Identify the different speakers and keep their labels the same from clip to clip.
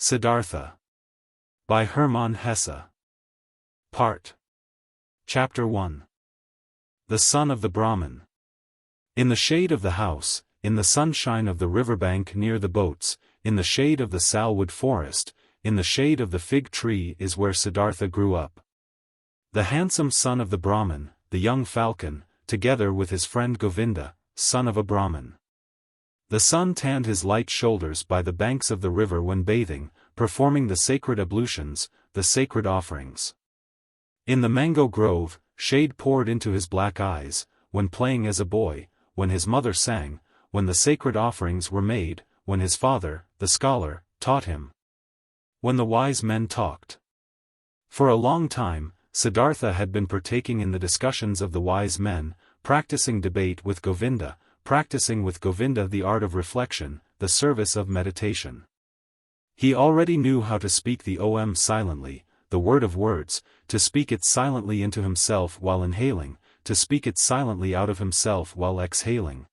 Speaker 1: Siddhartha. By Hermann Hesse. Chapter 1. The son of the Brahmin. In the shade of the house, in the sunshine of the riverbank near the boats, in the shade of the salwood forest, in the shade of the fig tree is where Siddhartha grew up. The handsome son of the Brahmin, the young falcon, together with his friend Govinda, son of a Brahmin. The sun tanned his light shoulders by the banks of the river when bathing, performing the sacred ablutions, the sacred offerings. In the mango grove, shade poured into his black eyes, when playing as a boy, when his mother sang, when the sacred offerings were made, when his father, the scholar, taught him. When the wise men talked. For a long time, Siddhartha had been partaking in the discussions of the wise men, practicing debate with Govinda, practicing with Govinda the art of reflection, the service of meditation. He already knew how to speak the Om silently, the word of words, to speak it silently into himself while inhaling, to speak it silently out of himself while exhaling.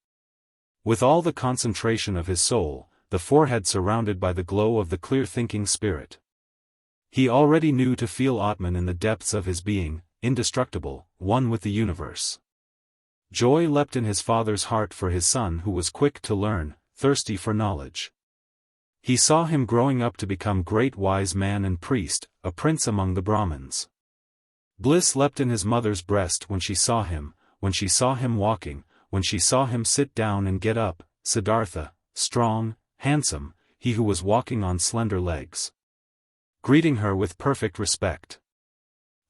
Speaker 1: With all the concentration of his soul, the forehead surrounded by the glow of the clear-thinking spirit. He already knew to feel Atman in the depths of his being, indestructible, one with the universe. Joy leapt in his father's heart for his son who was quick to learn, thirsty for knowledge. He saw him growing up to become great wise man and priest, a prince among the Brahmins. Bliss leapt in his mother's breast when she saw him walking, when she saw him sit down and get up, Siddhartha, strong, handsome, he who was walking on slender legs. Greeting her with perfect respect.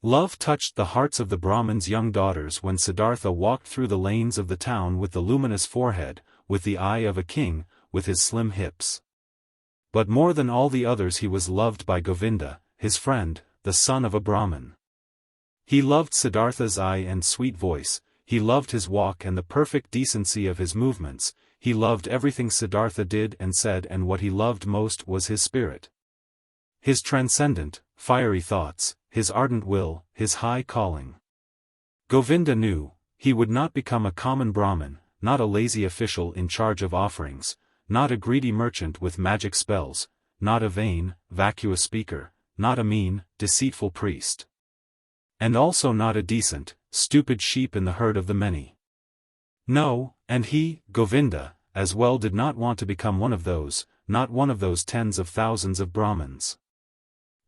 Speaker 1: Love touched the hearts of the Brahmins' young daughters when Siddhartha walked through the lanes of the town with the luminous forehead, with the eye of a king, with his slim hips. But more than all the others he was loved by Govinda, his friend, the son of a Brahmin. He loved Siddhartha's eye and sweet voice, he loved his walk and the perfect decency of his movements, he loved everything Siddhartha did and said, and what he loved most was his spirit. His transcendent, fiery thoughts, his ardent will, his high calling. Govinda knew, he would not become a common Brahmin, not a lazy official in charge of offerings, not a greedy merchant with magic spells, not a vain, vacuous speaker, not a mean, deceitful priest. And also not a decent, stupid sheep in the herd of the many. No, and he, Govinda, as well did not want to become one of those, not one of those tens of thousands of Brahmins.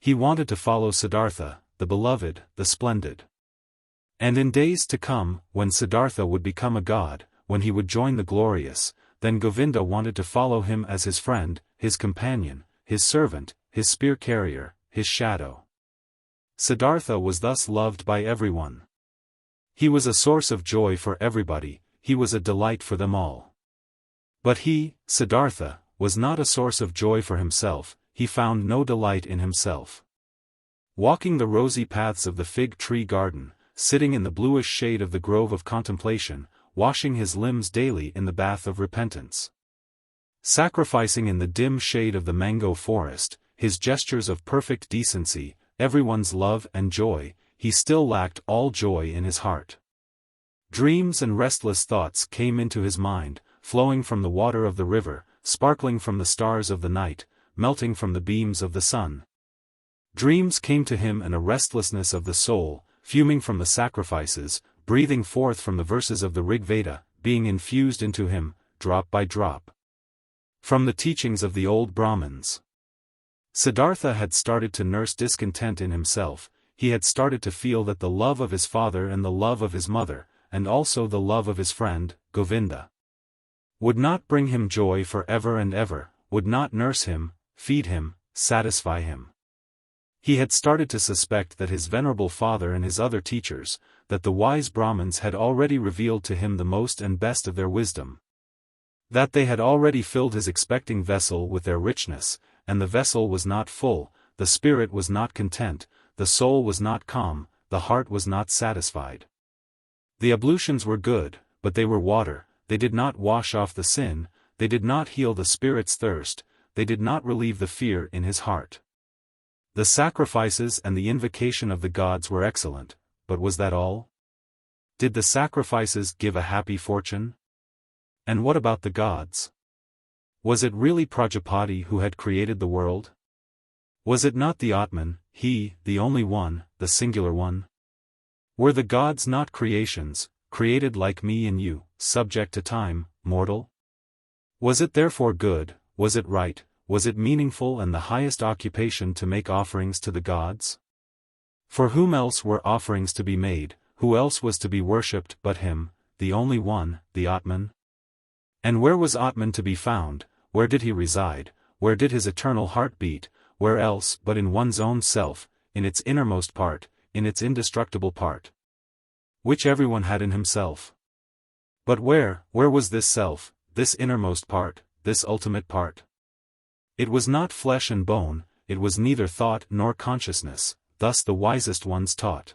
Speaker 1: He wanted to follow Siddhartha, the beloved, the splendid. And in days to come, when Siddhartha would become a god, when he would join the glorious, then Govinda wanted to follow him as his friend, his companion, his servant, his spear carrier, his shadow. Siddhartha was thus loved by everyone. He was a source of joy for everybody, he was a delight for them all. But he, Siddhartha, was not a source of joy for himself, he found no delight in himself. Walking the rosy paths of the fig tree garden, sitting in the bluish shade of the grove of contemplation, washing his limbs daily in the bath of repentance. Sacrificing in the dim shade of the mango forest, his gestures of perfect decency, everyone's love and joy, he still lacked all joy in his heart. Dreams and restless thoughts came into his mind, flowing from the water of the river, sparkling from the stars of the night, melting from the beams of the sun. Dreams came to him and a restlessness of the soul, fuming from the sacrifices, breathing forth from the verses of the Rig Veda, being infused into him, drop by drop. From the teachings of the old Brahmins. Siddhartha had started to nurse discontent in himself, he had started to feel that the love of his father and the love of his mother, and also the love of his friend, Govinda, would not bring him joy for ever and ever, would not nurse him, feed him, satisfy him. He had started to suspect that his venerable father and his other teachers, that the wise Brahmins had already revealed to him the most and best of their wisdom. That they had already filled his expecting vessel with their richness, and the vessel was not full, the spirit was not content, the soul was not calm, the heart was not satisfied. The ablutions were good, but they were water, they did not wash off the sin, they did not heal the spirit's thirst, they did not relieve the fear in his heart. The sacrifices and the invocation of the gods were excellent, but was that all? Did the sacrifices give a happy fortune? And what about the gods? Was it really Prajapati who had created the world? Was it not the Atman, he, the only one, the singular one? Were the gods not creations, created like me and you, subject to time, mortal? Was it therefore good, was it right, was it meaningful and the highest occupation to make offerings to the gods? For whom else were offerings to be made, who else was to be worshipped but him, the only one, the Atman? And where was Atman to be found, where did he reside, where did his eternal heart beat, where else but in one's own self, in its innermost part, in its indestructible part, which everyone had in himself? But where was this self, this innermost part, this ultimate part? It was not flesh and bone, it was neither thought nor consciousness, thus the wisest ones taught.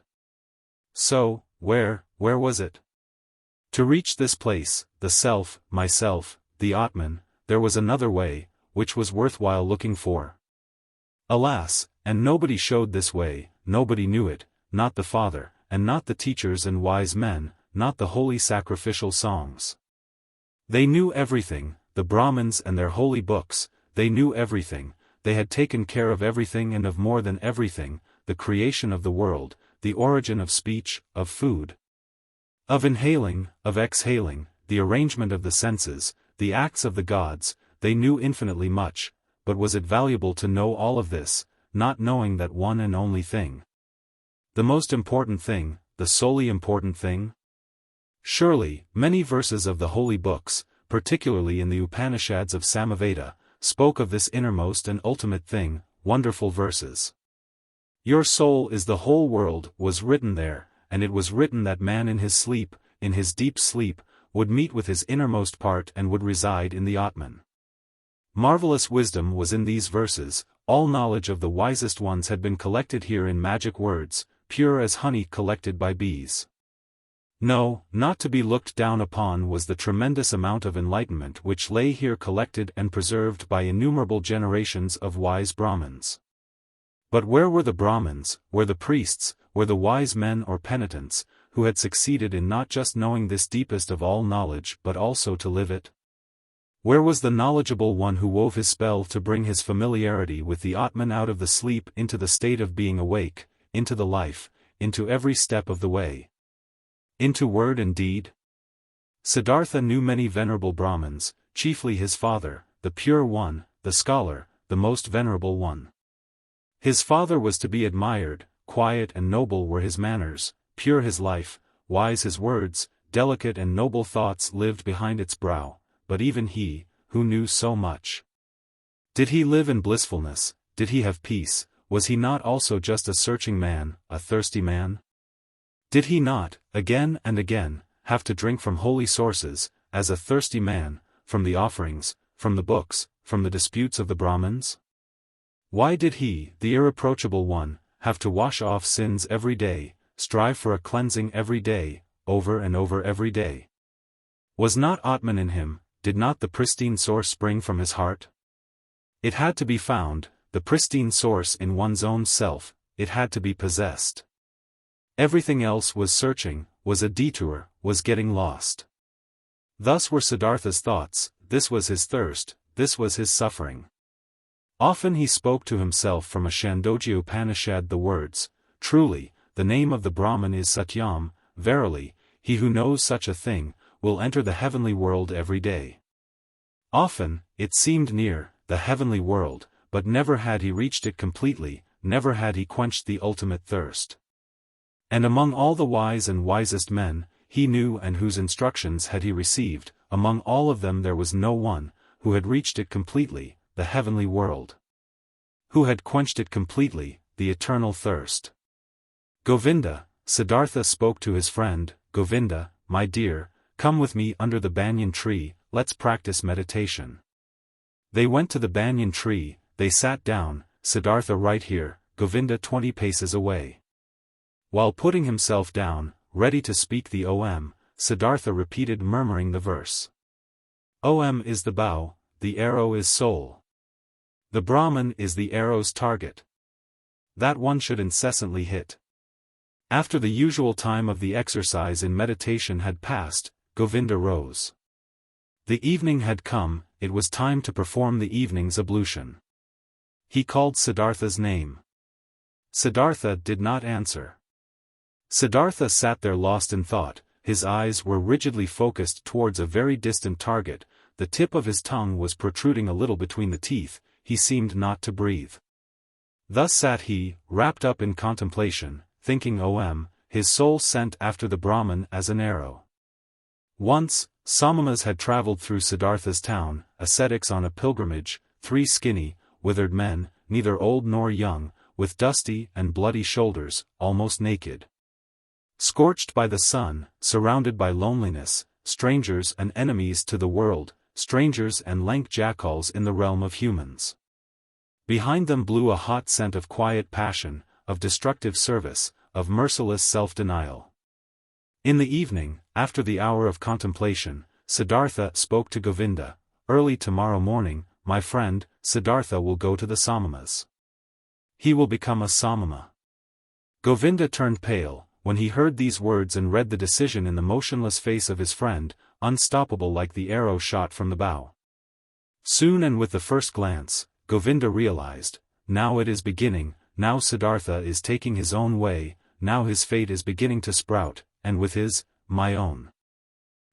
Speaker 1: So, where was it? To reach this place, the self, myself, the Atman, there was another way, which was worthwhile looking for. Alas, and nobody showed this way, nobody knew it, not the Father, and not the teachers and wise men, not the holy sacrificial songs. They knew everything, the Brahmins and their holy books, they knew everything, they had taken care of everything and of more than everything, the creation of the world, the origin of speech, of food, of inhaling, of exhaling, the arrangement of the senses, the acts of the gods. They knew infinitely much, but was it valuable to know all of this, not knowing that one and only thing? The most important thing, the solely important thing? Surely, many verses of the holy books, particularly in the Upanishads of Samaveda, spoke of this innermost and ultimate thing, wonderful verses. Your soul is the whole world was written there, and it was written that man in his sleep, in his deep sleep, would meet with his innermost part and would reside in the Atman. Marvelous wisdom was in these verses, all knowledge of the wisest ones had been collected here in magic words, pure as honey collected by bees. No, not to be looked down upon was the tremendous amount of enlightenment which lay here collected and preserved by innumerable generations of wise Brahmins. But where were the Brahmins, where the priests, where the wise men or penitents, who had succeeded in not just knowing this deepest of all knowledge but also to live it? Where was the knowledgeable one who wove his spell to bring his familiarity with the Atman out of the sleep into the state of being awake, into the life, into every step of the way? Into word and deed? Siddhartha knew many venerable Brahmins, chiefly his father, the pure one, the scholar, the most venerable one. His father was to be admired, quiet and noble were his manners, pure his life, wise his words, delicate and noble thoughts lived behind its brow. But even he, who knew so much, did he live in blissfulness, did he have peace, was he not also just a searching man, a thirsty man? Did he not, again and again, have to drink from holy sources, as a thirsty man, from the offerings, from the books, from the disputes of the Brahmins? Why did he, the irreproachable one, have to wash off sins every day, strive for a cleansing every day, over and over every day? Was not Atman in him? Did not the pristine source spring from his heart? It had to be found, the pristine source in one's own self, it had to be possessed. Everything else was searching, was a detour, was getting lost. Thus were Siddhartha's thoughts, this was his thirst, this was his suffering. Often he spoke to himself from a Chandogya Upanishad the words, truly, the name of the Brahman is Satyam, verily, he who knows such a thing, will enter the heavenly world every day. Often, it seemed near, the heavenly world, but never had he reached it completely, never had he quenched the ultimate thirst. And among all the wise and wisest men, he knew and whose instructions had he received, among all of them there was no one, who had reached it completely, the heavenly world. Who had quenched it completely, the eternal thirst. Govinda, Siddhartha spoke to his friend, Govinda, my dear, come with me under the banyan tree, let's practice meditation. They went to the banyan tree, they sat down, Siddhartha right here, Govinda 20 paces away. While putting himself down, ready to speak the Om, Siddhartha repeated murmuring the verse. Om is the bow, the arrow is soul. The Brahman is the arrow's target. That one should incessantly hit. After the usual time of the exercise in meditation had passed, Govinda rose. The evening had come, it was time to perform the evening's ablution. He called Siddhartha's name. Siddhartha did not answer. Siddhartha sat there lost in thought, his eyes were rigidly focused towards a very distant target, the tip of his tongue was protruding a little between the teeth, he seemed not to breathe. Thus sat he, wrapped up in contemplation, thinking his soul sent after the Brahmin as an arrow. Once, Samanas had travelled through Siddhartha's town, ascetics on a pilgrimage, 3 skinny, withered men, neither old nor young, with dusty and bloody shoulders, almost naked. Scorched by the sun, surrounded by loneliness, strangers and enemies to the world, strangers and lank jackals in the realm of humans. Behind them blew a hot scent of quiet passion, of destructive service, of merciless self-denial. In the evening, after the hour of contemplation, Siddhartha spoke to Govinda, "Early tomorrow morning, my friend, Siddhartha will go to the Samanas. He will become a Samana." Govinda turned pale, when he heard these words and read the decision in the motionless face of his friend, unstoppable like the arrow shot from the bow. Soon and with the first glance, Govinda realized, now it is beginning, now Siddhartha is taking his own way, now his fate is beginning to sprout, and with his, my own.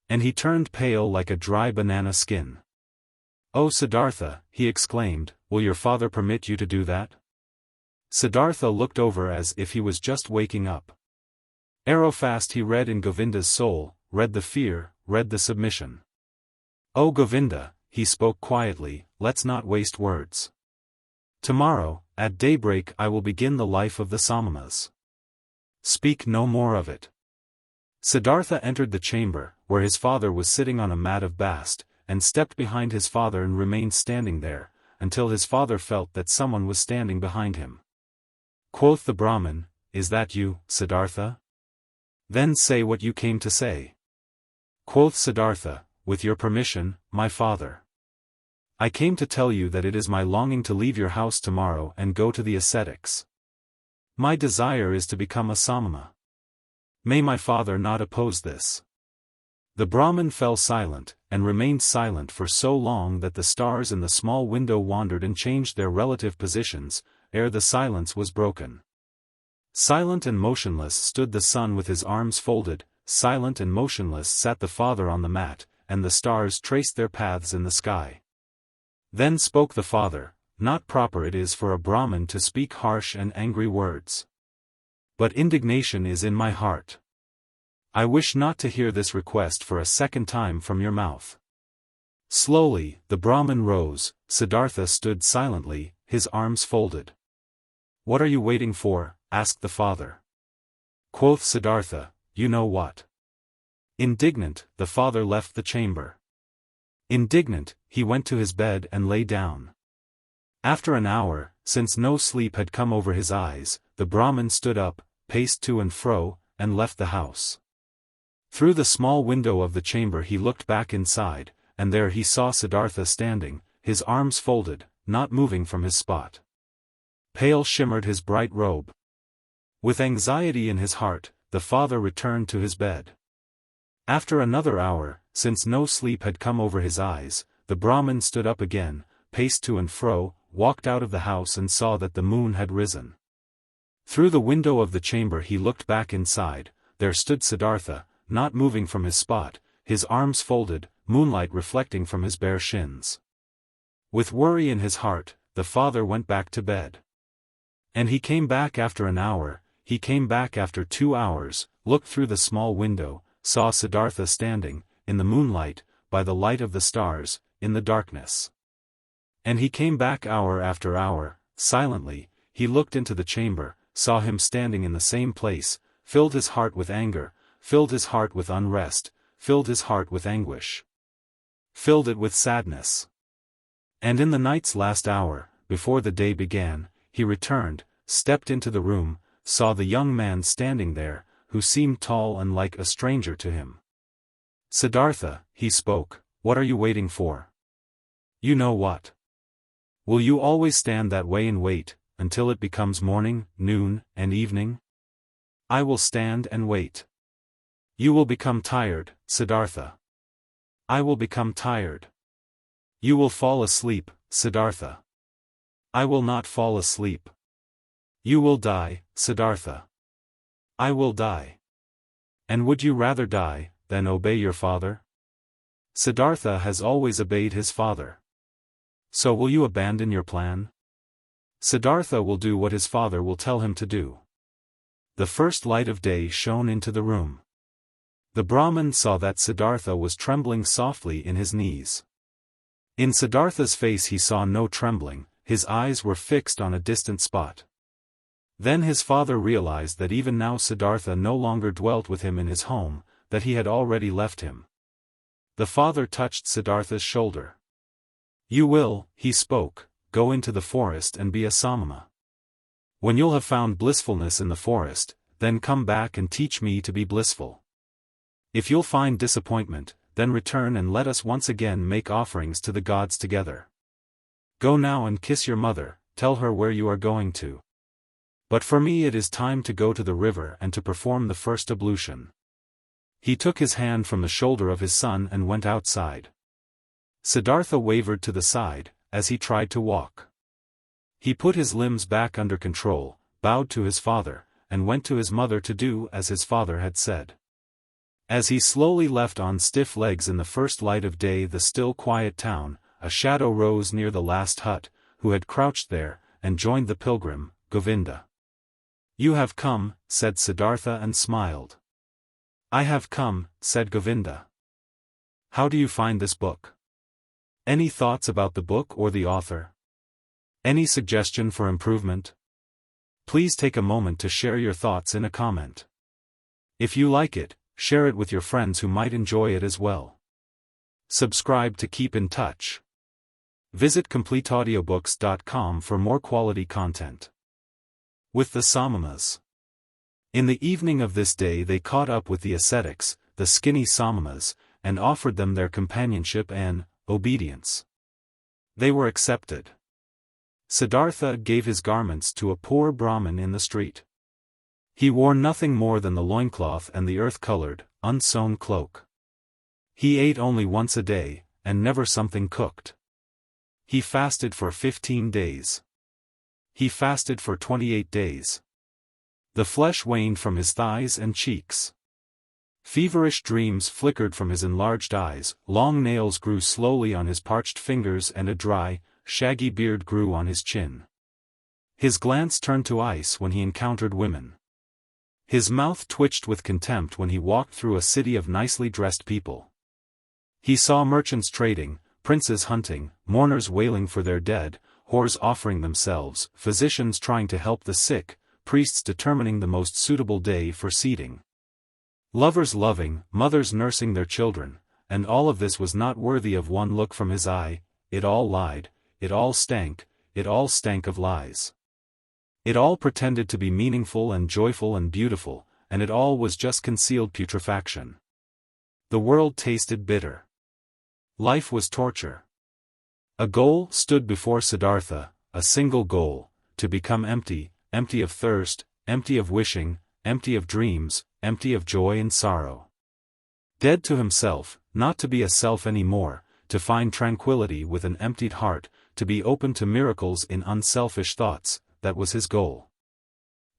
Speaker 1: And he turned pale like a dry banana skin. "Oh Siddhartha," he exclaimed, "will your father permit you to do that?" Siddhartha looked over as if he was just waking up. Arrow-fast he read in Govinda's soul, read the fear, read the submission. "Oh Govinda," he spoke quietly, "let's not waste words. Tomorrow, at daybreak I will begin the life of the Samanas. Speak no more of it." Siddhartha entered the chamber, where his father was sitting on a mat of bast, and stepped behind his father and remained standing there, until his father felt that someone was standing behind him. Quoth the Brahmin, "Is that you, Siddhartha? Then say what you came to say." Quoth Siddhartha, "With your permission, my father. I came to tell you that it is my longing to leave your house tomorrow and go to the ascetics. My desire is to become a Samana. May my father not oppose this." The Brahmin fell silent, and remained silent for so long that the stars in the small window wandered and changed their relative positions, ere the silence was broken. Silent and motionless stood the sun with his arms folded, silent and motionless sat the father on the mat, and the stars traced their paths in the sky. Then spoke the father, "Not proper it is for a Brahmin to speak harsh and angry words. But indignation is in my heart. I wish not to hear this request for a second time from your mouth." Slowly, the Brahmin rose, Siddhartha stood silently, his arms folded. "What are you waiting for?" asked the father. Quoth Siddhartha, "You know what." Indignant, the father left the chamber. Indignant, he went to his bed and lay down. After an hour, since no sleep had come over his eyes, the Brahmin stood up, paced to and fro, and left the house. Through the small window of the chamber he looked back inside, and there he saw Siddhartha standing, his arms folded, not moving from his spot. Pale shimmered his bright robe. With anxiety in his heart, the father returned to his bed. After another hour, since no sleep had come over his eyes, the Brahmin stood up again, paced to and fro, walked out of the house and saw that the moon had risen. Through the window of the chamber he looked back inside, there stood Siddhartha, not moving from his spot, his arms folded, moonlight reflecting from his bare shins. With worry in his heart, the father went back to bed. And he came back after an hour, he came back after 2 hours, looked through the small window, saw Siddhartha standing, in the moonlight, by the light of the stars, in the darkness. And he came back hour after hour, silently, he looked into the chamber, saw him standing in the same place, filled his heart with anger, filled his heart with unrest, filled his heart with anguish. Filled it with sadness. And in the night's last hour, before the day began, he returned, stepped into the room, saw the young man standing there, who seemed tall and like a stranger to him. "Siddhartha," he spoke, "what are you waiting for? You know what? Will you always stand that way and wait, until it becomes morning, noon, and evening? I will stand and wait. You will become tired, Siddhartha. I will become tired. You will fall asleep, Siddhartha. I will not fall asleep. You will die, Siddhartha. I will die. And would you rather die than obey your father? Siddhartha has always obeyed his father. So will you abandon your plan? Siddhartha will do what his father will tell him to do. The first light of day shone into the room. The Brahmin saw that Siddhartha was trembling softly in his knees. In Siddhartha's face he saw no trembling, his eyes were fixed on a distant spot. Then his father realized that even now Siddhartha no longer dwelt with him in his home, that he had already left him. The father touched Siddhartha's shoulder. You will, he spoke, go into the forest and be a samana. When you'll have found blissfulness in the forest, then come back and teach me to be blissful. If you'll find disappointment, then return and let us once again make offerings to the gods together. Go now and kiss your mother, tell her where you are going to. But for me it is time to go to the river and to perform the first ablution. He took his hand from the shoulder of his son and went outside. Siddhartha wavered to the side, as he tried to walk. He put his limbs back under control, bowed to his father, and went to his mother to do as his father had said. As he slowly left on stiff legs in the first light of day the still quiet town, a shadow rose near the last hut, who had crouched there, and joined the pilgrim, Govinda. You have come, said Siddhartha and smiled. I have come, said Govinda. How do you find this book? Any thoughts about the book or the author? Any suggestion for improvement? Please take a moment to share your thoughts in a comment. If you like it, share it with your friends who might enjoy it as well. Subscribe to keep in touch. Visit CompleteAudiobooks.com for more quality content. With the Samanas. In the evening of this day they caught up with the ascetics, the skinny Samanas, and offered them their companionship and obedience. They were accepted. Siddhartha gave his garments to a poor Brahmin in the street. He wore nothing more than the loincloth and the earth-colored, unsewn cloak. He ate only once a day, and never something cooked. He fasted for 15 days. He fasted for 28 days. The flesh waned from his thighs and cheeks. Feverish dreams flickered from his enlarged eyes, long nails grew slowly on his parched fingers and a dry, shaggy beard grew on his chin. His glance turned to ice when he encountered women. His mouth twitched with contempt when he walked through a city of nicely dressed people. He saw merchants trading, princes hunting, mourners wailing for their dead, whores offering themselves, physicians trying to help the sick, priests determining the most suitable day for seeding. Lovers loving, mothers nursing their children, and all of this was not worthy of one look from his eye. It all lied, it all stank of lies. It all pretended to be meaningful and joyful and beautiful, and it all was just concealed putrefaction. The world tasted bitter. Life was torture. A goal stood before Siddhartha, a single goal, to become empty, empty of thirst, empty of wishing, empty of dreams, empty of joy and sorrow. Dead to himself, not to be a self any more, to find tranquility with an emptied heart, to be open to miracles in unselfish thoughts, that was his goal.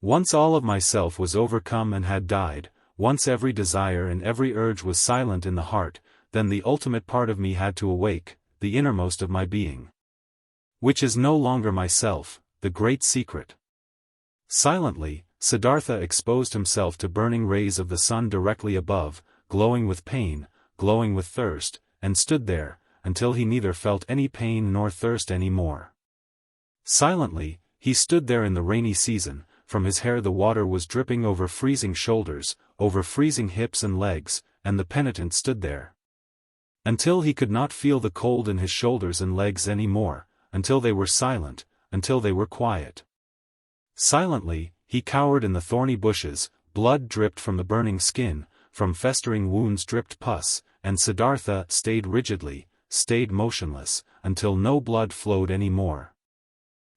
Speaker 1: Once all of myself was overcome and had died, once every desire and every urge was silent in the heart, then the ultimate part of me had to awake, the innermost of my being. Which is no longer myself, the great secret. Silently, Siddhartha exposed himself to burning rays of the sun directly above, glowing with pain, glowing with thirst, and stood there, until he neither felt any pain nor thirst any more. Silently, he stood there in the rainy season, from his hair the water was dripping over freezing shoulders, over freezing hips and legs, and the penitent stood there. Until he could not feel the cold in his shoulders and legs any more, until they were silent, until they were quiet. Silently, he cowered in the thorny bushes, blood dripped from the burning skin, from festering wounds dripped pus, and Siddhartha stayed rigidly, stayed motionless, until no blood flowed any more.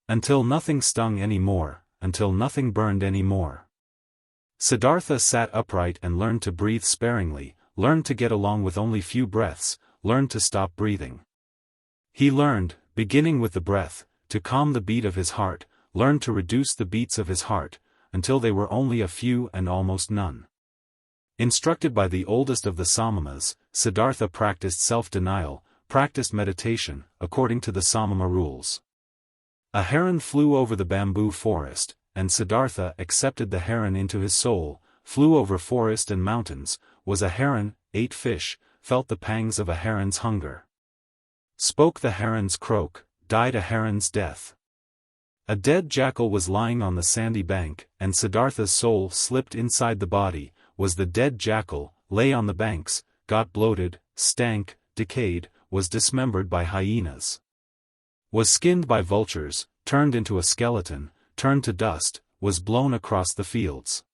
Speaker 1: Until nothing stung any more, until nothing burned any more. Siddhartha sat upright and learned to breathe sparingly, learned to get along with only few breaths, learned to stop breathing. He learned, beginning with the breath, to calm the beat of his heart, learned to reduce the beats of his heart, until they were only a few and almost none. Instructed by the oldest of the Samanas, Siddhartha practiced self-denial, practiced meditation, according to the Samama rules. A heron flew over the bamboo forest, and Siddhartha accepted the heron into his soul, flew over forest and mountains, was a heron, ate fish, felt the pangs of a heron's hunger. Spoke the heron's croak, died a heron's death. A dead jackal was lying on the sandy bank, and Siddhartha's soul slipped inside the body, was the dead jackal, lay on the banks, got bloated, stank, decayed, was dismembered by hyenas. Was skinned by vultures, turned into a skeleton, turned to dust, was blown across the fields.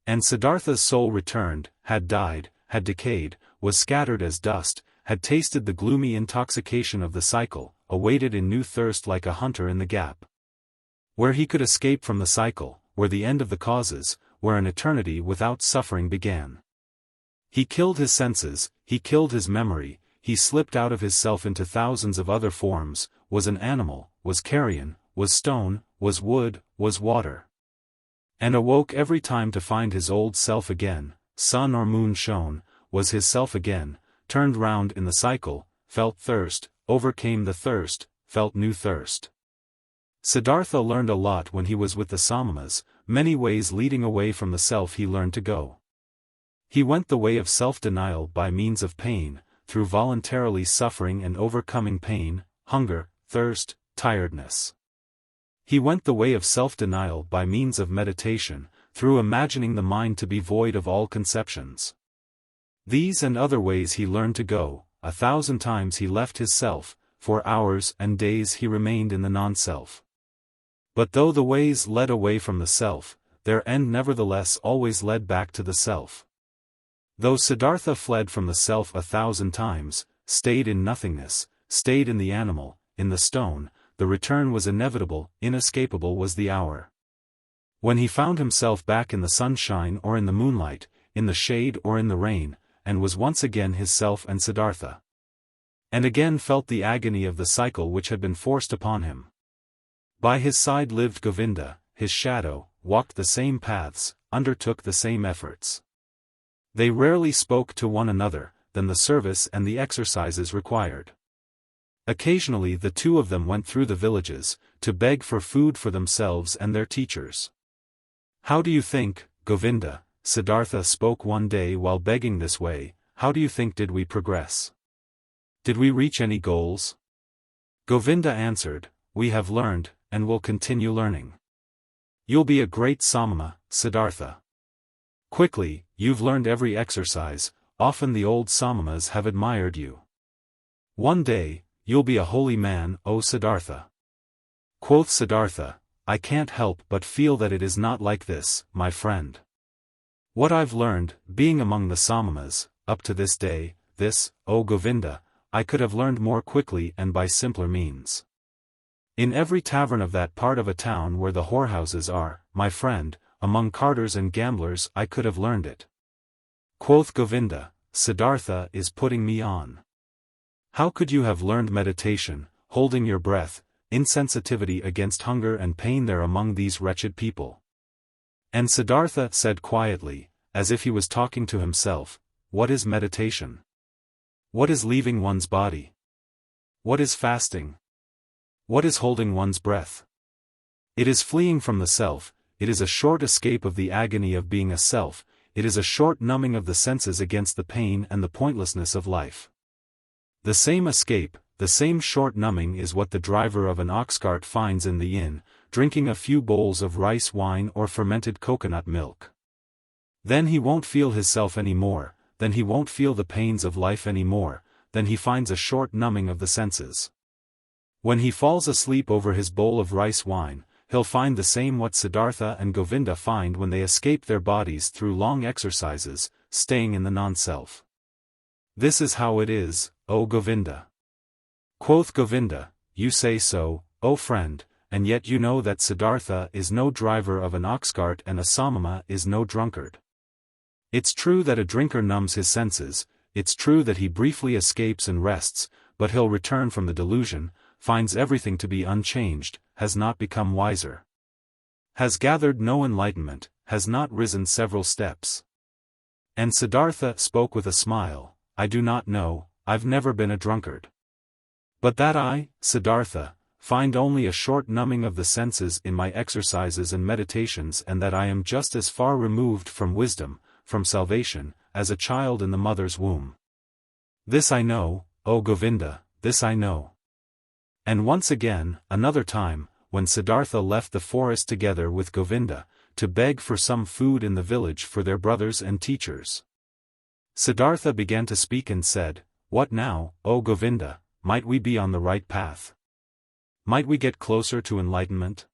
Speaker 1: And Siddhartha's soul returned, had died, had decayed, was scattered as dust, had tasted the gloomy intoxication of the cycle, awaited in new thirst like a hunter in the gap. Where he could escape from the cycle, where the end of the causes, where an eternity without suffering began. He killed his senses, he killed his memory, he slipped out of his self into thousands of other forms, was an animal, was carrion, was stone, was wood, was water. And awoke every time to find his old self again, sun or moon shone, was his self again, turned round in the cycle, felt thirst, overcame the thirst, felt new thirst. Siddhartha learned a lot when he was with the Samanas, many ways leading away from the self he learned to go. He went the way of self-denial by means of pain, through voluntarily suffering and overcoming pain, hunger, thirst, tiredness. He went the way of self-denial by means of meditation, through imagining the mind to be void of all conceptions. These and other ways he learned to go, 1,000 times he left his self, for hours and days he remained in the non-self. But though the ways led away from the self, their end nevertheless always led back to the self. Though Siddhartha fled from the self 1,000 times, stayed in nothingness, stayed in the animal, in the stone, the return was inevitable, inescapable was the hour. When he found himself back in the sunshine or in the moonlight, in the shade or in the rain, and was once again his self and Siddhartha. And again felt the agony of the cycle which had been forced upon him. By his side lived Govinda, his shadow, walked the same paths, undertook the same efforts. They rarely spoke to one another, than the service and the exercises required. Occasionally the two of them went through the villages, to beg for food for themselves and their teachers. How do you think, Govinda, Siddhartha spoke one day while begging this way, how do you think did we progress? Did we reach any goals? Govinda answered, we have learned, and will continue learning. You'll be a great Samana, Siddhartha. Quickly, you've learned every exercise, often the old Samanas have admired you. One day, you'll be a holy man, O Siddhartha. Quoth Siddhartha, I can't help but feel that it is not like this, my friend. What I've learned, being among the Samanas, up to this day, this, O Govinda, I could have learned more quickly and by simpler means. In every tavern of that part of a town where the whorehouses are, my friend, among carters and gamblers I could have learned it. Quoth Govinda, Siddhartha is putting me on. How could you have learned meditation, holding your breath, insensitivity against hunger and pain there among these wretched people? And Siddhartha said quietly, as if he was talking to himself, what is meditation? What is leaving one's body? What is fasting? What is holding one's breath? It is fleeing from the self, it is a short escape of the agony of being a self, it is a short numbing of the senses against the pain and the pointlessness of life. The same escape, the same short numbing is what the driver of an ox cart finds in the inn, drinking a few bowls of rice wine or fermented coconut milk. Then he won't feel his self any more, then he won't feel the pains of life any more, then he finds a short numbing of the senses. When he falls asleep over his bowl of rice wine, he'll find the same what Siddhartha and Govinda find when they escape their bodies through long exercises, staying in the non-self. This is how it is, O Govinda. Quoth Govinda, you say so, O friend, and yet you know that Siddhartha is no driver of an ox cart and a Samana is no drunkard. It's true that a drinker numbs his senses, it's true that he briefly escapes and rests, but he'll return from the delusion, finds everything to be unchanged, has not become wiser. Has gathered no enlightenment, has not risen several steps. And Siddhartha spoke with a smile, I do not know, I've never been a drunkard. But that I, Siddhartha, find only a short numbing of the senses in my exercises and meditations, and that I am just as far removed from wisdom, from salvation, as a child in the mother's womb. This I know, O Govinda, this I know. And once again, another time, when Siddhartha left the forest together with Govinda, to beg for some food in the village for their brothers and teachers. Siddhartha began to speak and said, What now, O Govinda, might we be on the right path? Might we get closer to enlightenment?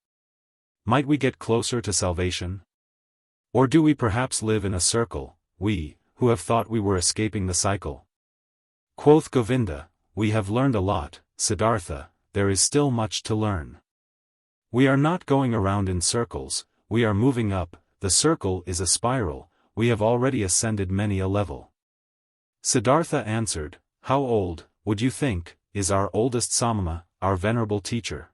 Speaker 1: Might we get closer to salvation? Or do we perhaps live in a circle, we, who have thought we were escaping the cycle? Quoth Govinda, We have learned a lot, Siddhartha, there is still much to learn. We are not going around in circles, we are moving up, the circle is a spiral, we have already ascended many a level. Siddhartha answered, How old, would you think, is our oldest Samana, our venerable teacher?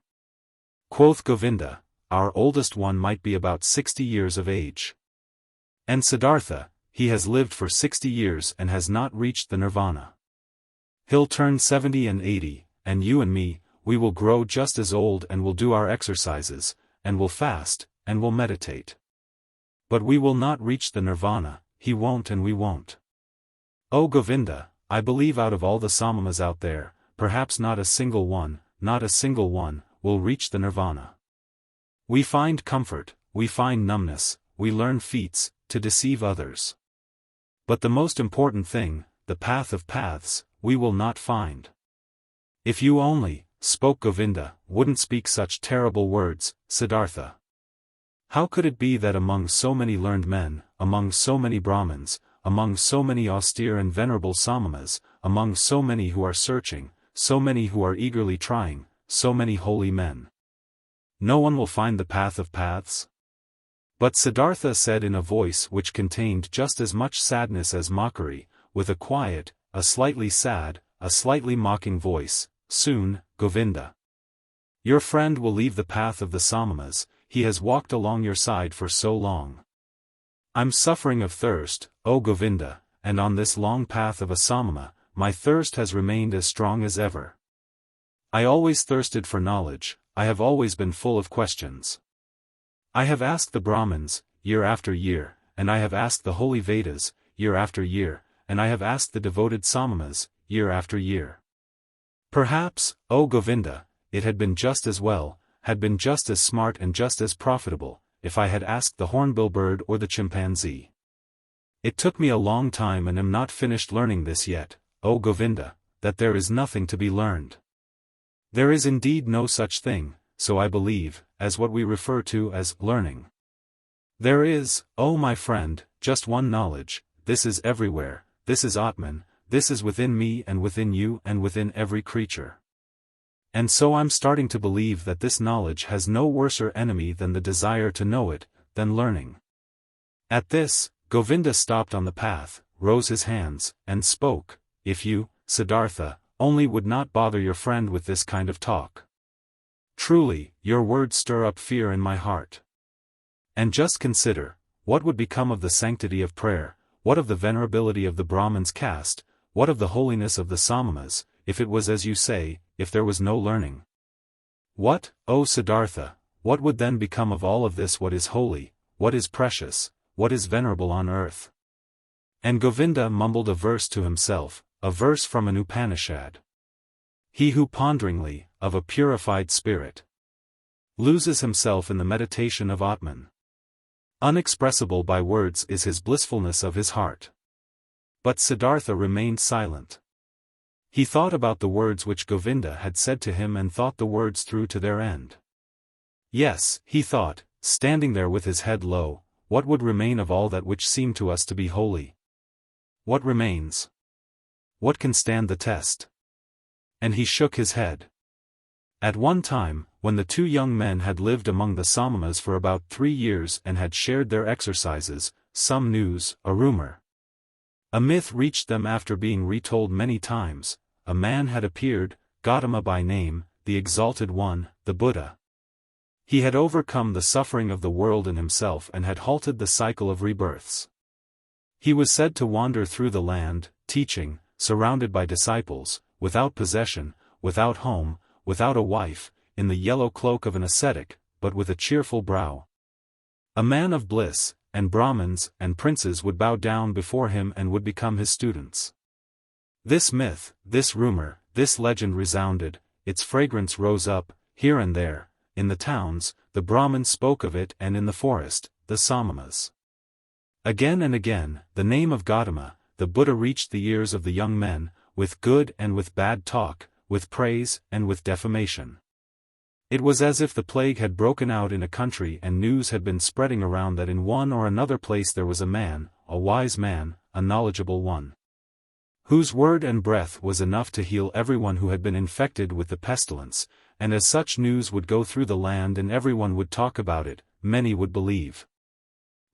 Speaker 1: Quoth Govinda, Our oldest one might be about 60 years of age. And Siddhartha, he has lived for 60 years and has not reached the nirvana. He'll turn 70 and 80, and you and me, we will grow just as old and will do our exercises, and will fast, and will meditate. But we will not reach the nirvana, he won't and we won't. O Govinda, I believe out of all the Samanas out there, perhaps not a single one, will reach the nirvana. We find comfort, we find numbness, we learn feats, to deceive others. But the most important thing, the path of paths, we will not find. If you only, spoke Govinda, wouldn't speak such terrible words, Siddhartha. How could it be that among so many learned men, among so many Brahmins, among so many austere and venerable Samanas, among so many who are searching, so many who are eagerly trying, so many holy men, no one will find the path of paths? But Siddhartha said in a voice which contained just as much sadness as mockery, with a quiet, a slightly sad, a slightly mocking voice, Soon, Govinda. Your friend will leave the path of the Samanas, he has walked along your side for so long. I'm suffering of thirst, O Govinda, and on this long path of a Samana, my thirst has remained as strong as ever. I always thirsted for knowledge, I have always been full of questions. I have asked the Brahmins, year after year, and I have asked the holy Vedas, year after year, and I have asked the devoted Samanas, year after year. Perhaps, O Govinda, it had been just as well, had been just as smart and just as profitable, if I had asked the hornbill bird or the chimpanzee. It took me a long time and am not finished learning this yet, O Govinda, that there is nothing to be learned. There is indeed no such thing, so I believe, as what we refer to as learning. There is, O my friend, just one knowledge, this is everywhere, this is Atman, this is within me and within you and within every creature. And so I'm starting to believe that this knowledge has no worser enemy than the desire to know it, than learning. At this, Govinda stopped on the path, rose his hands, and spoke, If you, Siddhartha, only would not bother your friend with this kind of talk. Truly, your words stir up fear in my heart. And just consider, what would become of the sanctity of prayer, what of the venerability of the Brahmin's caste, what of the holiness of the Samanas, if it was as you say, if there was no learning? What, O Siddhartha, what would then become of all of this what is holy, what is precious, what is venerable on earth? And Govinda mumbled a verse to himself, a verse from an Upanishad. He who ponderingly, of a purified spirit, loses himself in the meditation of Atman. Unexpressible by words is his blissfulness of his heart. But Siddhartha remained silent. He thought about the words which Govinda had said to him and thought the words through to their end. Yes, he thought, standing there with his head low, what would remain of all that which seemed to us to be holy? What remains? What can stand the test? And he shook his head. At one time, when the two young men had lived among the Samanas for about 3 years and had shared their exercises, some news, a rumor, a myth reached them after being retold many times. A man had appeared, Gotama by name, the Exalted One, the Buddha. He had overcome the suffering of the world in himself and had halted the cycle of rebirths. He was said to wander through the land, teaching, surrounded by disciples, without possession, without home, without a wife, in the yellow cloak of an ascetic, but with a cheerful brow. A man of bliss, and Brahmins and princes would bow down before him and would become his students. This myth, this rumor, this legend resounded, its fragrance rose up, here and there, in the towns, the Brahmins spoke of it, and in the forest, the Samanas. Again and again, the name of Gotama, the Buddha, reached the ears of the young men, with good and with bad talk, with praise and with defamation. It was as if the plague had broken out in a country and news had been spreading around that in one or another place there was a man, a wise man, a knowledgeable one, whose word and breath was enough to heal everyone who had been infected with the pestilence, and as such news would go through the land and everyone would talk about it, many would believe.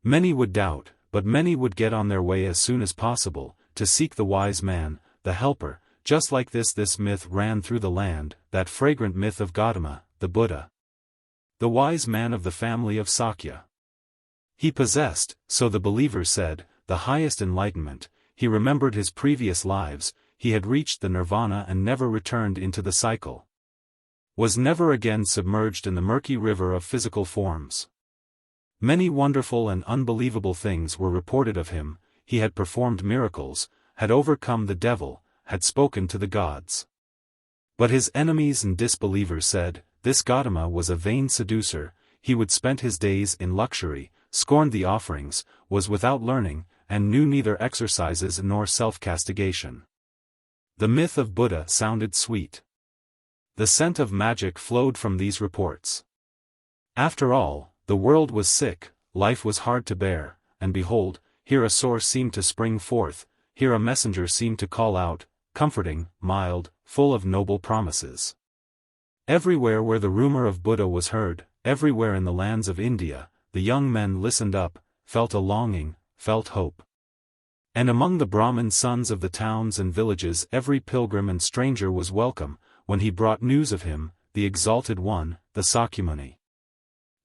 Speaker 1: Many would doubt, but many would get on their way as soon as possible, to seek the wise man, the helper. Just like this myth ran through the land, that fragrant myth of Gotama, the Buddha, the wise man of the family of Sakya. He possessed, so the believers said, the highest enlightenment. He remembered his previous lives, he had reached the nirvana and never returned into the cycle, was never again submerged in the murky river of physical forms. Many wonderful and unbelievable things were reported of him. He had performed miracles, had overcome the devil, had spoken to the gods. But his enemies and disbelievers said, this Gotama was a vain seducer, he would spend his days in luxury, scorned the offerings, was without learning, and knew neither exercises nor self-castigation. The myth of Buddha sounded sweet. The scent of magic flowed from these reports. After all, the world was sick, life was hard to bear, and behold, here a source seemed to spring forth, here a messenger seemed to call out, comforting, mild, full of noble promises. Everywhere where the rumor of Buddha was heard, everywhere in the lands of India, the young men listened up, felt a longing, felt hope. And among the Brahmin sons of the towns and villages every pilgrim and stranger was welcome, when he brought news of him, the Exalted One, the Sakyamuni.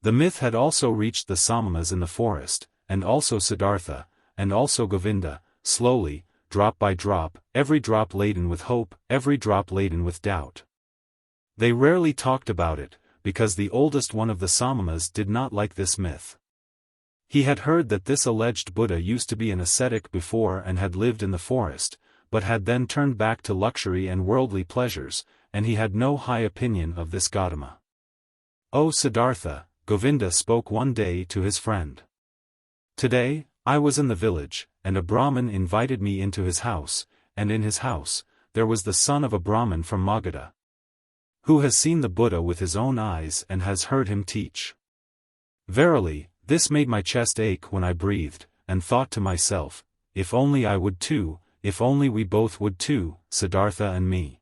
Speaker 1: The myth had also reached the Samanas in the forest, and also Siddhartha, and also Govinda, slowly, drop by drop, every drop laden with hope, every drop laden with doubt. They rarely talked about it, because the oldest one of the Samanas did not like this myth. He had heard that this alleged Buddha used to be an ascetic before and had lived in the forest, but had then turned back to luxury and worldly pleasures, and he had no high opinion of this Gotama. "O Siddhartha," Govinda spoke one day to his friend. "Today, I was in the village, and a Brahmin invited me into his house, and in his house, there was the son of a Brahmin from Magadha, who has seen the Buddha with his own eyes and has heard him teach. Verily, this made my chest ache when I breathed, and thought to myself, if only I would too, if only we both would too, Siddhartha and me,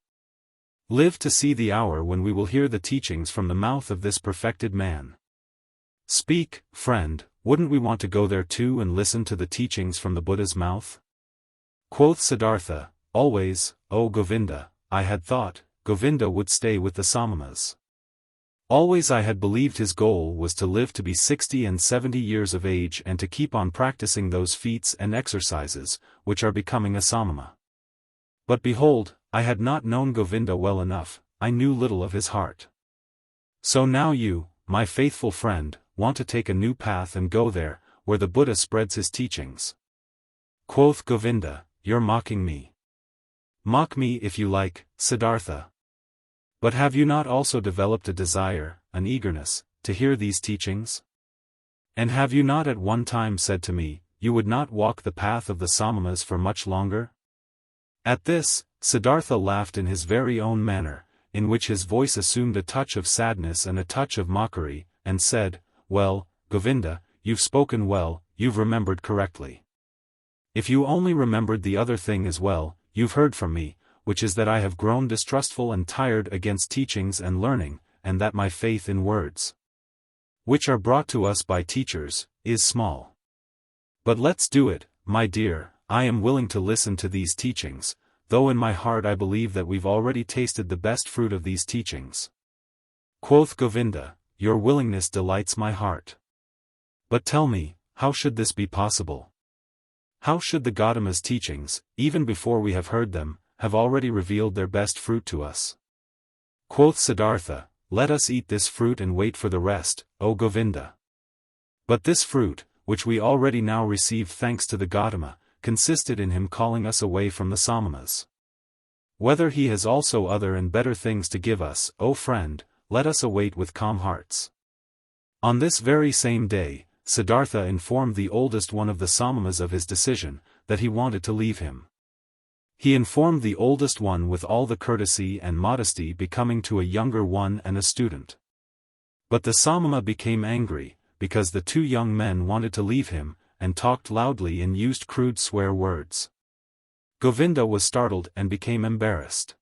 Speaker 1: live to see the hour when we will hear the teachings from the mouth of this perfected man. Speak, friend, wouldn't we want to go there too and listen to the teachings from the Buddha's mouth?" Quoth Siddhartha, "Always, O Govinda, I had thought, Govinda would stay with the Samanas. Always I had believed his goal was to live to be 60 and 70 years of age and to keep on practicing those feats and exercises, which are becoming a Samana. But behold, I had not known Govinda well enough, I knew little of his heart. So now you, my faithful friend, want to take a new path and go there, where the Buddha spreads his teachings." Quoth Govinda, "You're mocking me. Mock me if you like, Siddhartha. But have you not also developed a desire, an eagerness, to hear these teachings? And have you not at one time said to me, you would not walk the path of the Samanas for much longer?" At this, Siddhartha laughed in his very own manner, in which his voice assumed a touch of sadness and a touch of mockery, and said, "Well, Govinda, you've spoken well, you've remembered correctly. If you only remembered the other thing as well, you've heard from me, which is that I have grown distrustful and tired against teachings and learning, and that my faith in words, which are brought to us by teachers, is small. But let's do it, my dear, I am willing to listen to these teachings, though in my heart I believe that we've already tasted the best fruit of these teachings. Quoth Govinda, your willingness delights my heart. But tell me, how should this be possible? How should the Gotama's teachings, even before we have heard them, have already revealed their best fruit to us? Quoth Siddhartha, let us eat this fruit and wait for the rest, O Govinda. But this fruit, which we already now receive thanks to the Gotama, consisted in him calling us away from the Samanas. Whether he has also other and better things to give us, O friend, let us await with calm hearts. On this very same day, Siddhartha informed the oldest one of the Samanas of his decision, that he wanted to leave him. He informed the oldest one with all the courtesy and modesty becoming to a younger one and a student. But the Samana became angry, because the two young men wanted to leave him, and talked loudly and used crude swear words. Govinda was startled and became embarrassed.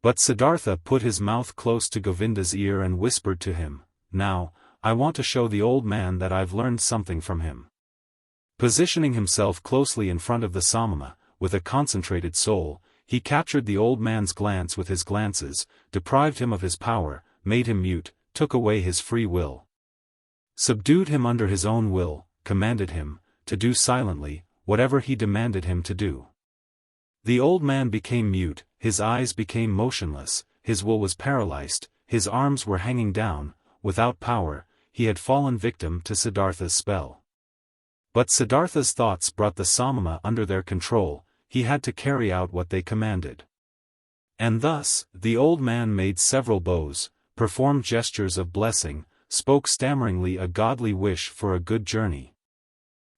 Speaker 1: But Siddhartha put his mouth close to Govinda's ear and whispered to him, now, I want to show the old man that I've learned something from him. Positioning himself closely in front of the Samana, with a concentrated soul, he captured the old man's glance with his glances, deprived him of his power, made him mute, took away his free will. Subdued him under his own will, commanded him, to do silently, whatever he demanded him to do. The old man became mute, his eyes became motionless, his will was paralyzed, his arms were hanging down, without power, he had fallen victim to Siddhartha's spell. But Siddhartha's thoughts brought the Samana under their control, he had to carry out what they commanded. And thus, the old man made several bows, performed gestures of blessing, spoke stammeringly a godly wish for a good journey.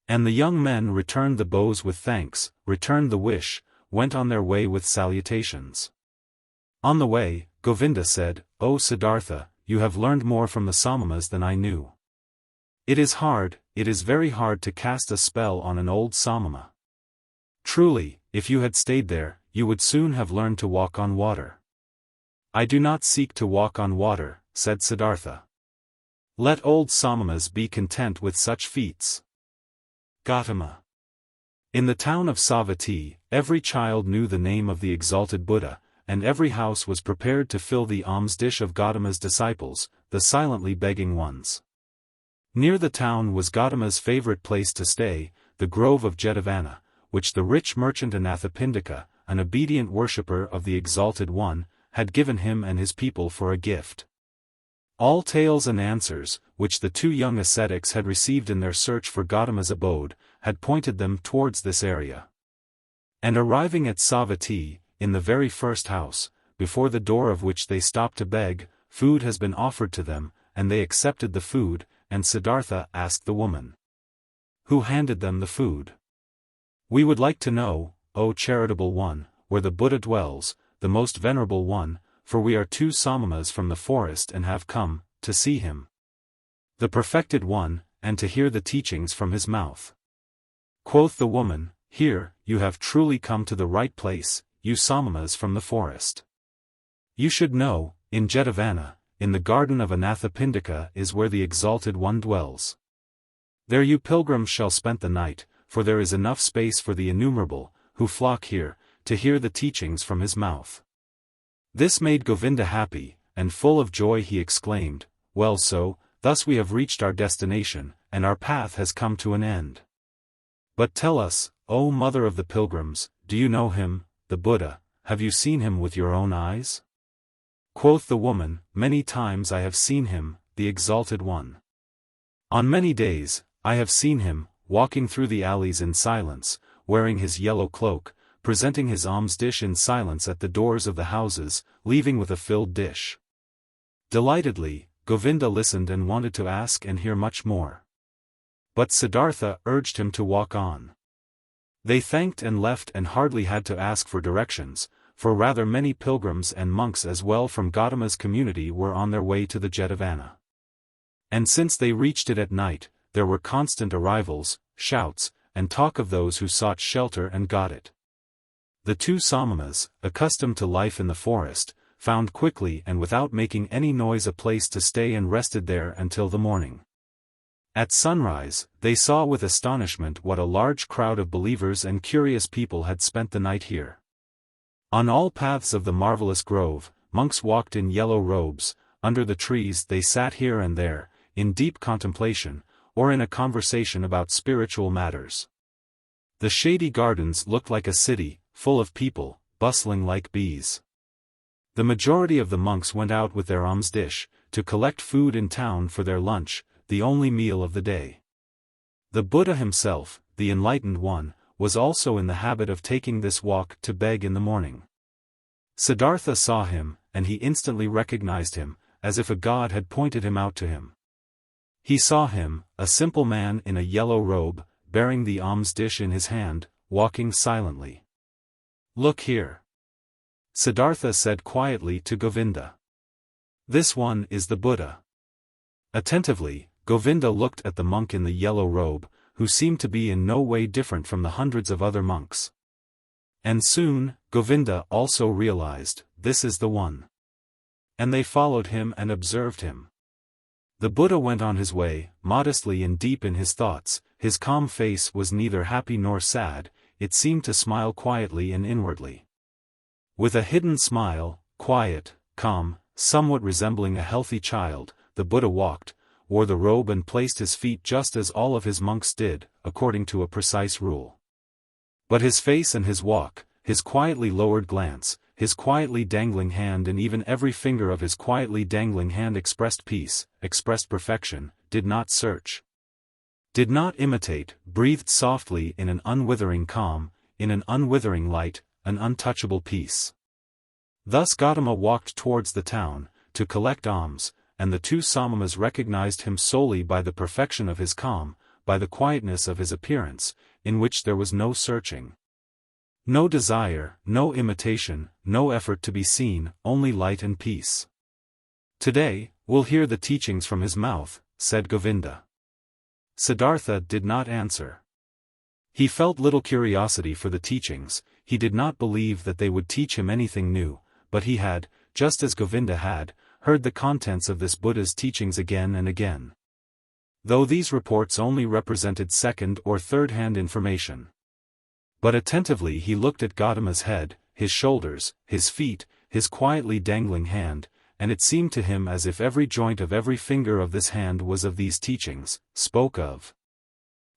Speaker 1: And the young men returned the bows with thanks, returned the wish, went on their way with salutations. On the way, Govinda said, O Siddhartha, you have learned more from the Samanas than I knew. It is very hard to cast a spell on an old Samana. Truly, if you had stayed there, you would soon have learned to walk on water. I do not seek to walk on water, said Siddhartha. Let old Samanas be content with such feats. Gotama. In the town of Savatthi, every child knew the name of the exalted Buddha, and every house was prepared to fill the alms dish of Gotama's disciples, the silently begging ones. Near the town was Gotama's favorite place to stay, the grove of Jetavana, which the rich merchant Anathapindika, an obedient worshipper of the Exalted One, had given him and his people for a gift. All tales and answers, which the two young ascetics had received in their search for Gotama's abode, had pointed them towards this area. And arriving at Savatthi, in the very first house, before the door of which they stopped to beg, food has been offered to them, and they accepted the food, and Siddhartha asked the woman, who handed them the food. We would like to know, O charitable one, where the Buddha dwells, the most venerable one, for we are two Samanas from the forest and have come, to see him. The perfected one, and to hear the teachings from his mouth. Quoth the woman, here, you have truly come to the right place, you Samanas from the forest. You should know, in Jetavana, in the garden of Anathapindika is where the Exalted One dwells. There you pilgrims shall spend the night, for there is enough space for the innumerable, who flock here, to hear the teachings from his mouth. This made Govinda happy, and full of joy he exclaimed, well so, thus we have reached our destination, and our path has come to an end. But tell us, O mother of the pilgrims, do you know him, the Buddha, have you seen him with your own eyes? Quoth the woman, many times I have seen him, the Exalted One. On many days, I have seen him, walking through the alleys in silence, wearing his yellow cloak, presenting his alms dish in silence at the doors of the houses, leaving with a filled dish. Delightedly, Govinda listened and wanted to ask and hear much more. But Siddhartha urged him to walk on. They thanked and left and hardly had to ask for directions, for rather many pilgrims and monks as well from Gotama's community were on their way to the Jetavana. And since they reached it at night, there were constant arrivals, shouts, and talk of those who sought shelter and got it. The two Samanas, accustomed to life in the forest, found quickly and without making any noise a place to stay and rested there until the morning. At sunrise, they saw with astonishment what a large crowd of believers and curious people had spent the night here. On all paths of the marvelous grove, monks walked in yellow robes, under the trees they sat here and there, in deep contemplation, or in a conversation about spiritual matters. The shady gardens looked like a city, full of people, bustling like bees. The majority of the monks went out with their alms dish, to collect food in town for their lunch, the only meal of the day. The Buddha himself, the enlightened one, was also in the habit of taking this walk to beg in the morning. Siddhartha saw him, and he instantly recognized him, as if a god had pointed him out to him. He saw him, a simple man in a yellow robe, bearing the alms dish in his hand, walking silently. "Look here," Siddhartha said quietly to Govinda. "This one is the Buddha." Attentively, Govinda looked at the monk in the yellow robe, who seemed to be in no way different from the hundreds of other monks. And soon, Govinda also realized, this is the one. And they followed him and observed him. The Buddha went on his way, modestly and deep in his thoughts. His calm face was neither happy nor sad, it seemed to smile quietly and inwardly. With a hidden smile, quiet, calm, somewhat resembling a healthy child, the Buddha walked, wore the robe and placed his feet just as all of his monks did, according to a precise rule. But his face and his walk, his quietly lowered glance, his quietly dangling hand and even every finger of his quietly dangling hand expressed peace, expressed perfection, did not search, did not imitate, breathed softly in an unwithering calm, in an unwithering light, an untouchable peace. Thus Gotama walked towards the town, to collect alms, and the two Samanas recognized him solely by the perfection of his calm, by the quietness of his appearance, in which there was no searching. No desire, no imitation, no effort to be seen, only light and peace. "Today, we'll hear the teachings from his mouth," said Govinda. Siddhartha did not answer. He felt little curiosity for the teachings, he did not believe that they would teach him anything new, but he had, just as Govinda had, heard the contents of this Buddha's teachings again and again. Though these reports only represented second or third-hand information. But attentively he looked at Gotama's head, his shoulders, his feet, his quietly dangling hand, and it seemed to him as if every joint of every finger of this hand was of these teachings, spoke of,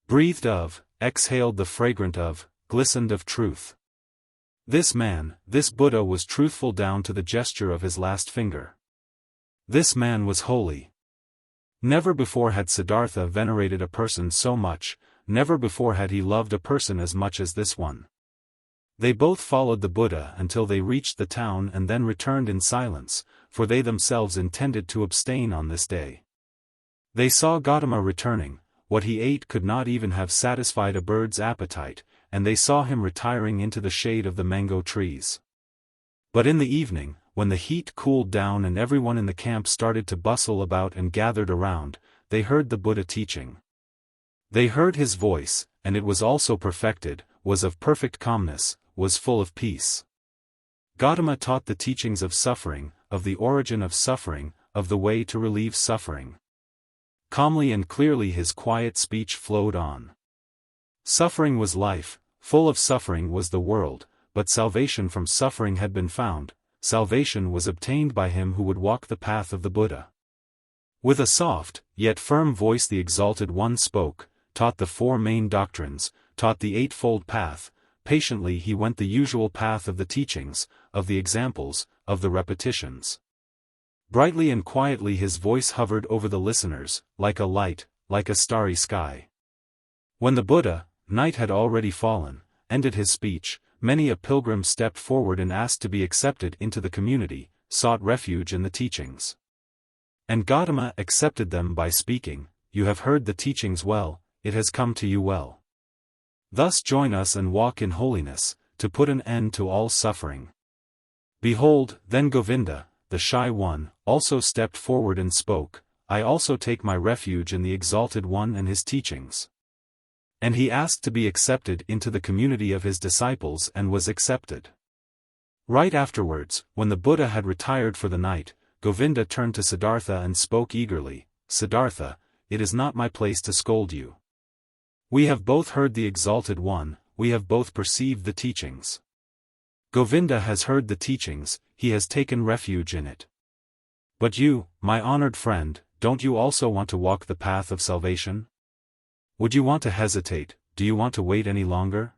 Speaker 1: breathed of, exhaled the fragrant of, glistened of truth. This man, this Buddha was truthful down to the gesture of his last finger. This man was holy. Never before had Siddhartha venerated a person so much, never before had he loved a person as much as this one. They both followed the Buddha until they reached the town and then returned in silence, for they themselves intended to abstain on this day. They saw Gotama returning, what he ate could not even have satisfied a bird's appetite, and they saw him retiring into the shade of the mango trees. But in the evening, when the heat cooled down and everyone in the camp started to bustle about and gathered around, they heard the Buddha teaching. They heard his voice, and it was also perfected, was of perfect calmness, was full of peace. Gotama taught the teachings of suffering, of the origin of suffering, of the way to relieve suffering. Calmly and clearly his quiet speech flowed on. Suffering was life, full of suffering was the world, but salvation from suffering had been found, salvation was obtained by him who would walk the path of the Buddha. With a soft, yet firm voice the Exalted One spoke, taught the four main doctrines, taught the eightfold path, patiently he went the usual path of the teachings, of the examples, of the repetitions. Brightly and quietly his voice hovered over the listeners, like a light, like a starry sky. When the Buddha, night had already fallen, ended his speech, many a pilgrim stepped forward and asked to be accepted into the community, sought refuge in the teachings. And Gotama accepted them by speaking, "You have heard the teachings well, it has come to you well. Thus join us and walk in holiness, to put an end to all suffering." Behold, then Govinda, the shy one, also stepped forward and spoke, "I also take my refuge in the Exalted One and his teachings." And he asked to be accepted into the community of his disciples and was accepted. Right afterwards, when the Buddha had retired for the night, Govinda turned to Siddhartha and spoke eagerly, "Siddhartha, it is not my place to scold you. We have both heard the Exalted One, we have both perceived the teachings. Govinda has heard the teachings, he has taken refuge in it. But you, my honored friend, don't you also want to walk the path of salvation? Would you want to hesitate? Do you want to wait any longer?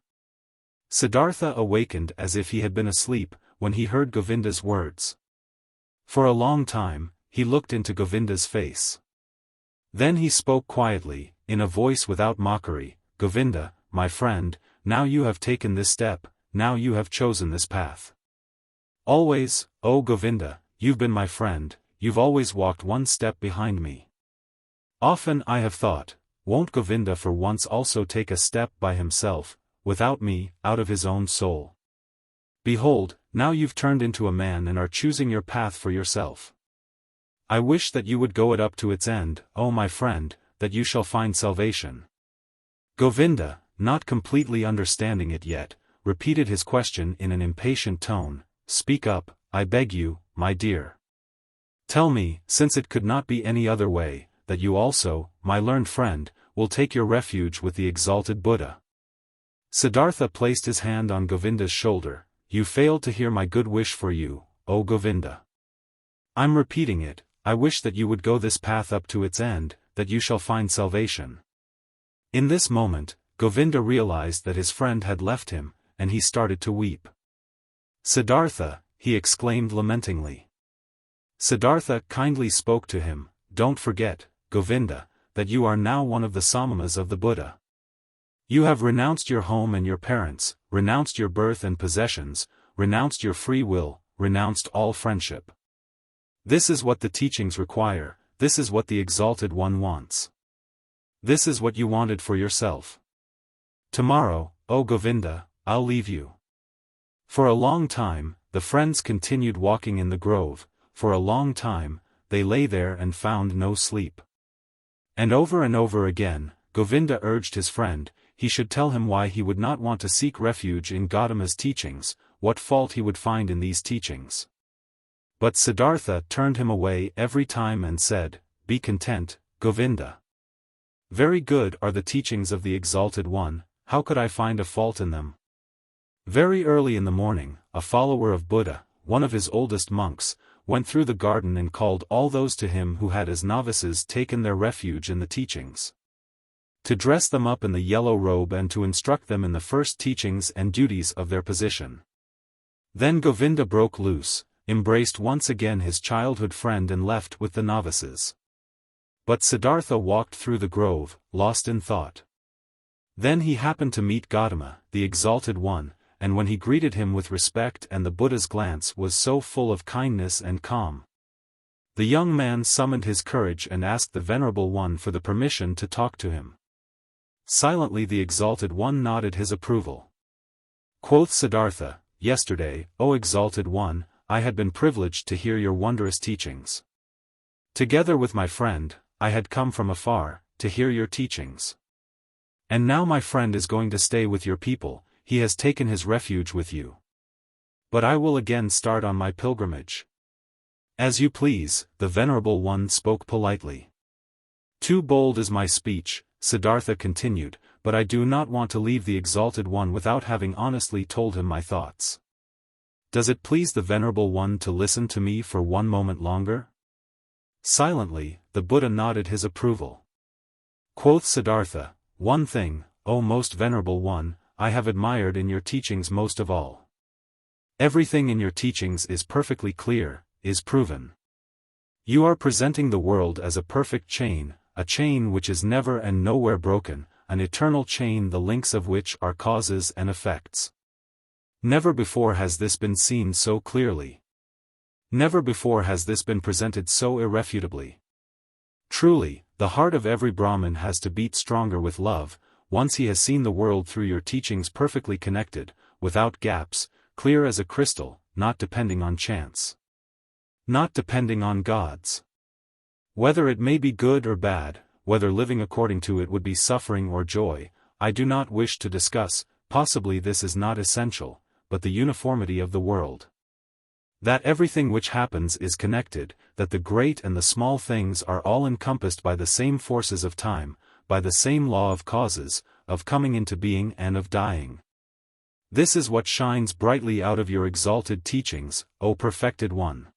Speaker 1: Siddhartha awakened as if he had been asleep, when he heard Govinda's words. For a long time, he looked into Govinda's face. Then he spoke quietly, in a voice without mockery, Govinda, my friend, now you have taken this step, now you have chosen this path. Always, O Govinda, you've been my friend, you've always walked one step behind me. Often I have thought, won't Govinda for once also take a step by himself, without me, out of his own soul? Behold, now you've turned into a man and are choosing your path for yourself. I wish that you would go it up to its end, O my friend, that you shall find salvation. Govinda, not completely understanding it yet, repeated his question in an impatient tone. Speak up, I beg you, my dear. Tell me, since it could not be any other way, that you also, my learned friend, will take your refuge with the exalted Buddha. Siddhartha placed his hand on Govinda's shoulder. You failed to hear my good wish for you, O Govinda. I'm repeating it, I wish that you would go this path up to its end, that you shall find salvation. In this moment, Govinda realized that his friend had left him, and he started to weep. Siddhartha, he exclaimed lamentingly. Siddhartha kindly spoke to him, don't forget, Govinda, that you are now one of the Samanas of the Buddha. You have renounced your home and your parents, renounced your birth and possessions, renounced your free will, renounced all friendship. This is what the teachings require, this is what the Exalted One wants. This is what you wanted for yourself. Tomorrow, O Govinda, I'll leave you. For a long time, the friends continued walking in the grove, for a long time, they lay there and found no sleep. And over again, Govinda urged his friend, he should tell him why he would not want to seek refuge in Gotama's teachings, what fault he would find in these teachings. But Siddhartha turned him away every time and said, Be content, Govinda. Very good are the teachings of the Exalted One, how could I find a fault in them? Very early in the morning, a follower of Buddha, one of his oldest monks, went through the garden and called all those to him who had as novices taken their refuge in the teachings, to dress them up in the yellow robe and to instruct them in the first teachings and duties of their position. Then Govinda broke loose, embraced once again his childhood friend and left with the novices. But Siddhartha walked through the grove, lost in thought. Then he happened to meet Gotama, the Exalted One, and when he greeted him with respect and the Buddha's glance was so full of kindness and calm, the young man summoned his courage and asked the Venerable One for the permission to talk to him. Silently the Exalted One nodded his approval. Quoth Siddhartha, Yesterday, O Exalted One, I had been privileged to hear your wondrous teachings. Together with my friend, I had come from afar, to hear your teachings. And now my friend is going to stay with your people, he has taken his refuge with you. But I will again start on my pilgrimage. As you please, the Venerable One spoke politely. Too bold is my speech, Siddhartha continued, but I do not want to leave the Exalted One without having honestly told him my thoughts. Does it please the Venerable One to listen to me for one moment longer? Silently, the Buddha nodded his approval. Quoth Siddhartha, One thing, O most Venerable One, I have admired in your teachings most of all. Everything in your teachings is perfectly clear, is proven. You are presenting the world as a perfect chain, a chain which is never and nowhere broken, an eternal chain the links of which are causes and effects. Never before has this been seen so clearly. Never before has this been presented so irrefutably. Truly, the heart of every Brahmin has to beat stronger with love, once he has seen the world through your teachings perfectly connected, without gaps, clear as a crystal, not depending on chance. Not depending on gods. Whether it may be good or bad, whether living according to it would be suffering or joy, I do not wish to discuss, possibly this is not essential, but the uniformity of the world. That everything which happens is connected, that the great and the small things are all encompassed by the same forces of time, by the same law of causes, of coming into being and of dying. This is what shines brightly out of your exalted teachings, O perfected one.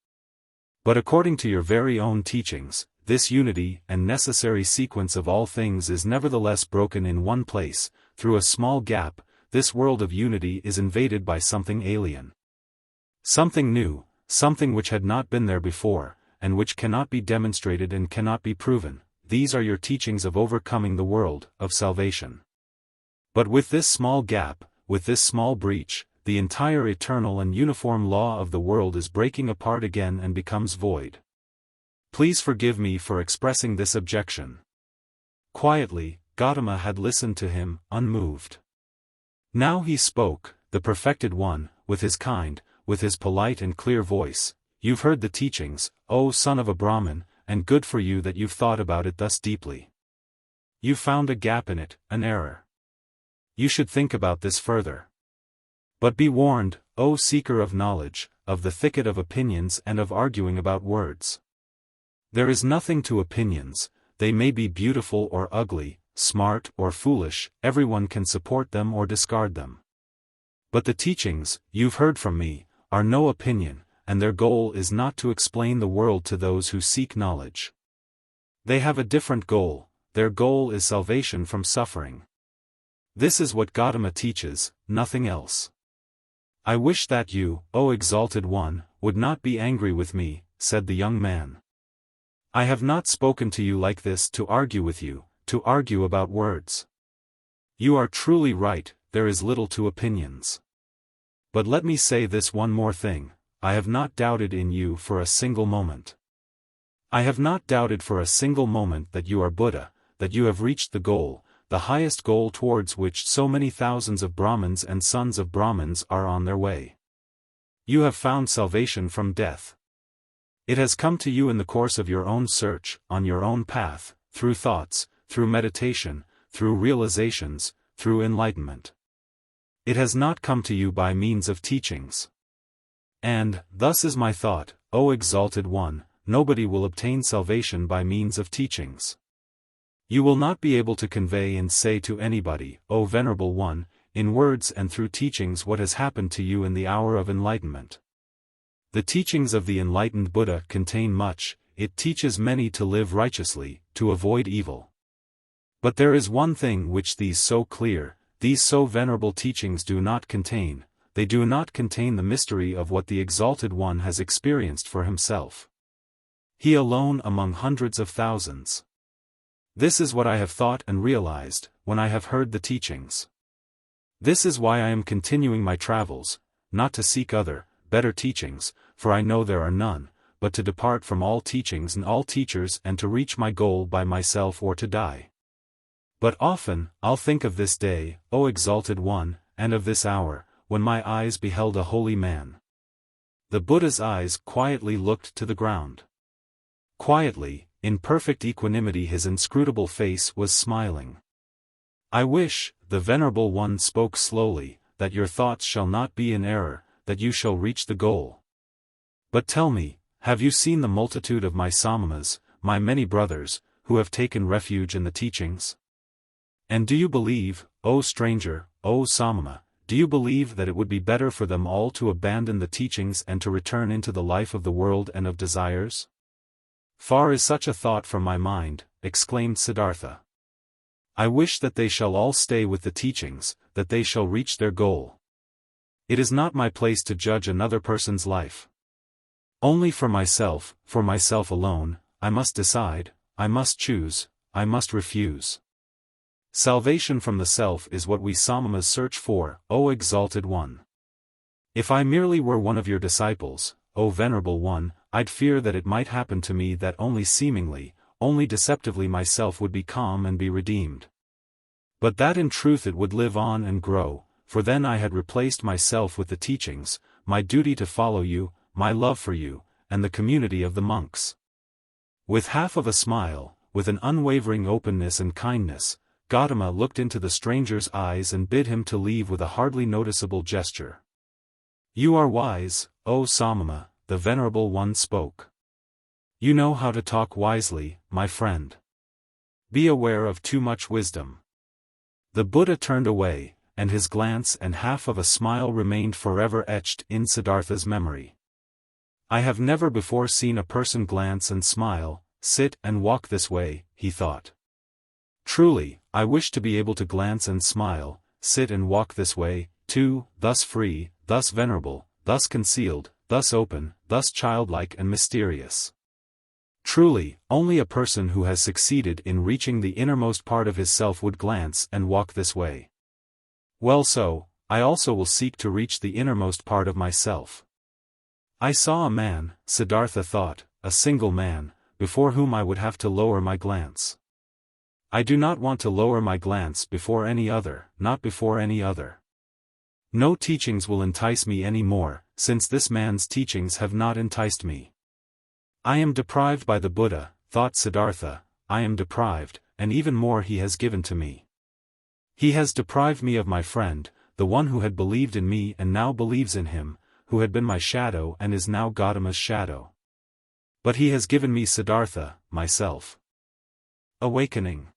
Speaker 1: But according to your very own teachings, this unity and necessary sequence of all things is nevertheless broken in one place. Through a small gap, this world of unity is invaded by something alien. Something new, something which had not been there before, and which cannot be demonstrated and cannot be proven. These are your teachings of overcoming the world, of salvation. But with this small gap, with this small breach, the entire eternal and uniform law of the world is breaking apart again and becomes void. Please forgive me for expressing this objection. Quietly, Gotama had listened to him, unmoved. Now he spoke, the perfected one, with his polite and clear voice. You've heard the teachings, O son of a Brahmin, and good for you that you've thought about it thus deeply. You've found a gap in it, an error. You should think about this further. But be warned, O seeker of knowledge, of the thicket of opinions and of arguing about words. There is nothing to opinions, they may be beautiful or ugly, smart or foolish, everyone can support them or discard them. But the teachings, you've heard from me, are no opinion, and their goal is not to explain the world to those who seek knowledge. They have a different goal, their goal is salvation from suffering. This is what Gotama teaches, nothing else. I wish that you, O exalted one, would not be angry with me, said the young man. I have not spoken to you like this to argue with you, to argue about words. You are truly right, there is little to opinions. But let me say this one more thing, I have not doubted in you for a single moment. I have not doubted for a single moment that you are Buddha, that you have reached the goal, the highest goal towards which so many thousands of Brahmins and sons of Brahmins are on their way. You have found salvation from death. It has come to you in the course of your own search, on your own path, through thoughts, through meditation, through realizations, through enlightenment. It has not come to you by means of teachings. And, thus is my thought, O exalted one, nobody will obtain salvation by means of teachings. You will not be able to convey and say to anybody, O venerable one, in words and through teachings what has happened to you in the hour of enlightenment. The teachings of the enlightened Buddha contain much, it teaches many to live righteously, to avoid evil. But there is one thing which these so clear, these so venerable teachings do not contain, they do not contain the mystery of what the exalted one has experienced for himself. He alone among hundreds of thousands. This is what I have thought and realized, when I have heard the teachings. This is why I am continuing my travels, not to seek other, better teachings, for I know there are none, but to depart from all teachings and all teachers and to reach my goal by myself or to die. But often, I'll think of this day, O exalted one, and of this hour, when my eyes beheld a holy man. The Buddha's eyes quietly looked to the ground. Quietly, in perfect equanimity his inscrutable face was smiling. I wish, the Venerable One spoke slowly, that your thoughts shall not be in error, that you shall reach the goal. But tell me, have you seen the multitude of my Samanas, my many brothers, who have taken refuge in the teachings? And do you believe, O stranger, O Samana, do you believe that it would be better for them all to abandon the teachings and to return into the life of the world and of desires? Far is such a thought from my mind, exclaimed Siddhartha. I wish that they shall all stay with the teachings, that they shall reach their goal. It is not my place to judge another person's life. Only for myself alone, I must decide, I must choose, I must refuse. Salvation from the self is what we Samanas search for, O exalted one. If I merely were one of your disciples, O venerable one, I'd fear that it might happen to me that only seemingly, only deceptively myself would be calm and be redeemed. But that in truth it would live on and grow, for then I had replaced myself with the teachings, my duty to follow you, my love for you, and the community of the monks. With half of a smile, with an unwavering openness and kindness, Gotama looked into the stranger's eyes and bid him to leave with a hardly noticeable gesture. You are wise, O Samana, the Venerable One spoke. You know how to talk wisely, my friend. Be aware of too much wisdom. The Buddha turned away, and his glance and half of a smile remained forever etched in Siddhartha's memory. I have never before seen a person glance and smile, sit and walk this way, he thought. Truly, I wish to be able to glance and smile, sit and walk this way, too, thus free, thus venerable, thus concealed, thus open, thus childlike and mysterious. Truly, only a person who has succeeded in reaching the innermost part of his self would glance and walk this way. Well so, I also will seek to reach the innermost part of myself. I saw a man, Siddhartha thought, a single man, before whom I would have to lower my glance. I do not want to lower my glance before any other, not before any other. No teachings will entice me any more, since this man's teachings have not enticed me. I am deprived by the Buddha, thought Siddhartha, I am deprived, and even more he has given to me. He has deprived me of my friend, the one who had believed in me and now believes in him, who had been my shadow and is now Gotama's shadow. But he has given me Siddhartha, myself. Awakening.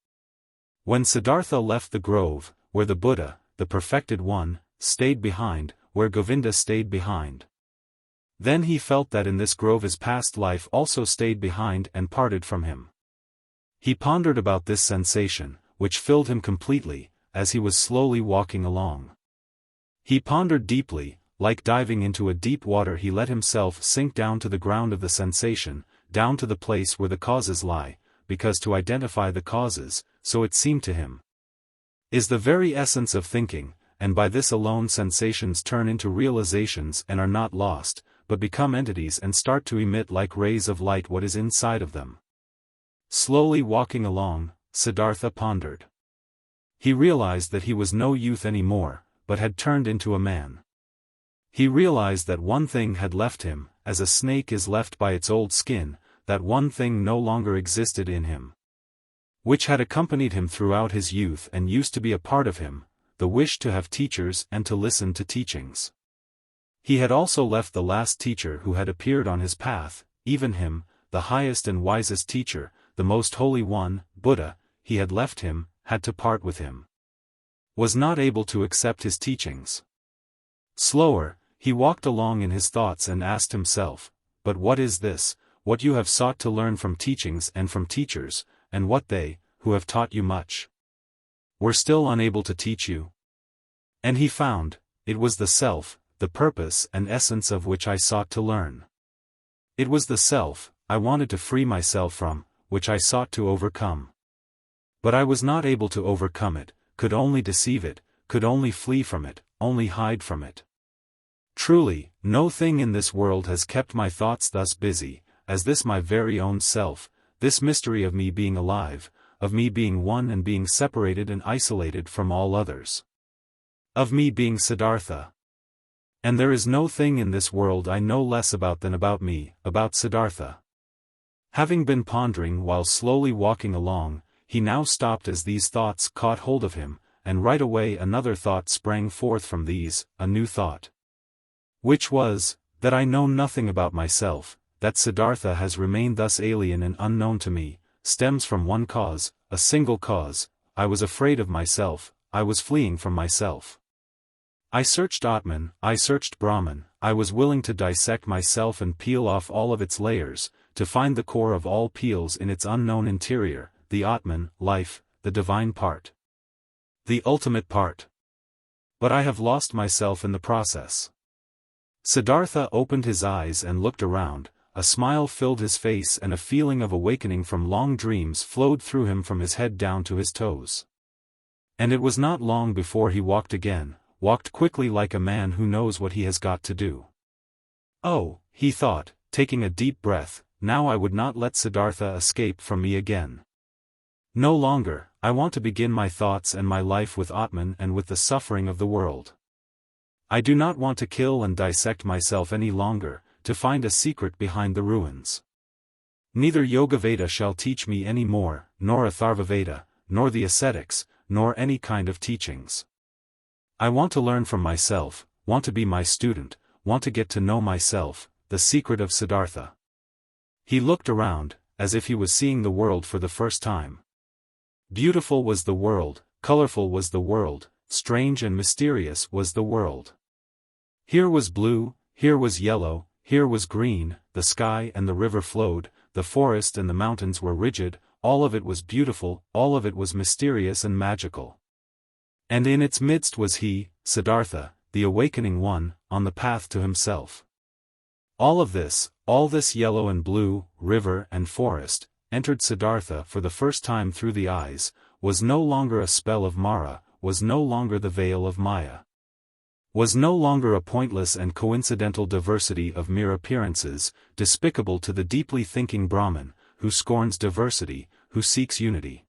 Speaker 1: When Siddhartha left the grove, where the Buddha, the perfected one, stayed behind, where Govinda stayed behind. Then he felt that in this grove his past life also stayed behind and parted from him. He pondered about this sensation, which filled him completely, as he was slowly walking along. He pondered deeply, like diving into a deep water he let himself sink down to the ground of the sensation, down to the place where the causes lie, because to identify the causes, so it seemed to him, is the very essence of thinking, and by this alone sensations turn into realizations and are not lost, but become entities and start to emit like rays of light what is inside of them. Slowly walking along, Siddhartha pondered. He realized that he was no youth anymore, but had turned into a man. He realized that one thing had left him, as a snake is left by its old skin, that one thing no longer existed in him, which had accompanied him throughout his youth and used to be a part of him, the wish to have teachers and to listen to teachings. He had also left the last teacher who had appeared on his path, even him, the highest and wisest teacher, the most holy one, Buddha, he had left him, had to part with him. Was not able to accept his teachings. Slower, he walked along in his thoughts and asked himself, but what is this, what you have sought to learn from teachings and from teachers, and what they, who have taught you much, were still unable to teach you? And he found, it was the self, the purpose and essence of which I sought to learn. It was the self, I wanted to free myself from, which I sought to overcome. But I was not able to overcome it, could only deceive it, could only flee from it, only hide from it. Truly, no thing in this world has kept my thoughts thus busy, as this my very own self, this mystery of me being alive, of me being one and being separated and isolated from all others. Of me being Siddhartha. And there is no thing in this world I know less about than about me, about Siddhartha. Having been pondering while slowly walking along, he now stopped as these thoughts caught hold of him, and right away another thought sprang forth from these, a new thought. Which was, that I know nothing about myself, that Siddhartha has remained thus alien and unknown to me, stems from one cause, a single cause, I was afraid of myself, I was fleeing from myself. I searched Atman, I searched Brahmin, I was willing to dissect myself and peel off all of its layers, to find the core of all peels in its unknown interior, the Atman, life, the divine part. The ultimate part. But I have lost myself in the process. Siddhartha opened his eyes and looked around, a smile filled his face and a feeling of awakening from long dreams flowed through him from his head down to his toes. And it was not long before he walked again, walked quickly like a man who knows what he has got to do. Oh, he thought, taking a deep breath, now I would not let Siddhartha escape from me again. No longer, I want to begin my thoughts and my life with Atman and with the suffering of the world. I do not want to kill and dissect myself any longer, to find a secret behind the ruins. Neither Yogaveda shall teach me any more, nor Atharvaveda, nor the ascetics, nor any kind of teachings. I want to learn from myself, want to be my student, want to get to know myself, the secret of Siddhartha. He looked around, as if he was seeing the world for the first time. Beautiful was the world, colorful was the world, strange and mysterious was the world. Here was blue, here was yellow, here was green, the sky and the river flowed, the forest and the mountains were rigid, all of it was beautiful, all of it was mysterious and magical. And in its midst was he, Siddhartha, the awakening one, on the path to himself. All this yellow and blue, river and forest, entered Siddhartha for the first time through the eyes, was no longer a spell of Mara, was no longer the veil of Maya. Was no longer a pointless and coincidental diversity of mere appearances, despicable to the deeply thinking Brahmin, who scorns diversity, who seeks unity.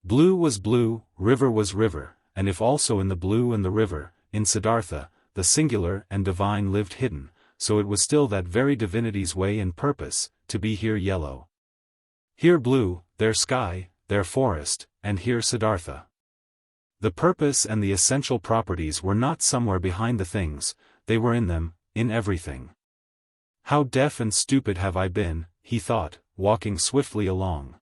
Speaker 1: Blue was blue, river was river, and if also in the blue and the river, in Siddhartha, the singular and divine lived hidden, so it was still that very divinity's way and purpose, to be here yellow. Here blue, there sky, there forest, and here Siddhartha. The purpose and the essential properties were not somewhere behind the things, they were in them, in everything. How deaf and stupid have I been, he thought, walking swiftly along.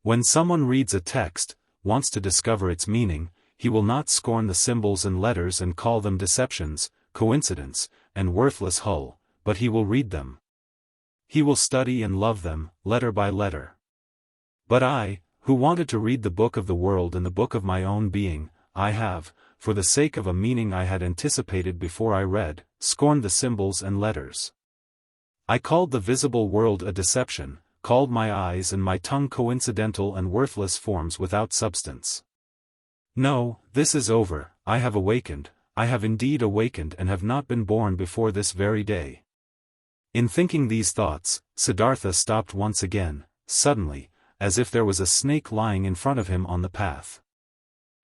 Speaker 1: When someone reads a text, wants to discover its meaning, he will not scorn the symbols and letters and call them deceptions, coincidence, and worthless hull, but he will read them. He will study and love them, letter by letter. But I, who wanted to read the book of the world and the book of my own being, I have, for the sake of a meaning I had anticipated before I read, scorned the symbols and letters. I called the visible world a deception, called my eyes and my tongue coincidental and worthless forms without substance. No, this is over, I have awakened, I have indeed awakened and have not been born before this very day. In thinking these thoughts, Siddhartha stopped once again, suddenly, as if there was a snake lying in front of him on the path.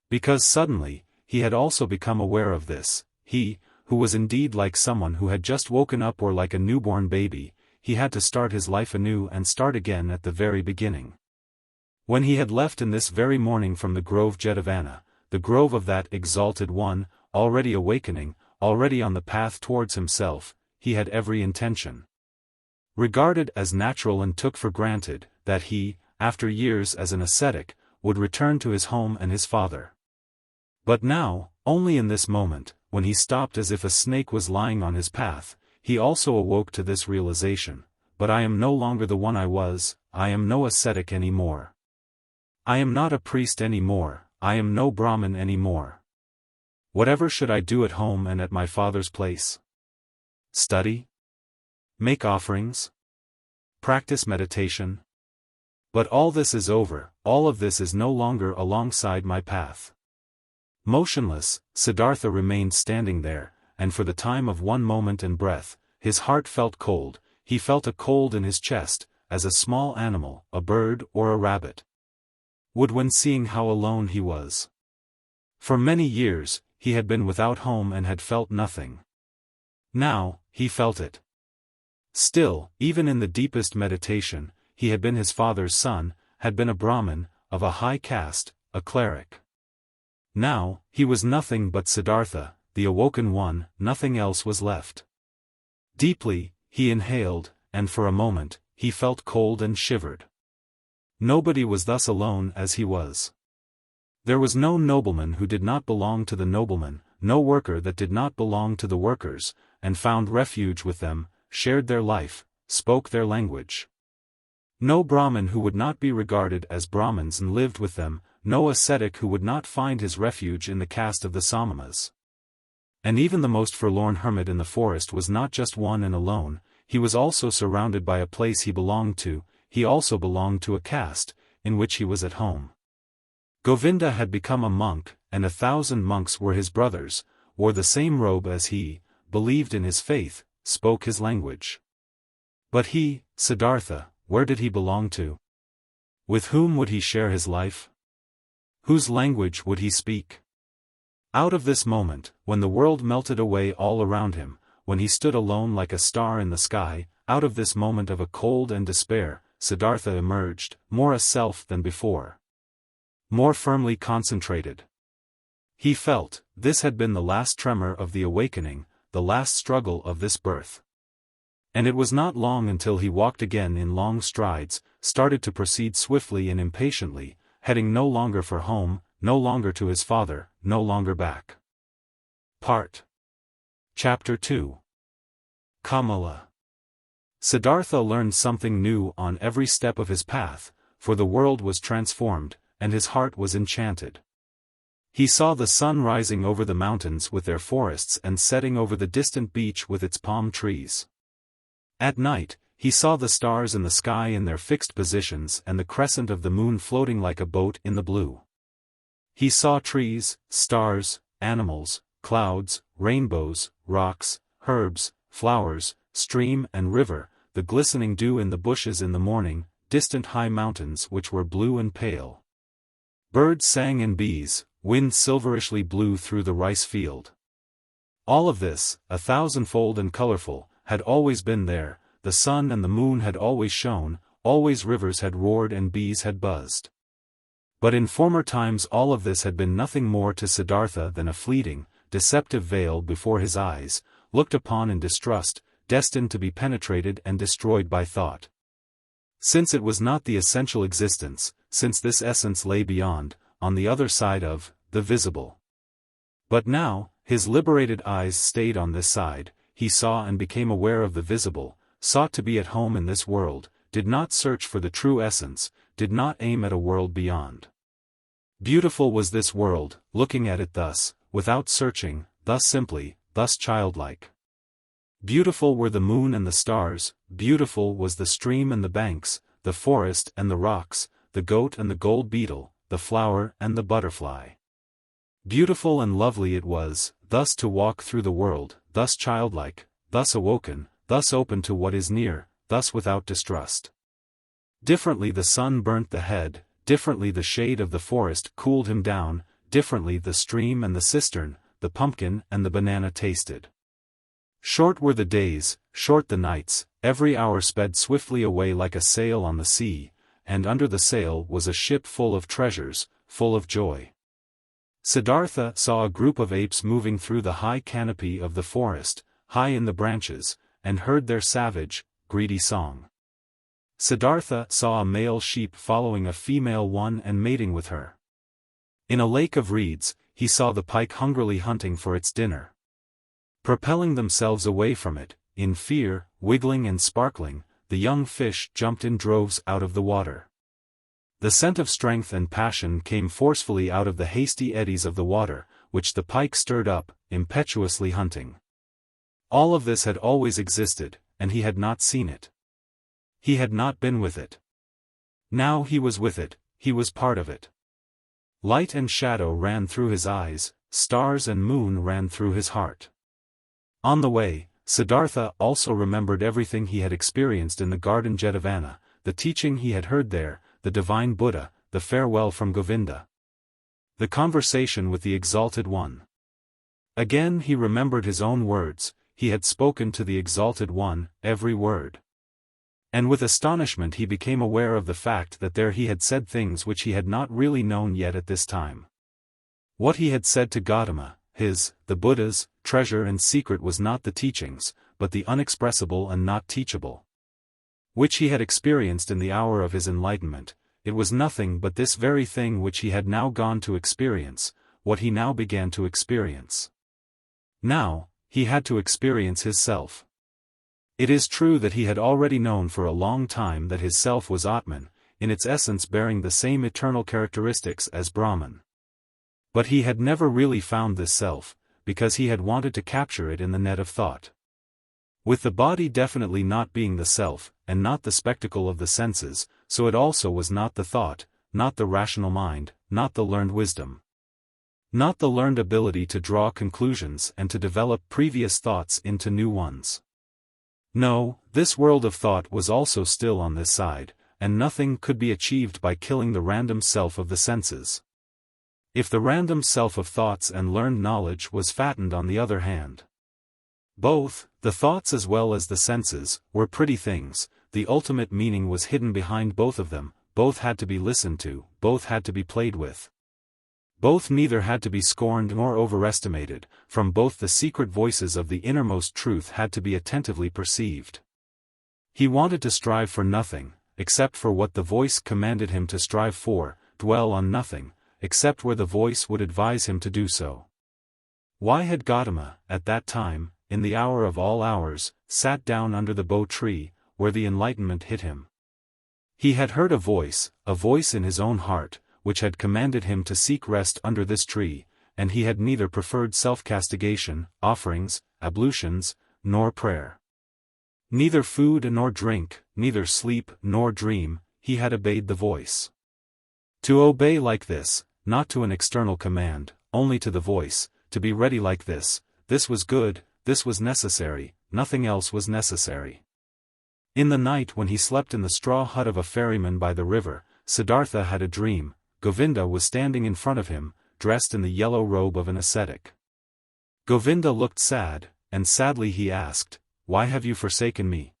Speaker 1: Because suddenly, he had also become aware of this, he, who was indeed like someone who had just woken up or like a newborn baby, he had to start his life anew and start again at the very beginning. When he had left in this very morning from the grove Jetavana, the grove of that exalted one, already awakening, already on the path towards himself, he had every intention. Regarded as natural and took for granted, that he, after years as an ascetic, would return to his home and his father. But now, only in this moment, when he stopped as if a snake was lying on his path, he also awoke to this realization, but I am no longer the one I was, I am no ascetic any more. I am not a priest any more, I am no Brahmin any more. Whatever should I do at home and at my father's place? Study? Make offerings? Practice meditation? But all this is over, all of this is no longer alongside my path. Motionless, Siddhartha remained standing there, and for the time of one moment and breath, his heart felt cold, he felt a cold in his chest, as a small animal, a bird or a rabbit, would when seeing how alone he was. For many years, he had been without home and had felt nothing. Now, he felt it. Still, even in the deepest meditation, he had been his father's son, had been a Brahmin, of a high caste, a cleric. Now, he was nothing but Siddhartha, the awoken one, nothing else was left. Deeply, he inhaled, and for a moment, he felt cold and shivered. Nobody was thus alone as he was. There was no nobleman who did not belong to the noblemen, no worker that did not belong to the workers, and found refuge with them, shared their life, spoke their language. No Brahmin who would not be regarded as Brahmins and lived with them, no ascetic who would not find his refuge in the caste of the Samanas. And even the most forlorn hermit in the forest was not just one and alone, he was also surrounded by a place he belonged to, he also belonged to a caste, in which he was at home. Govinda had become a monk, and 1,000 monks were his brothers, wore the same robe as he, believed in his faith, spoke his language. But he, Siddhartha, where did he belong to? With whom would he share his life? Whose language would he speak? Out of this moment, when the world melted away all around him, when he stood alone like a star in the sky, out of this moment of a cold and despair, Siddhartha emerged, more a self than before. More firmly concentrated. He felt, this had been the last tremor of the awakening, the last struggle of this birth. And it was not long until he walked again in long strides, started to proceed swiftly and impatiently, heading no longer for home, no longer to his father, no longer back. Chapter 2. Kamala. Siddhartha learned something new on every step of his path, for the world was transformed, and his heart was enchanted. He saw the sun rising over the mountains with their forests and setting over the distant beach with its palm trees. At night, he saw the stars in the sky in their fixed positions and the crescent of the moon floating like a boat in the blue. He saw trees, stars, animals, clouds, rainbows, rocks, herbs, flowers, stream and river, the glistening dew in the bushes in the morning, distant high mountains which were blue and pale. Birds sang and bees, wind silverishly blew through the rice field. All of this, 1,000-fold and colorful, had always been there. The sun and the moon had always shone, always rivers had roared and bees had buzzed. But in former times all of this had been nothing more to Siddhartha than a fleeting, deceptive veil before his eyes, looked upon in distrust, destined to be penetrated and destroyed by thought. Since it was not the essential existence, since this essence lay beyond, on the other side of, the visible. But now, his liberated eyes stayed on this side, he saw and became aware of the visible, sought to be at home in this world, did not search for the true essence, did not aim at a world beyond. Beautiful was this world, looking at it thus, without searching, thus simply, thus childlike. Beautiful were the moon and the stars, beautiful was the stream and the banks, the forest and the rocks, the goat and the gold beetle, the flower and the butterfly. Beautiful and lovely it was, thus to walk through the world, thus childlike, thus awoken, thus open to what is near, thus without distrust. Differently the sun burnt the head, differently the shade of the forest cooled him down, differently the stream and the cistern, the pumpkin and the banana tasted. Short were the days, short the nights, every hour sped swiftly away like a sail on the sea, and under the sail was a ship full of treasures, full of joy. Siddhartha saw a group of apes moving through the high canopy of the forest, high in the branches, and heard their savage, greedy song. Siddhartha saw a male sheep following a female one and mating with her. In a lake of reeds, he saw the pike hungrily hunting for its dinner. Propelling themselves away from it, in fear, wiggling and sparkling, the young fish jumped in droves out of the water. The scent of strength and passion came forcefully out of the hasty eddies of the water, which the pike stirred up, impetuously hunting. All of this had always existed, and he had not seen it. He had not been with it. Now he was with it, he was part of it. Light and shadow ran through his eyes, stars and moon ran through his heart. On the way, Siddhartha also remembered everything he had experienced in the garden Jetavana, the teaching he had heard there, the divine Buddha, the farewell from Govinda. The conversation with the Exalted One. Again he remembered his own words, he had spoken to the Exalted One, every word. And with astonishment he became aware of the fact that there he had said things which he had not really known yet at this time. What he had said to Gotama, the Buddha's, treasure and secret was not the teachings, but the unexpressible and not teachable. Which he had experienced in the hour of his enlightenment, it was nothing but this very thing which he had now gone to experience, what he now began to experience. Now, he had to experience his self. It is true that he had already known for a long time that his self was Atman, in its essence bearing the same eternal characteristics as Brahman. But he had never really found this self, because he had wanted to capture it in the net of thought. With the body definitely not being the self, and not the spectacle of the senses, so it also was not the thought, not the rational mind, not the learned wisdom. Not the learned ability to draw conclusions and to develop previous thoughts into new ones. No, this world of thought was also still on this side, and nothing could be achieved by killing the random self of the senses. If the random self of thoughts and learned knowledge was fattened on the other hand. Both, the thoughts as well as the senses, were pretty things, the ultimate meaning was hidden behind both of them, both had to be listened to, both had to be played with. Both neither had to be scorned nor overestimated, from both the secret voices of the innermost truth had to be attentively perceived. He wanted to strive for nothing, except for what the voice commanded him to strive for, dwell on nothing, except where the voice would advise him to do so. Why had Gotama, at that time, in the hour of all hours, sat down under the bo tree, where the enlightenment hit him. He had heard a voice in his own heart, which had commanded him to seek rest under this tree, and he had neither preferred self-castigation, offerings, ablutions, nor prayer. Neither food nor drink, neither sleep nor dream, he had obeyed the voice. To obey like this, not to an external command, only to the voice, to be ready like this was good, this was necessary, nothing else was necessary. In the night when he slept in the straw hut of a ferryman by the river, Siddhartha had a dream. Govinda was standing in front of him, dressed in the yellow robe of an ascetic. Govinda looked sad, and sadly he asked, "Why have you forsaken me?"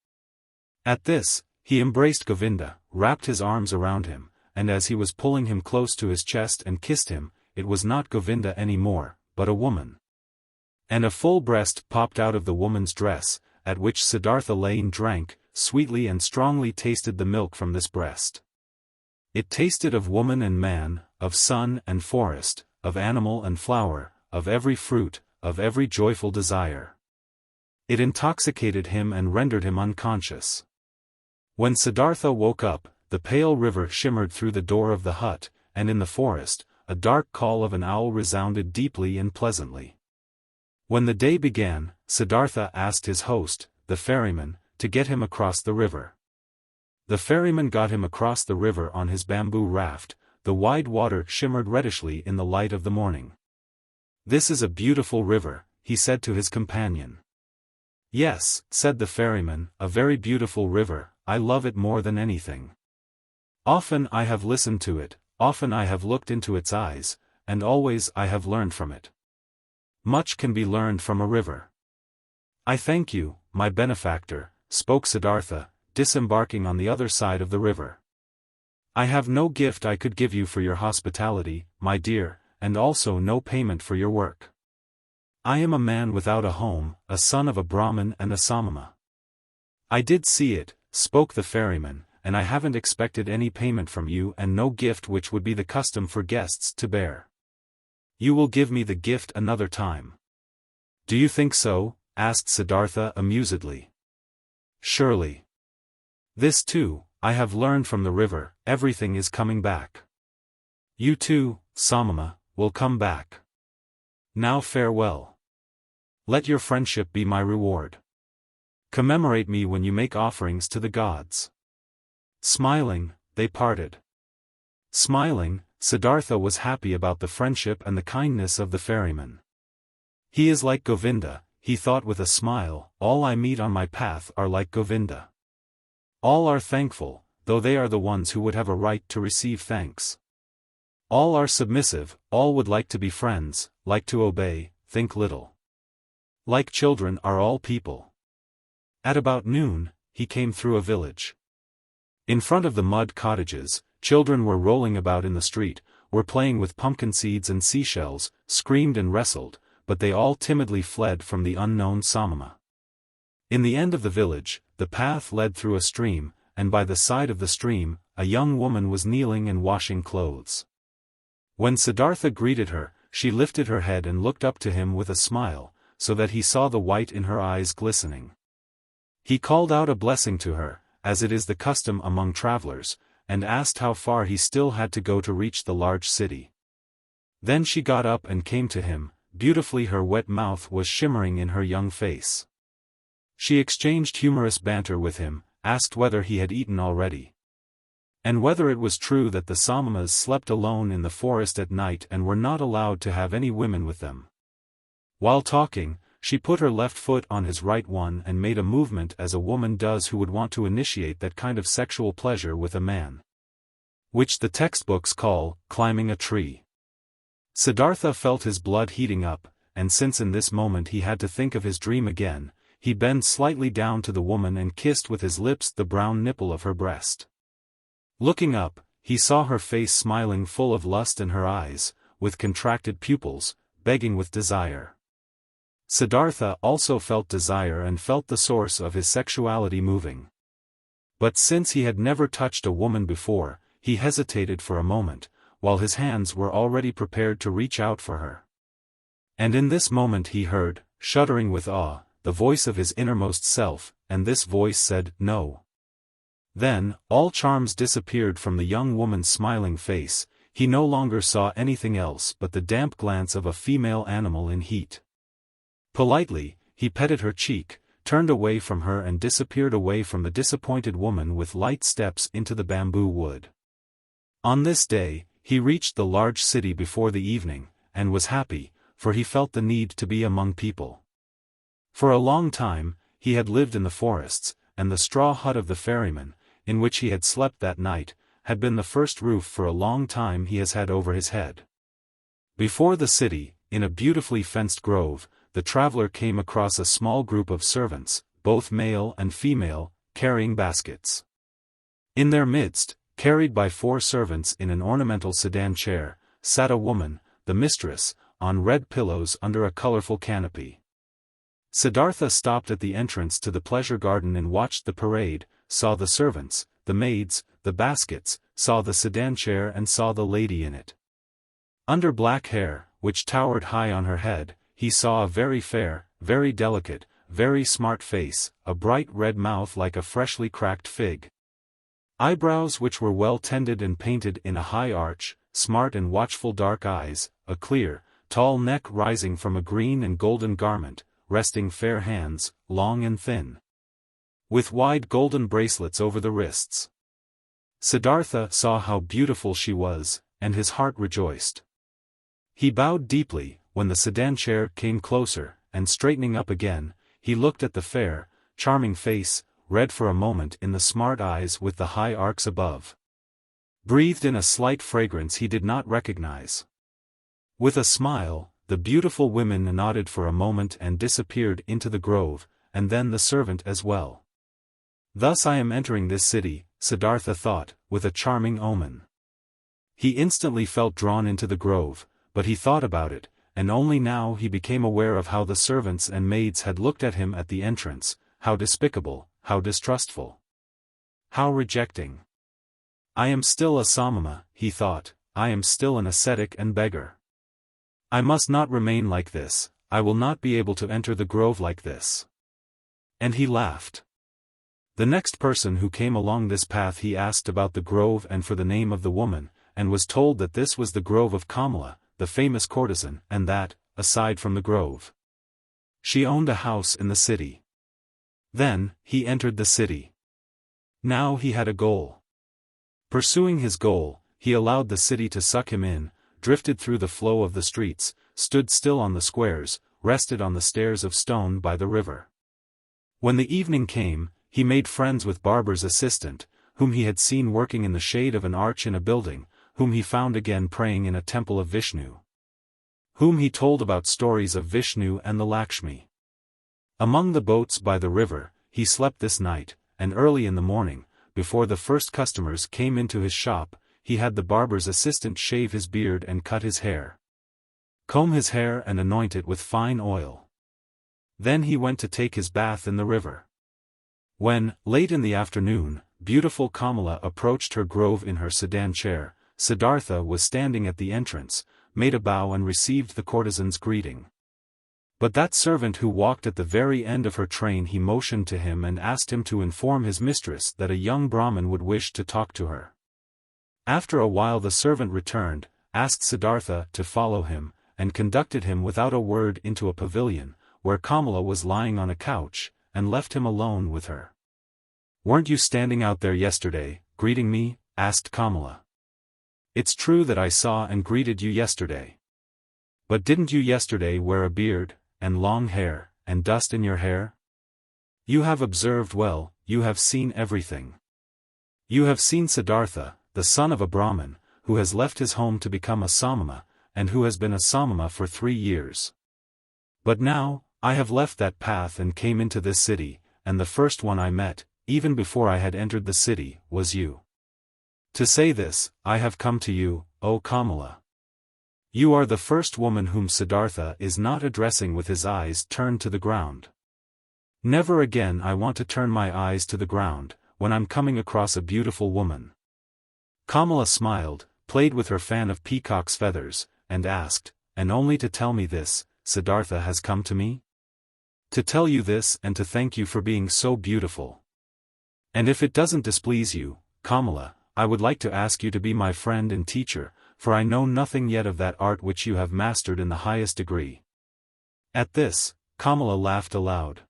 Speaker 1: At this, he embraced Govinda, wrapped his arms around him, and as he was pulling him close to his chest and kissed him, it was not Govinda any more, but a woman. And a full breast popped out of the woman's dress, at which Siddhartha lay and drank, sweetly and strongly tasted the milk from this breast. It tasted of woman and man, of sun and forest, of animal and flower, of every fruit, of every joyful desire. It intoxicated him and rendered him unconscious. When Siddhartha woke up, the pale river shimmered through the door of the hut, and in the forest, a dark call of an owl resounded deeply and pleasantly. When the day began, Siddhartha asked his host, the ferryman, to get him across the river. The ferryman got him across the river on his bamboo raft. The wide water shimmered reddishly in the light of the morning. "This is a beautiful river," he said to his companion. "Yes," said the ferryman, "a very beautiful river, I love it more than anything. Often I have listened to it, often I have looked into its eyes, and always I have learned from it. Much can be learned from a river." "I thank you, my benefactor," spoke Siddhartha, disembarking on the other side of the river. "I have no gift I could give you for your hospitality, my dear, and also no payment for your work. I am a man without a home, a son of a Brahmin and a Samana." "I did see it," spoke the ferryman, "and I haven't expected any payment from you and no gift which would be the custom for guests to bear. You will give me the gift another time." "Do you think so?" asked Siddhartha amusedly. "Surely. This too, I have learned from the river, everything is coming back. You too, Samana, will come back. Now farewell. Let your friendship be my reward. Commemorate me when you make offerings to the gods." Smiling, they parted. Smiling, Siddhartha was happy about the friendship and the kindness of the ferryman. "He is like Govinda," he thought with a smile, "all I meet on my path are like Govinda. All are thankful, though they are the ones who would have a right to receive thanks. All are submissive, all would like to be friends, like to obey, think little. Like children are all people." At about noon, he came through a village. In front of the mud cottages, children were rolling about in the street, were playing with pumpkin seeds and seashells, screamed and wrestled, but they all timidly fled from the unknown Samana. In the end of the village, the path led through a stream, and by the side of the stream, a young woman was kneeling and washing clothes. When Siddhartha greeted her, she lifted her head and looked up to him with a smile, so that he saw the white in her eyes glistening. He called out a blessing to her, as it is the custom among travelers, and asked how far he still had to go to reach the large city. Then she got up and came to him, beautifully, her wet mouth was shimmering in her young face. She exchanged humorous banter with him, asked whether he had eaten already, and whether it was true that the Samanas slept alone in the forest at night and were not allowed to have any women with them. While talking, she put her left foot on his right one and made a movement as a woman does who would want to initiate that kind of sexual pleasure with a man, which the textbooks call climbing a tree. Siddhartha felt his blood heating up, and since in this moment he had to think of his dream again, he bent slightly down to the woman and kissed with his lips the brown nipple of her breast. Looking up, he saw her face smiling full of lust and her eyes, with contracted pupils, begging with desire. Siddhartha also felt desire and felt the source of his sexuality moving. But since he had never touched a woman before, he hesitated for a moment, while his hands were already prepared to reach out for her. And in this moment he heard, shuddering with awe, the voice of his innermost self, and this voice said, "No." Then, all charms disappeared from the young woman's smiling face. He no longer saw anything else but the damp glance of a female animal in heat. Politely, he petted her cheek, turned away from her and disappeared away from the disappointed woman with light steps into the bamboo wood. On this day, he reached the large city before the evening, and was happy, for he felt the need to be among people. For a long time, he had lived in the forests, and the straw hut of the ferryman, in which he had slept that night, had been the first roof for a long time he has had over his head. Before the city, in a beautifully fenced grove, the traveler came across a small group of servants, both male and female, carrying baskets. In their midst, carried by 4 servants in an ornamental sedan chair, sat a woman, the mistress, on red pillows under a colorful canopy. Siddhartha stopped at the entrance to the pleasure garden and watched the parade, saw the servants, the maids, the baskets, saw the sedan chair and saw the lady in it. Under black hair, which towered high on her head, he saw a very fair, very delicate, very smart face, a bright red mouth like a freshly cracked fig. Eyebrows which were well tended and painted in a high arch, smart and watchful dark eyes, a clear, tall neck rising from a green and golden garment, resting fair hands, long and thin, with wide golden bracelets over the wrists. Siddhartha saw how beautiful she was, and his heart rejoiced. He bowed deeply, when the sedan chair came closer, and straightening up again, he looked at the fair, charming face, read for a moment in the smart eyes with the high arcs above. Breathed in a slight fragrance he did not recognize. With a smile, the beautiful women nodded for a moment and disappeared into the grove, and then the servant as well. Thus I am entering this city, Siddhartha thought, with a charming omen. He instantly felt drawn into the grove, but he thought about it, and only now he became aware of how the servants and maids had looked at him at the entrance, how despicable, how distrustful, how rejecting. I am still a Samana, he thought, I am still an ascetic and beggar. I must not remain like this, I will not be able to enter the grove like this. And he laughed. The next person who came along this path he asked about the grove and for the name of the woman, and was told that this was the grove of Kamala, the famous courtesan, and that, aside from the grove, she owned a house in the city. Then, he entered the city. Now he had a goal. Pursuing his goal, he allowed the city to suck him in, drifted through the flow of the streets, stood still on the squares, rested on the stairs of stone by the river. When the evening came, he made friends with Barber's assistant, whom he had seen working in the shade of an arch in a building, whom he found again praying in a temple of Vishnu, whom he told about stories of Vishnu and the Lakshmi. Among the boats by the river, he slept this night, and early in the morning, before the first customers came into his shop, he had the barber's assistant shave his beard and cut his hair, comb his hair and anoint it with fine oil. Then he went to take his bath in the river. When, late in the afternoon, beautiful Kamala approached her grove in her sedan chair, Siddhartha was standing at the entrance, made a bow and received the courtesan's greeting. But that servant who walked at the very end of her train he motioned to him and asked him to inform his mistress that a young Brahmin would wish to talk to her. After a while the servant returned, asked Siddhartha to follow him, and conducted him without a word into a pavilion, where Kamala was lying on a couch, and left him alone with her. "Weren't you standing out there yesterday, greeting me?" asked Kamala. "It's true that I saw and greeted you yesterday. But didn't you yesterday wear a beard, and long hair, and dust in your hair? You have observed well, you have seen everything. You have seen Siddhartha, the son of a Brahmin, who has left his home to become a Samana, and who has been a Samana for 3 years. But now, I have left that path and came into this city, and the first one I met, even before I had entered the city, was you. To say this, I have come to you, O Kamala. You are the first woman whom Siddhartha is not addressing with his eyes turned to the ground. Never again I want to turn my eyes to the ground, when I'm coming across a beautiful woman." Kamala smiled, played with her fan of peacock's feathers, and asked, "And only to tell me this, Siddhartha has come to me?" To tell you this and to thank you for being so beautiful. And if it doesn't displease you, Kamala, I would like to ask you to be my friend and teacher, for I know nothing yet of that art which you have mastered in the highest degree." At this, Kamala laughed aloud.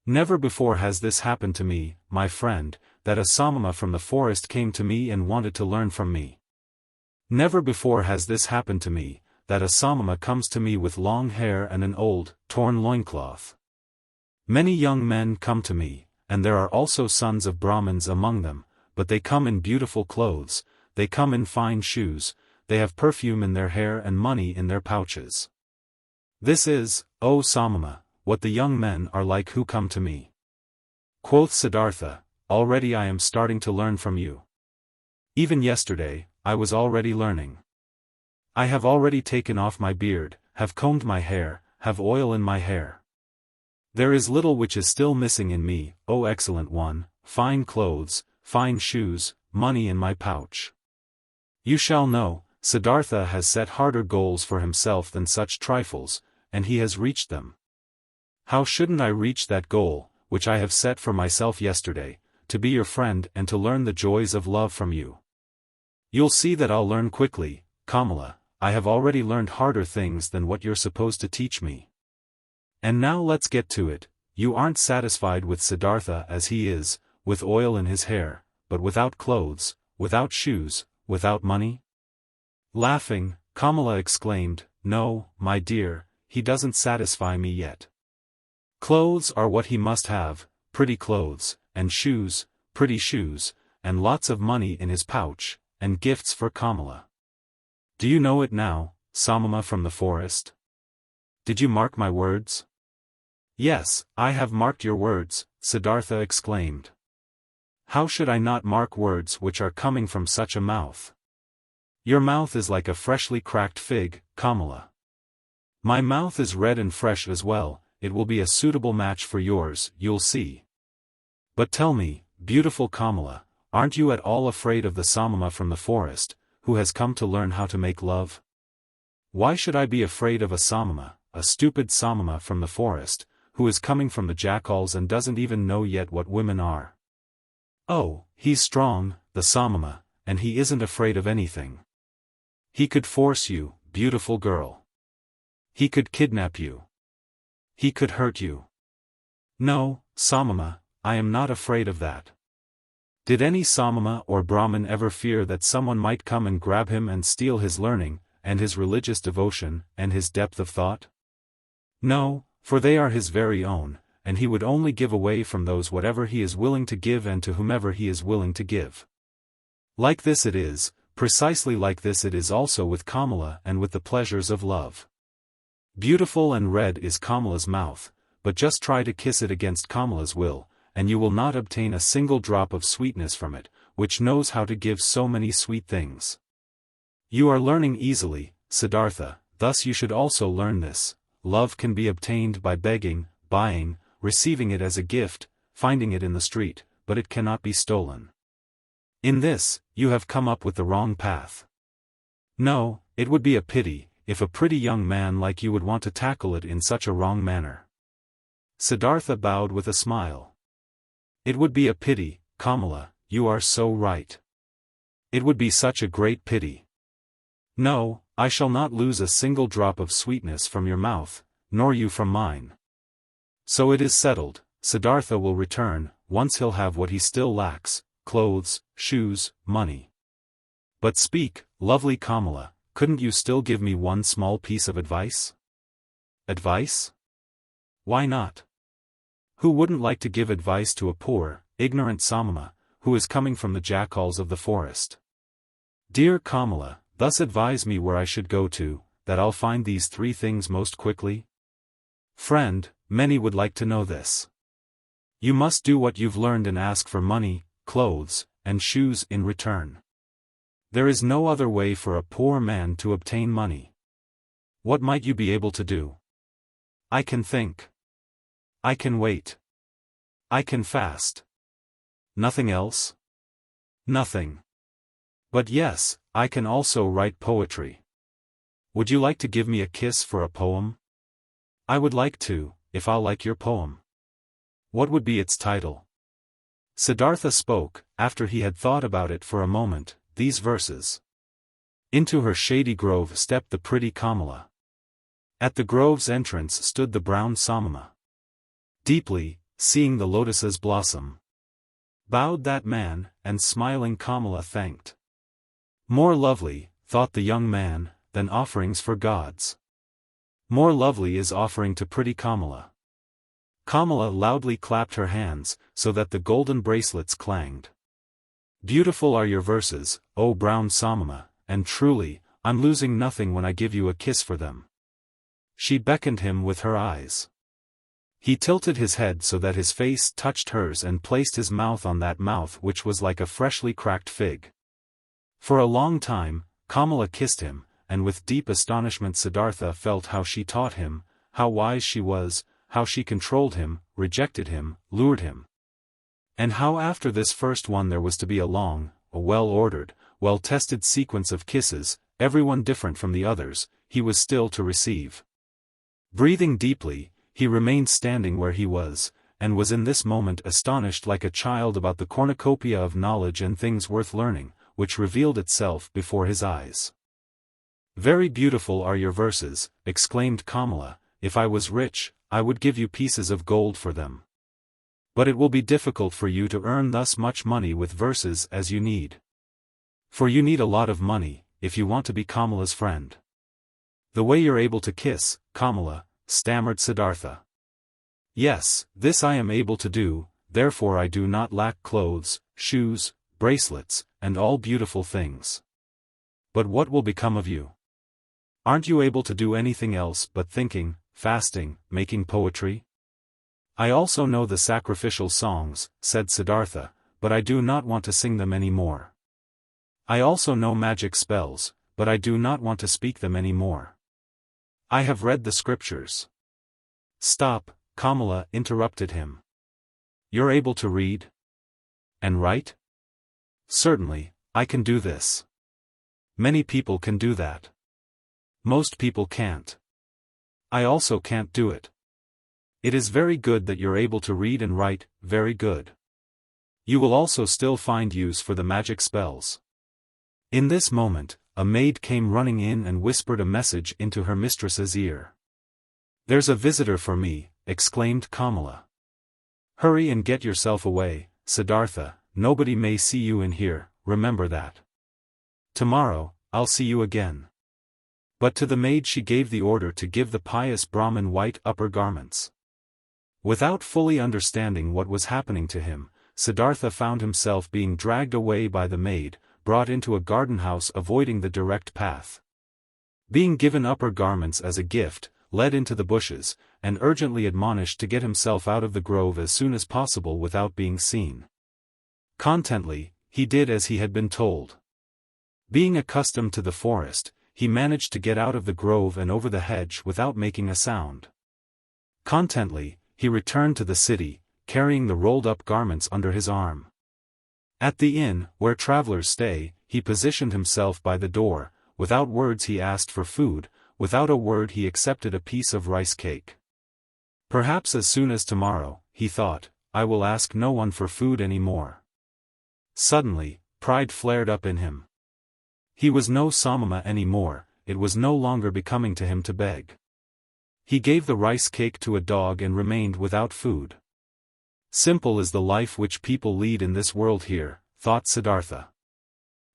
Speaker 1: "Never before has this happened to me, my friend, that a Samana from the forest came to me and wanted to learn from me. Never before has this happened to me, that a Samana comes to me with long hair and an old, torn loincloth. Many young men come to me, and there are also sons of Brahmins among them, but they come in beautiful clothes, they come in fine shoes, they have perfume in their hair and money in their pouches. This is, O Samana, what the young men are like who come to me." Quoth Siddhartha, "Already I am starting to learn from you. Even yesterday, I was already learning. I have already taken off my beard, have combed my hair, have oil in my hair. There is little which is still missing in me, O excellent one, fine clothes, fine shoes, money in my pouch. You shall know, Siddhartha has set harder goals for himself than such trifles, and he has reached them. How shouldn't I reach that goal, which I have set for myself yesterday, to be your friend and to learn the joys of love from you? You'll see that I'll learn quickly, Kamala. I have already learned harder things than what you're supposed to teach me. And now let's get to it. You aren't satisfied with Siddhartha as he is, with oil in his hair, but without clothes, without shoes, without money?" Laughing, Kamala exclaimed, "No, my dear, he doesn't satisfy me yet. Clothes are what he must have, pretty clothes, and shoes, pretty shoes, and lots of money in his pouch, and gifts for Kamala. Do you know it now, Samana from the forest? Did you mark my words?" "Yes, I have marked your words," Siddhartha exclaimed. "How should I not mark words which are coming from such a mouth? Your mouth is like a freshly cracked fig, Kamala. My mouth is red and fresh as well, it will be a suitable match for yours, you'll see. But tell me, beautiful Kamala, aren't you at all afraid of the Samana from the forest, who has come to learn how to make love?" "Why should I be afraid of a Samana, a stupid Samana from the forest, who is coming from the jackals and doesn't even know yet what women are? Oh, he's strong, the Samana, and he isn't afraid of anything. He could force you, beautiful girl. He could kidnap you. He could hurt you. No, Samana, I am not afraid of that. Did any Samana or Brahmin ever fear that someone might come and grab him and steal his learning, and his religious devotion, and his depth of thought? No, for they are his very own, and he would only give away from those whatever he is willing to give and to whomever he is willing to give. Like this it is, precisely like this it is also with Kamala and with the pleasures of love. Beautiful and red is Kamala's mouth, but just try to kiss it against Kamala's will, and you will not obtain a single drop of sweetness from it, which knows how to give so many sweet things. You are learning easily, Siddhartha, thus you should also learn this. Love can be obtained by begging, buying, receiving it as a gift, finding it in the street, but it cannot be stolen. In this, you have come up with the wrong path. No, it would be a pity, if a pretty young man like you would want to tackle it in such a wrong manner." Siddhartha bowed with a smile. "It would be a pity, Kamala, you are so right. It would be such a great pity. No, I shall not lose a single drop of sweetness from your mouth, nor you from mine. So it is settled, Siddhartha will return, once he'll have what he still lacks, clothes, shoes, money. But speak, lovely Kamala, couldn't you still give me one small piece of advice?" "Advice? Why not? Who wouldn't like to give advice to a poor, ignorant Samana, who is coming from the jackals of the forest? Dear Kamala, thus advise me where I should go to, that I'll find these 3 things most quickly?" "Friend, many would like to know this. You must do what you've learned and ask for money, clothes, and shoes in return. There is no other way for a poor man to obtain money. What might you be able to do?" "I can think. I can wait. I can fast." "Nothing else?" "Nothing. But yes, I can also write poetry. Would you like to give me a kiss for a poem?" "I would like to, if I'll like your poem. What would be its title? Siddhartha spoke, after he had thought about it for a moment, these verses. Into her shady grove stepped the pretty Kamala. At the grove's entrance stood the brown Samana. Deeply, seeing the lotuses blossom, bowed that man, and smiling Kamala thanked. More lovely, thought the young man, than offerings for gods. More lovely is offering to pretty Kamala. Kamala loudly clapped her hands, so that the golden bracelets clanged. Beautiful are your verses, O brown Samana, and truly, I'm losing nothing when I give you a kiss for them. She beckoned him with her eyes. He tilted his head so that his face touched hers and placed his mouth on that mouth which was like a freshly cracked fig. For a long time, Kamala kissed him, and with deep astonishment Siddhartha felt how she taught him, how wise she was, how she controlled him, rejected him, lured him. And how after this first one there was to be a long, a well-ordered, well-tested sequence of kisses, everyone different from the others, he was still to receive. Breathing deeply, he remained standing where he was, and was in this moment astonished like a child about the cornucopia of knowledge and things worth learning, which revealed itself before his eyes. Very beautiful are your verses, exclaimed Kamala, if I was rich, I would give you pieces of gold for them. But it will be difficult for you to earn thus much money with verses as you need. For you need a lot of money, if you want to be Kamala's friend. The way you're able to kiss, Kamala, stammered Siddhartha. Yes, this I am able to do, therefore I do not lack clothes, shoes, bracelets, and all beautiful things. But what will become of you? Aren't you able to do anything else but thinking, fasting, making poetry? I also know the sacrificial songs, said Siddhartha, but I do not want to sing them any more. I also know magic spells, but I do not want to speak them any more. I have read the scriptures. Stop, Kamala interrupted him. You're able to read? And write? Certainly, I can do this. Many people can do that. Most people can't. I also can't do it. It is very good that you're able to read and write, very good. You will also still find use for the magic spells. In this moment, a maid came running in and whispered a message into her mistress's ear. There's a visitor for me, exclaimed Kamala. Hurry and get yourself away, Siddhartha, nobody may see you in here, remember that. Tomorrow, I'll see you again. But to the maid she gave the order to give the pious Brahmin white upper garments. Without fully understanding what was happening to him, Siddhartha found himself being dragged away by the maid, brought into a garden house avoiding the direct path. Being given upper garments as a gift, led into the bushes, and urgently admonished to get himself out of the grove as soon as possible without being seen. Contently, he did as he had been told. Being accustomed to the forest, he managed to get out of the grove and over the hedge without making a sound. Contently, he returned to the city, carrying the rolled-up garments under his arm. At the inn, where travelers stay, he positioned himself by the door. Without words he asked for food, without a word he accepted a piece of rice cake. Perhaps as soon as tomorrow, he thought, I will ask no one for food any more. Suddenly, pride flared up in him. He was no Samana any more, it was no longer becoming to him to beg. He gave the rice cake to a dog and remained without food. Simple is the life which people lead in this world here, thought Siddhartha.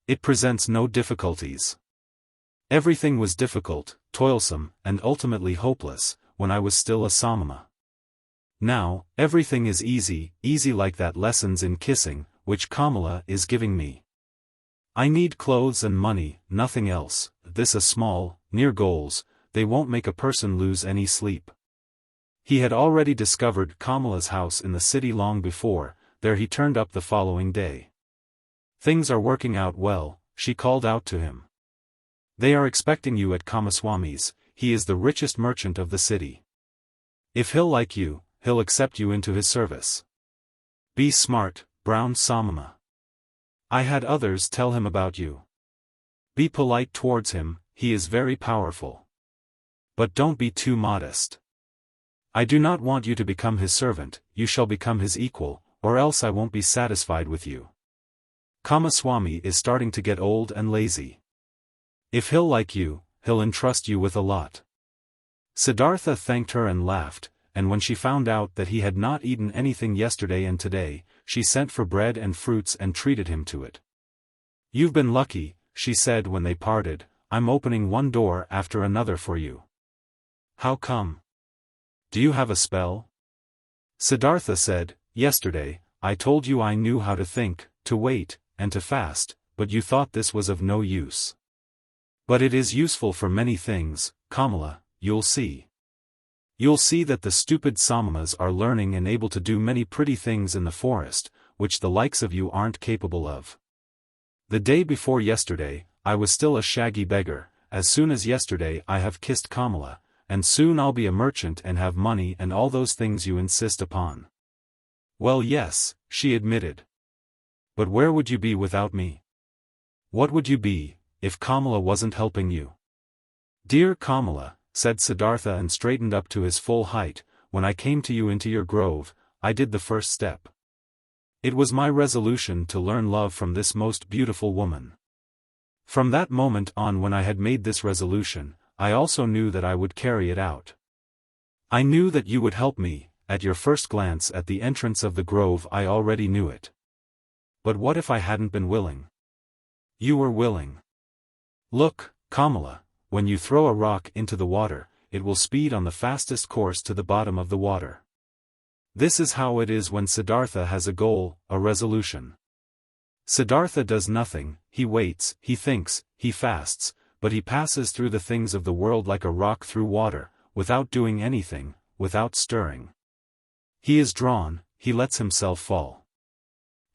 Speaker 1: It presents no difficulties. Everything was difficult, toilsome, and ultimately hopeless, when I was still a Samana. Now, everything is easy, easy like that lessons in kissing, which Kamala is giving me. I need clothes and money, nothing else, this a small, near goals, they won't make a person lose any sleep. He had already discovered Kamala's house in the city long before, there he turned up the following day. Things are working out well, she called out to him. They are expecting you at Kamaswami's, he is the richest merchant of the city. If he'll like you, he'll accept you into his service. Be smart, brown Samana. I had others tell him about you. Be polite towards him, he is very powerful. But don't be too modest. I do not want you to become his servant, you shall become his equal, or else I won't be satisfied with you. Kamaswami is starting to get old and lazy. If he'll like you, he'll entrust you with a lot. Siddhartha thanked her and laughed, and when she found out that he had not eaten anything yesterday and today, she sent for bread and fruits and treated him to it. You've been lucky, she said when they parted, I'm opening one door after another for you. How come? Do you have a spell? Siddhartha said, yesterday, I told you I knew how to think, to wait, and to fast, but you thought this was of no use. But it is useful for many things, Kamala, you'll see. You'll see that the stupid Samanas are learning and able to do many pretty things in the forest, which the likes of you aren't capable of. The day before yesterday, I was still a shaggy beggar, as soon as yesterday I have kissed Kamala, and soon I'll be a merchant and have money and all those things you insist upon. Well yes, she admitted. But where would you be without me? What would you be, if Kamala wasn't helping you? Dear Kamala, said Siddhartha and straightened up to his full height, when I came to you into your grove, I did the first step. It was my resolution to learn love from this most beautiful woman. From that moment on, when I had made this resolution, I also knew that I would carry it out. I knew that you would help me. At your first glance at the entrance of the grove I already knew it. But what if I hadn't been willing? You were willing. Look, Kamala, when you throw a rock into the water, it will speed on the fastest course to the bottom of the water. This is how it is when Siddhartha has a goal, a resolution. Siddhartha does nothing, he waits, he thinks, he fasts, but he passes through the things of the world like a rock through water, without doing anything, without stirring. He is drawn, he lets himself fall.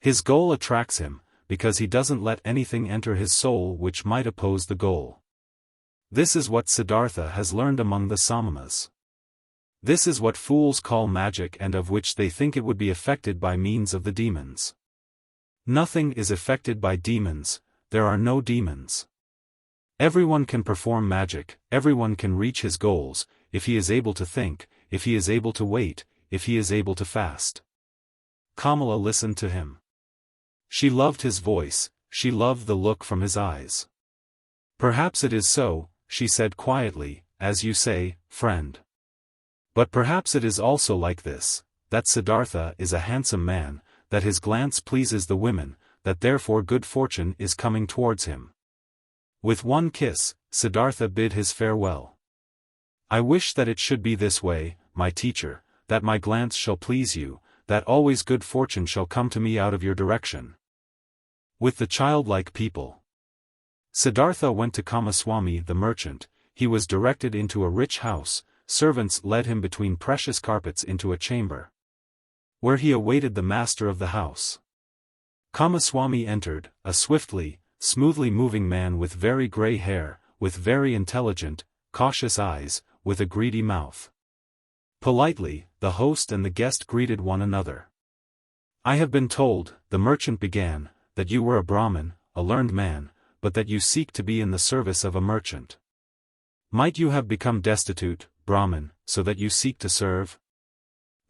Speaker 1: His goal attracts him, because he doesn't let anything enter his soul which might oppose the goal. This is what Siddhartha has learned among the Samanas. This is what fools call magic and of which they think it would be affected by means of the demons. Nothing is affected by demons, there are no demons. Everyone can perform magic, everyone can reach his goals, if he is able to think, if he is able to wait, if he is able to fast. Kamala listened to him. She loved his voice, she loved the look from his eyes. Perhaps it is so, she said quietly, as you say, friend. But perhaps it is also like this, that Siddhartha is a handsome man, that his glance pleases the women, that therefore good fortune is coming towards him. With one kiss, Siddhartha bid his farewell. I wish that it should be this way, my teacher, that my glance shall please you, that always good fortune shall come to me out of your direction. With the childlike people. Siddhartha went to Kamaswami the merchant, he was directed into a rich house, servants led him between precious carpets into a chamber, where he awaited the master of the house. Kamaswami entered, a swiftly, smoothly moving man with very grey hair, with very intelligent, cautious eyes, with a greedy mouth. Politely, the host and the guest greeted one another. I have been told, the merchant began, that you were a Brahmin, a learned man, but that you seek to be in the service of a merchant. Might you have become destitute, Brahmin, so that you seek to serve?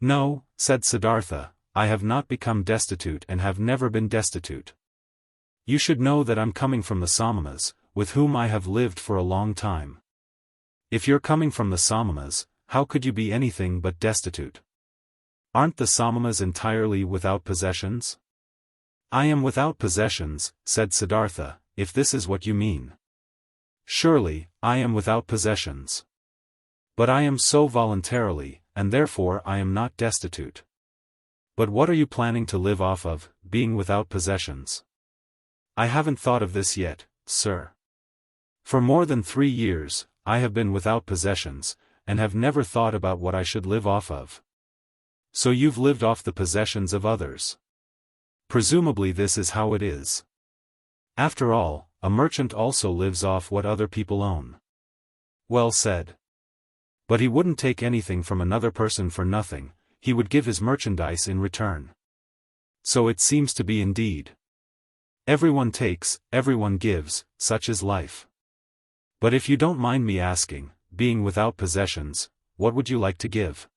Speaker 1: No, said Siddhartha, I have not become destitute and have never been destitute. You should know that I'm coming from the Samanas, with whom I have lived for a long time. If you're coming from the Samanas, how could you be anything but destitute? Aren't the Samanas entirely without possessions? I am without possessions, said Siddhartha, if this is what you mean. Surely, I am without possessions. But I am so voluntarily, and therefore I am not destitute. But what are you planning to live off of, being without possessions? I haven't thought of this yet, sir. For more than 3 years, I have been without possessions, and have never thought about what I should live off of. So you've lived off the possessions of others. Presumably this is how it is. After all, a merchant also lives off what other people own. Well said. But he wouldn't take anything from another person for nothing, he would give his merchandise in return. So it seems to be indeed. Everyone takes, everyone gives, such is life. But if you don't mind me asking, being without possessions, what would you like to give?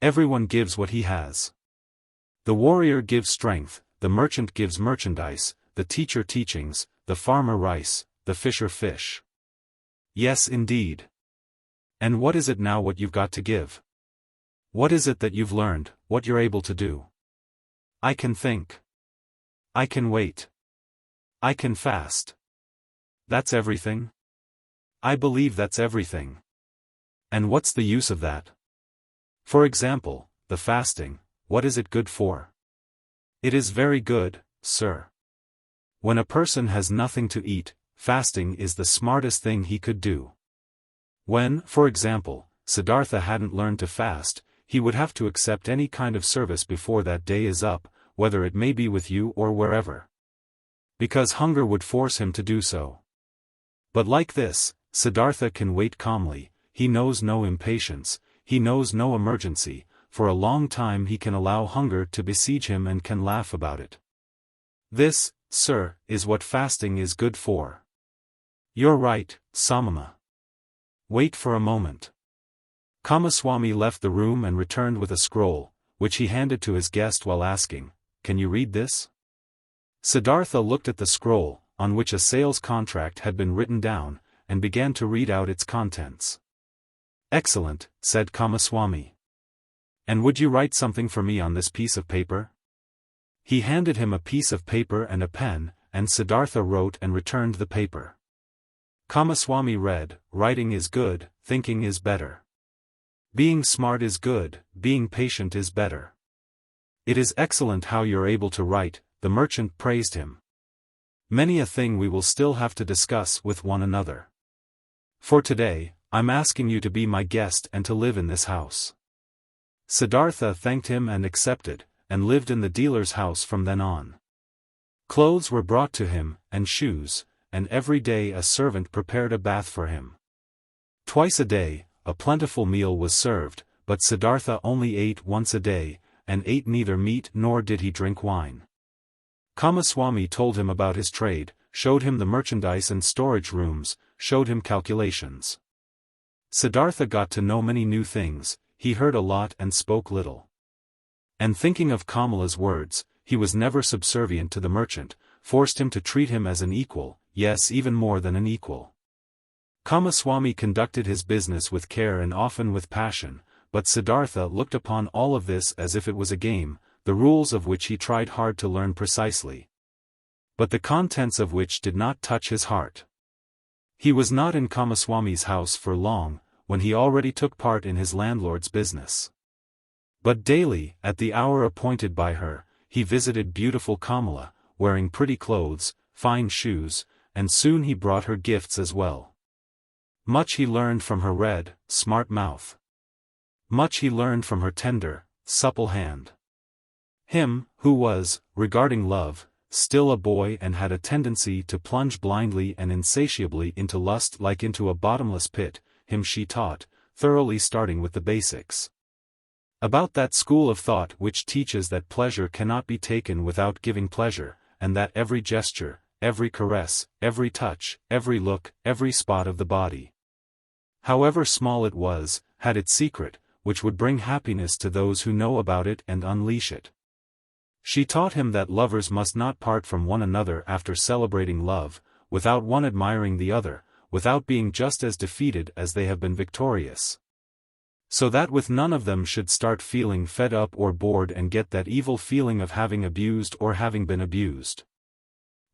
Speaker 1: Everyone gives what he has. The warrior gives strength, the merchant gives merchandise, the teacher teachings, the farmer rice, the fisher fish. Yes indeed. And what is it now what you've got to give? What is it that you've learned, what you're able to do? I can think. I can wait. I can fast. That's everything? I believe that's everything. And what's the use of that? For example, the fasting, what is it good for? It is very good, sir. When a person has nothing to eat, fasting is the smartest thing he could do. When, for example, Siddhartha hadn't learned to fast, he would have to accept any kind of service before that day is up, whether it may be with you or wherever. Because hunger would force him to do so. But like this, Siddhartha can wait calmly, he knows no impatience, he knows no emergency, for a long time he can allow hunger to besiege him and can laugh about it. This, sir, is what fasting is good for. You're right, Samama. Wait for a moment. Kamaswami left the room and returned with a scroll, which he handed to his guest while asking, "Can you read this?" Siddhartha looked at the scroll, on which a sales contract had been written down, and began to read out its contents. "Excellent," said Kamaswami. "And would you write something for me on this piece of paper?" He handed him a piece of paper and a pen, and Siddhartha wrote and returned the paper. Kamaswami read, "Writing is good, thinking is better. Being smart is good, being patient is better. It is excellent how you're able to write," the merchant praised him. "Many a thing we will still have to discuss with one another. For today, I'm asking you to be my guest and to live in this house." Siddhartha thanked him and accepted, and lived in the dealer's house from then on. Clothes were brought to him, and shoes, and every day a servant prepared a bath for him. Twice a day, a plentiful meal was served, but Siddhartha only ate once a day, and ate neither meat nor did he drink wine. Kamaswami told him about his trade, showed him the merchandise and storage rooms, showed him calculations. Siddhartha got to know many new things, he heard a lot and spoke little. And thinking of Kamala's words, he was never subservient to the merchant, forced him to treat him as an equal, yes, even more than an equal. Kamaswami conducted his business with care and often with passion, but Siddhartha looked upon all of this as if it was a game, the rules of which he tried hard to learn precisely, but the contents of which did not touch his heart. He was not in Kamaswami's house for long, when he already took part in his landlord's business. But daily, at the hour appointed by her, he visited beautiful Kamala, wearing pretty clothes, fine shoes, and soon he brought her gifts as well. Much he learned from her red, smart mouth. Much he learned from her tender, supple hand. Him, who was, regarding love, still a boy and had a tendency to plunge blindly and insatiably into lust like into a bottomless pit, him she taught, thoroughly starting with the basics. About that school of thought which teaches that pleasure cannot be taken without giving pleasure, and that every gesture, every caress, every touch, every look, every spot of the body, however small it was, had its secret, which would bring happiness to those who know about it and unleash it. She taught him that lovers must not part from one another after celebrating love, without one admiring the other, without being just as defeated as they have been victorious. So that with none of them should start feeling fed up or bored and get that evil feeling of having abused or having been abused.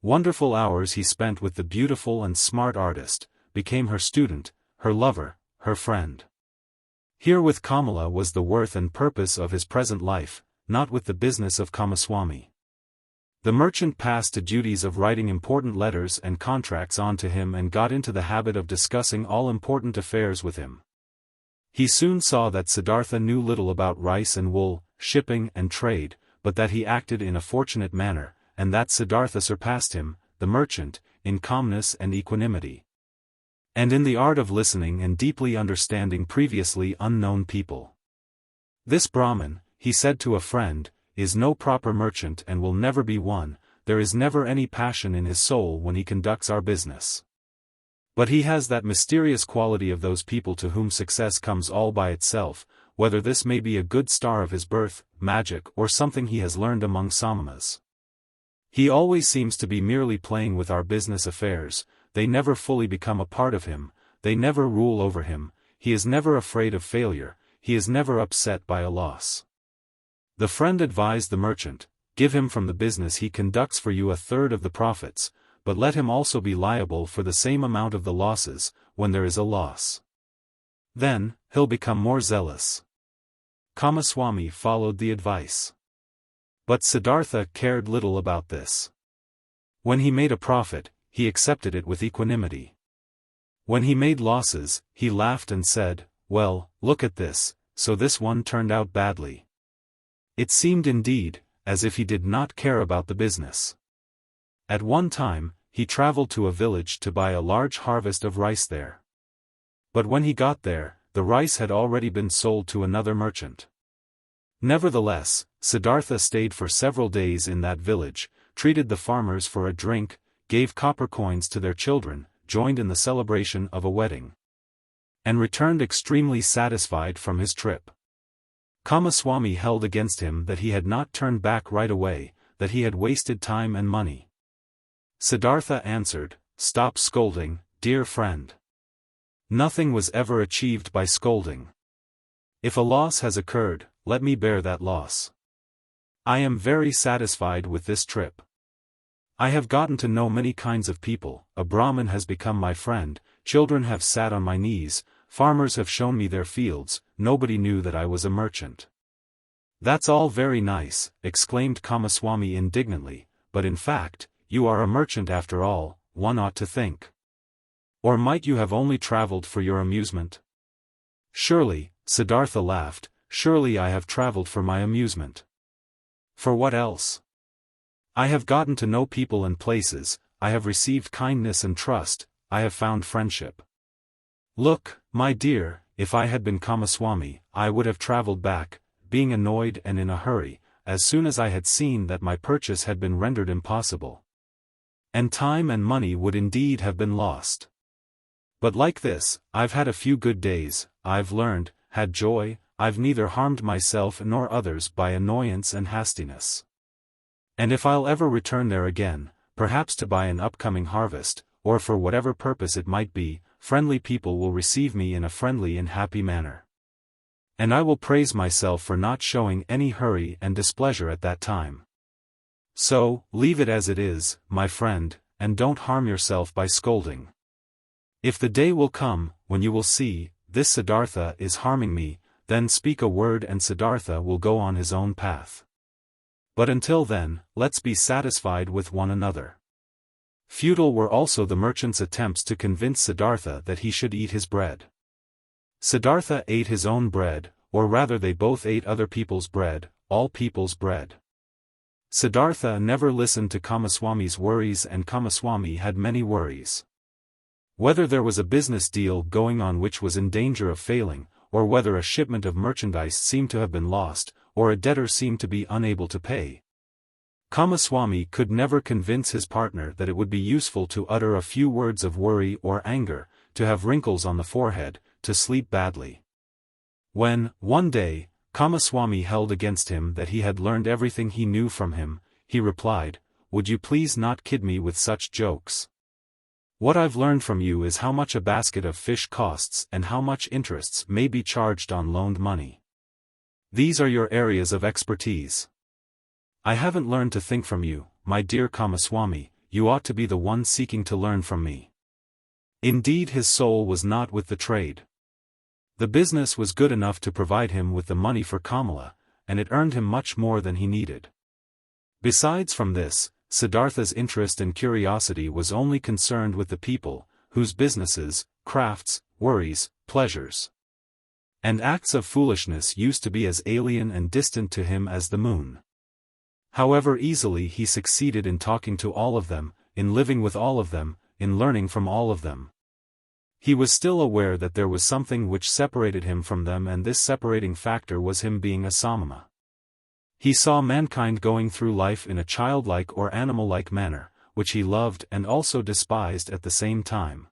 Speaker 1: Wonderful hours he spent with the beautiful and smart artist, became her student, her lover, her friend. Here with Kamala was the worth and purpose of his present life, not with the business of Kamaswami. The merchant passed to duties of writing important letters and contracts on to him and got into the habit of discussing all important affairs with him. He soon saw that Siddhartha knew little about rice and wool, shipping and trade, but that he acted in a fortunate manner, and that Siddhartha surpassed him, the merchant, in calmness and equanimity, and in the art of listening and deeply understanding previously unknown people. This Brahmin, he said to a friend, is no proper merchant and will never be one. There is never any passion in his soul when he conducts our business. But he has that mysterious quality of those people to whom success comes all by itself, whether this may be a good star of his birth, magic, or something he has learned among Samanas. He always seems to be merely playing with our business affairs, they never fully become a part of him, they never rule over him, he is never afraid of failure, he is never upset by a loss. The friend advised the merchant, give him from the business he conducts for you a third of the profits, but let him also be liable for the same amount of the losses, when there is a loss. Then, he'll become more zealous. Kamaswami followed the advice. But Siddhartha cared little about this. When he made a profit, he accepted it with equanimity. When he made losses, he laughed and said, well, look at this, so this one turned out badly. It seemed indeed, as if he did not care about the business. At one time, he traveled to a village to buy a large harvest of rice there. But when he got there, the rice had already been sold to another merchant. Nevertheless, Siddhartha stayed for several days in that village, treated the farmers for a drink, gave copper coins to their children, joined in the celebration of a wedding, and returned extremely satisfied from his trip. Kamaswami held against him that he had not turned back right away, that he had wasted time and money. Siddhartha answered, stop scolding, dear friend. Nothing was ever achieved by scolding. If a loss has occurred, let me bear that loss. I am very satisfied with this trip. I have gotten to know many kinds of people, a Brahmin has become my friend, children have sat on my knees, farmers have shown me their fields, nobody knew that I was a merchant. That's all very nice, exclaimed Kamaswami indignantly, but in fact, you are a merchant after all, one ought to think. Or might you have only traveled for your amusement? Surely, Siddhartha laughed, surely I have traveled for my amusement. For what else? I have gotten to know people and places, I have received kindness and trust, I have found friendship. Look, my dear, if I had been Kamaswami, I would have traveled back, being annoyed and in a hurry, as soon as I had seen that my purchase had been rendered impossible. And time and money would indeed have been lost. But like this, I've had a few good days, I've learned, had joy, I've neither harmed myself nor others by annoyance and hastiness. And if I'll ever return there again, perhaps to buy an upcoming harvest, or for whatever purpose it might be, friendly people will receive me in a friendly and happy manner. And I will praise myself for not showing any hurry and displeasure at that time. So, leave it as it is, my friend, and don't harm yourself by scolding. If the day will come, when you will see, this Siddhartha is harming me, then speak a word and Siddhartha will go on his own path. But until then, let's be satisfied with one another. Futile were also the merchant's attempts to convince Siddhartha that he should eat his bread. Siddhartha ate his own bread, or rather they both ate other people's bread, all people's bread. Siddhartha never listened to Kamaswami's worries and Kamaswami had many worries. Whether there was a business deal going on which was in danger of failing, or whether a shipment of merchandise seemed to have been lost, or a debtor seemed to be unable to pay, Kamaswami could never convince his partner that it would be useful to utter a few words of worry or anger, to have wrinkles on the forehead, to sleep badly. When, one day, Kamaswami held against him that he had learned everything he knew from him, he replied, would you please not kid me with such jokes? What I've learned from you is how much a basket of fish costs and how much interests may be charged on loaned money. These are your areas of expertise. I haven't learned to think from you, my dear Kamaswami, you ought to be the one seeking to learn from me. Indeed his soul was not with the trade. The business was good enough to provide him with the money for Kamala, and it earned him much more than he needed. Besides from this, Siddhartha's interest and curiosity was only concerned with the people, whose businesses, crafts, worries, pleasures, and acts of foolishness used to be as alien and distant to him as the moon. However easily he succeeded in talking to all of them, in living with all of them, in learning from all of them. He was still aware that there was something which separated him from them, and this separating factor was him being a samana. He saw mankind going through life in a childlike or animal-like manner, which he loved and also despised at the same time.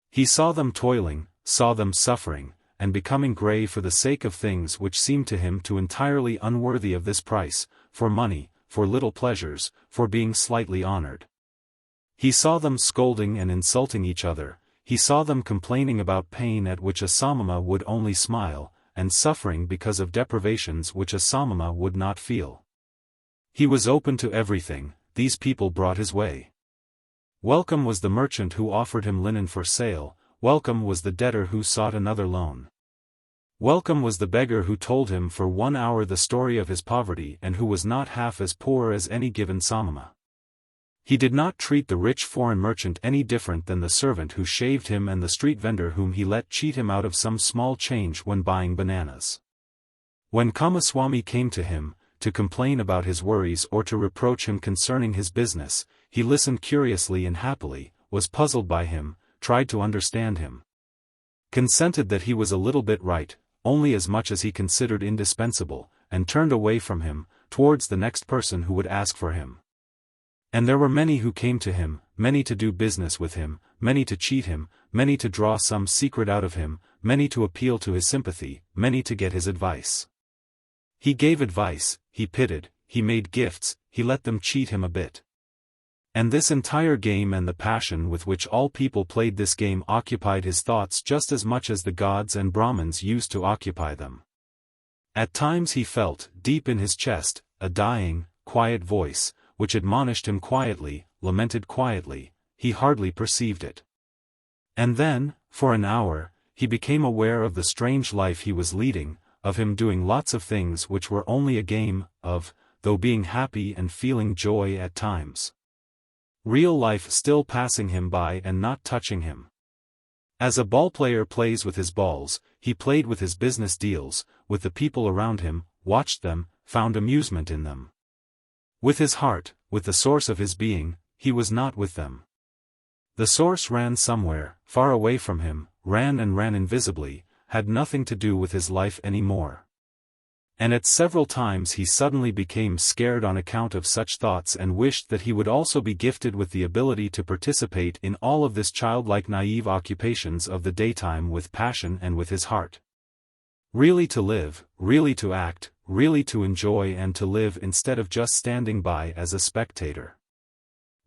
Speaker 1: He saw them toiling, saw them suffering, and becoming grey for the sake of things which seemed to him too entirely unworthy of this price, for money, for little pleasures, for being slightly honored. He saw them scolding and insulting each other, he saw them complaining about pain at which a Samana would only smile, and suffering because of deprivations which a Samana would not feel. He was open to everything, these people brought his way. Welcome was the merchant who offered him linen for sale, welcome was the debtor who sought another loan. Welcome was the beggar who told him for 1 hour the story of his poverty and who was not half as poor as any given Samana. He did not treat the rich foreign merchant any different than the servant who shaved him and the street vendor whom he let cheat him out of some small change when buying bananas. When Kamaswami came to him, to complain about his worries or to reproach him concerning his business, he listened curiously and happily, was puzzled by him, tried to understand him. Consented that he was a little bit right, only as much as he considered indispensable, and turned away from him, towards the next person who would ask for him. And there were many who came to him, many to do business with him, many to cheat him, many to draw some secret out of him, many to appeal to his sympathy, many to get his advice. He gave advice, he pitied, he made gifts, he let them cheat him a bit. And this entire game and the passion with which all people played this game occupied his thoughts just as much as the gods and Brahmins used to occupy them. At times he felt, deep in his chest, a dying, quiet voice, which admonished him quietly, lamented quietly, he hardly perceived it. And then, for an hour, he became aware of the strange life he was leading, of him doing lots of things which were only a game, though being happy and feeling joy at times. Real life still passing him by and not touching him. As a ballplayer plays with his balls, he played with his business deals, with the people around him, watched them, found amusement in them. With his heart, with the source of his being, he was not with them. The source ran somewhere, far away from him, ran invisibly, had nothing to do with his life any more. And at several times he suddenly became scared on account of such thoughts and wished that he would also be gifted with the ability to participate in all of this childlike naive occupations of the daytime with passion and with his heart. Really to live, really to act, really to enjoy and to live instead of just standing by as a spectator.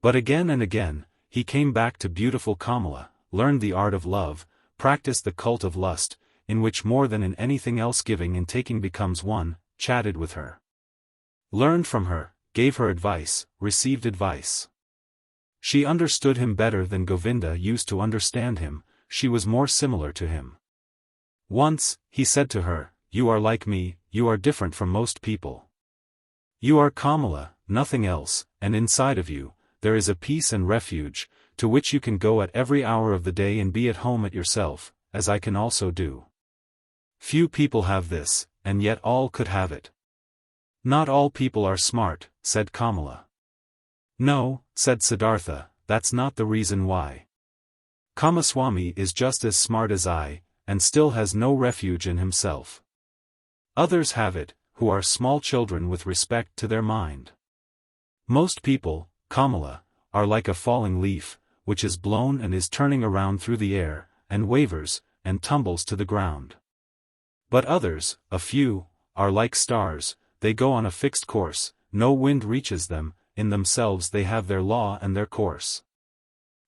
Speaker 1: But again and again, he came back to beautiful Kamala, learned the art of love, practiced the cult of lust, in which more than in anything else giving and taking becomes one, chatted with her. Learned from her, gave her advice, received advice. She understood him better than Govinda used to understand him, she was more similar to him. Once, he said to her, "You are like me, you are different from most people. You are Kamala, nothing else, and inside of you, there is a peace and refuge, to which you can go at every hour of the day and be at home at yourself, as I can also do. Few people have this, and yet all could have it." "Not all people are smart," said Kamala. "No," said Siddhartha, "that's not the reason why. Kamaswami is just as smart as I, and still has no refuge in himself. Others have it, who are small children with respect to their mind. Most people, Kamala, are like a falling leaf, which is blown and is turning around through the air, and wavers, and tumbles to the ground. But others, a few, are like stars, they go on a fixed course, no wind reaches them, in themselves they have their law and their course.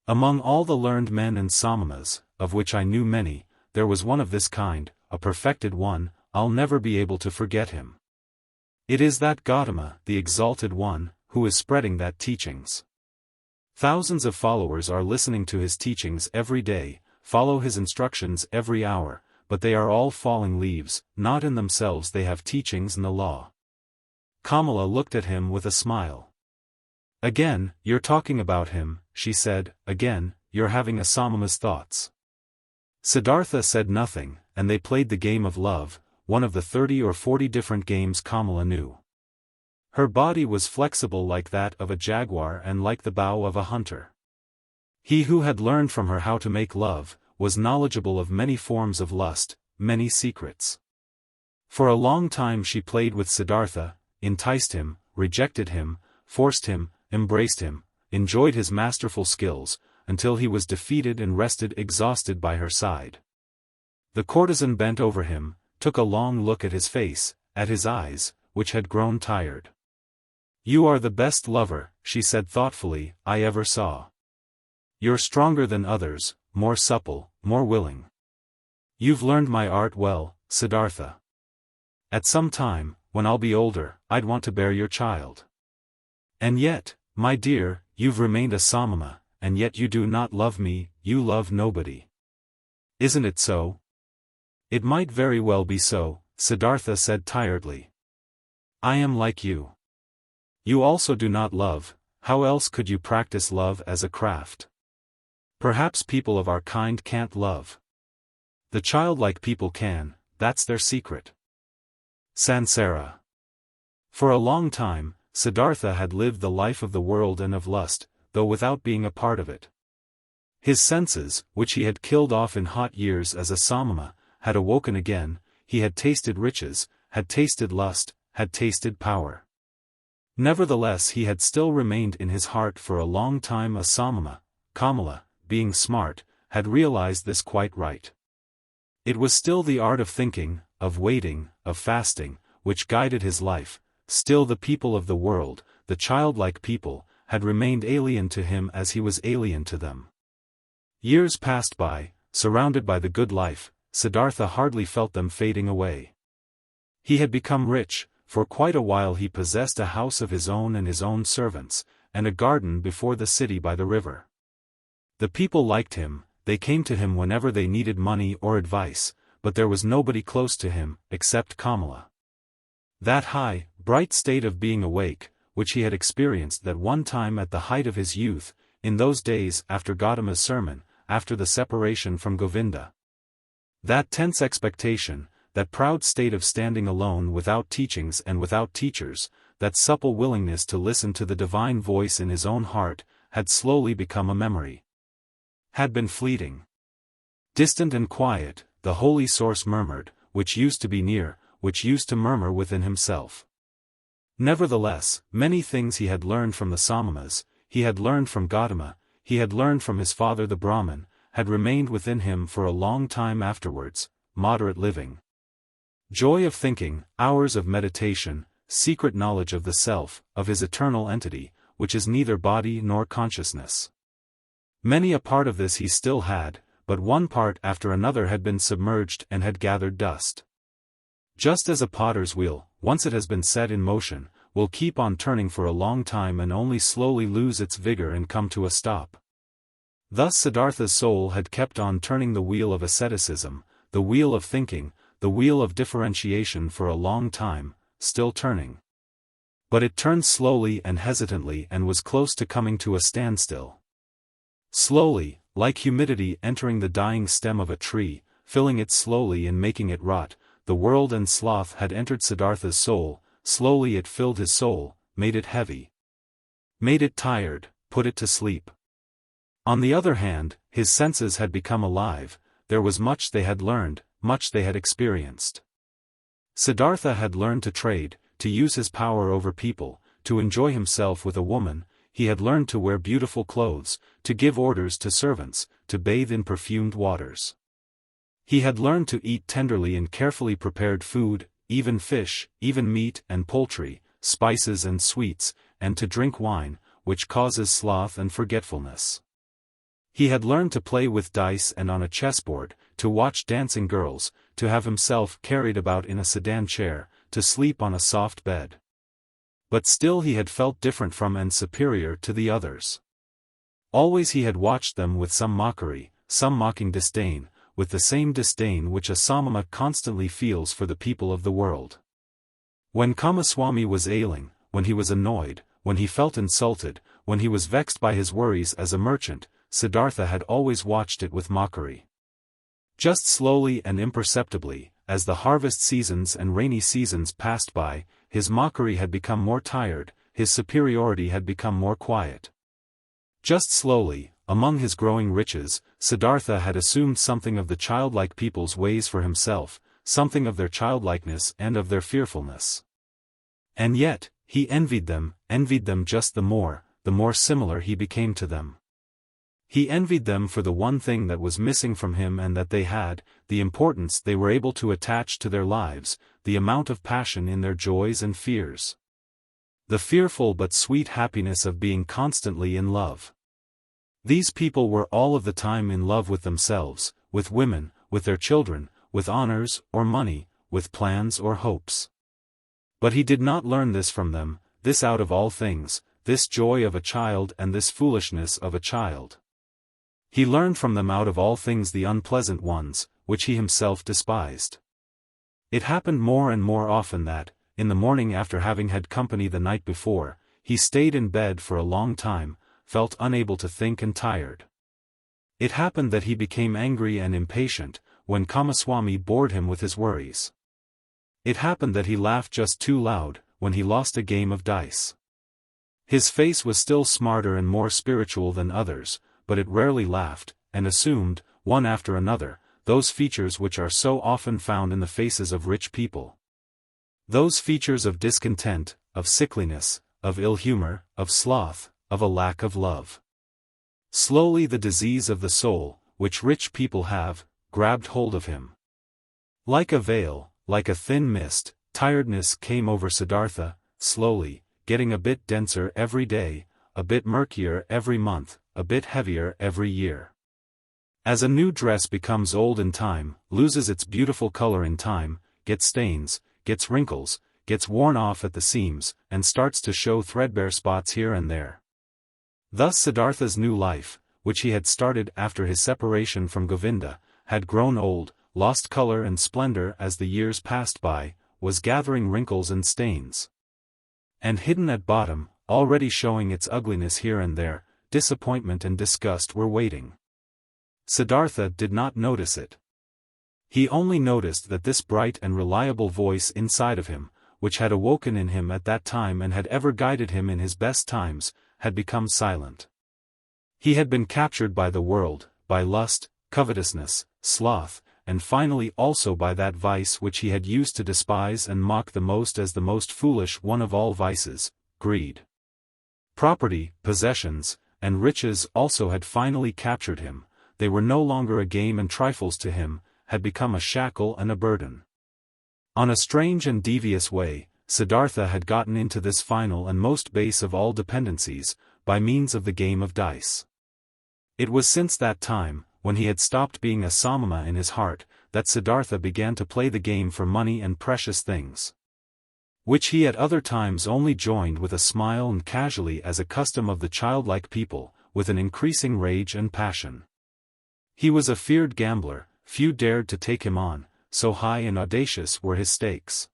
Speaker 1: Among all the learned men and Samanas, of which I knew many, there was one of this kind, a perfected one, I'll never be able to forget him. It is that Gotama, the exalted one, who is spreading that teachings. Thousands of followers are listening to his teachings every day, follow his instructions every hour, but they are all falling leaves, not in themselves they have teachings and the law." Kamala looked at him with a smile. "Again, you're talking about him," she said, "again, you're having a Samana's thoughts." Siddhartha said nothing, and they played the game of love, one of the 30 or 40 different games Kamala knew. Her body was flexible like that of a jaguar and like the bow of a hunter. He who had learned from her how to make love, was knowledgeable of many forms of lust, many secrets. For a long time she played with Siddhartha, enticed him, rejected him, forced him, embraced him, enjoyed his masterful skills, until he was defeated and rested exhausted by her side. The courtesan bent over him, took a long look at his face, at his eyes, which had grown tired. "You are the best lover," she said thoughtfully, "I ever saw. You're stronger than others, more supple, more willing. You've learned my art well, Siddhartha. At some time, when I'll be older, I'd want to bear your child. And yet, my dear, you've remained a Samana, and yet you do not love me, you love nobody. Isn't it so?" "It might very well be so," Siddhartha said tiredly. "I am like you. You also do not love, how else could you practice love as a craft? Perhaps people of our kind can't love. The childlike people can, that's their secret." Sansara. For a long time, Siddhartha had lived the life of the world and of lust, though without being a part of it. His senses, which he had killed off in hot years as a samana, had awoken again, he had tasted riches, had tasted lust, had tasted power. Nevertheless he had still remained in his heart for a long time a samana. Kamala, being smart, had realized this quite right. It was still the art of thinking, of waiting, of fasting, which guided his life. Still the people of the world, the childlike people, had remained alien to him as he was alien to them. Years passed by, surrounded by the good life, Siddhartha hardly felt them fading away. He had become rich, for quite a while he possessed a house of his own and his own servants, and a garden before the city by the river. The people liked him, they came to him whenever they needed money or advice, but there was nobody close to him, except Kamala. That high, bright state of being awake, which he had experienced that one time at the height of his youth, in those days after Gotama's sermon, after the separation from Govinda. That tense expectation, that proud state of standing alone without teachings and without teachers, that supple willingness to listen to the divine voice in his own heart, had slowly become a memory. Had been fleeting. Distant and quiet, the holy source murmured, which used to be near, which used to murmur within himself. Nevertheless, many things he had learned from the Samanas, he had learned from Gotama, he had learned from his father the Brahmin, had remained within him for a long time afterwards: moderate living, joy of thinking, hours of meditation, secret knowledge of the self, of his eternal entity, which is neither body nor consciousness. Many a part of this he still had, but one part after another had been submerged and had gathered dust. Just as a potter's wheel, once it has been set in motion, will keep on turning for a long time and only slowly lose its vigor and come to a stop. Thus Siddhartha's soul had kept on turning the wheel of asceticism, the wheel of thinking, the wheel of differentiation for a long time, still turning. But it turned slowly and hesitantly and was close to coming to a standstill. Slowly, like humidity entering the dying stem of a tree, filling it slowly and making it rot, the world and sloth had entered Siddhartha's soul. Slowly it filled his soul, made it heavy, made it tired, put it to sleep. On the other hand, his senses had become alive, there was much they had learned, much they had experienced. Siddhartha had learned to trade, to use his power over people, to enjoy himself with a woman, he had learned to wear beautiful clothes, to give orders to servants, to bathe in perfumed waters. He had learned to eat tenderly in carefully prepared food, even fish, even meat and poultry, spices and sweets, and to drink wine, which causes sloth and forgetfulness. He had learned to play with dice and on a chessboard, to watch dancing girls, to have himself carried about in a sedan chair, to sleep on a soft bed. But still he had felt different from and superior to the others. Always he had watched them with some mockery, some mocking disdain, with the same disdain which a Samana constantly feels for the people of the world. When Kamaswami was ailing, when he was annoyed, when he felt insulted, when he was vexed by his worries as a merchant, Siddhartha had always watched it with mockery. Just slowly and imperceptibly, as the harvest seasons and rainy seasons passed by, his mockery had become more tired, his superiority had become more quiet. Just slowly, among his growing riches, Siddhartha had assumed something of the childlike people's ways for himself, something of their childlikeness and of their fearfulness. And yet, he envied them just the more similar he became to them. He envied them for the one thing that was missing from him and that they had, the importance they were able to attach to their lives, the amount of passion in their joys and fears. The fearful but sweet happiness of being constantly in love. These people were all of the time in love with themselves, with women, with their children, with honors or money, with plans or hopes. But he did not learn this from them, this out of all things, this joy of a child and this foolishness of a child. He learned from them out of all things the unpleasant ones, which he himself despised. It happened more and more often that, in the morning after having had company the night before, he stayed in bed for a long time, felt unable to think and tired. It happened that he became angry and impatient, when Kamaswami bored him with his worries. It happened that he laughed just too loud, when he lost a game of dice. His face was still smarter and more spiritual than others, but it rarely laughed, and assumed, one after another, those features which are so often found in the faces of rich people. Those features of discontent, of sickliness, of ill humor, of sloth, of a lack of love. Slowly the disease of the soul, which rich people have, grabbed hold of him. Like a veil, like a thin mist, tiredness came over Siddhartha, slowly, getting a bit denser every day, a bit murkier every month, a bit heavier every year. As a new dress becomes old in time, loses its beautiful color in time, gets stains, gets wrinkles, gets worn off at the seams, and starts to show threadbare spots here and there. Thus Siddhartha's new life, which he had started after his separation from Govinda, had grown old, lost color and splendor as the years passed by, was gathering wrinkles and stains. And hidden at bottom, already showing its ugliness here and there, disappointment and disgust were waiting. Siddhartha did not notice it. He only noticed that this bright and reliable voice inside of him, which had awoken in him at that time and had ever guided him in his best times, had become silent. He had been captured by the world, by lust, covetousness, sloth, and finally also by that vice which he had used to despise and mock the most as the most foolish one of all vices, greed. Property, possessions, and riches also had finally captured him. They were no longer a game and trifles to him, had become a shackle and a burden. On a strange and devious way, Siddhartha had gotten into this final and most base of all dependencies, by means of the game of dice. It was since that time, when he had stopped being a Samana in his heart, that Siddhartha began to play the game for money and precious things, which he at other times only joined with a smile and casually as a custom of the childlike people, with an increasing rage and passion. He was a feared gambler, few dared to take him on, so high and audacious were his stakes.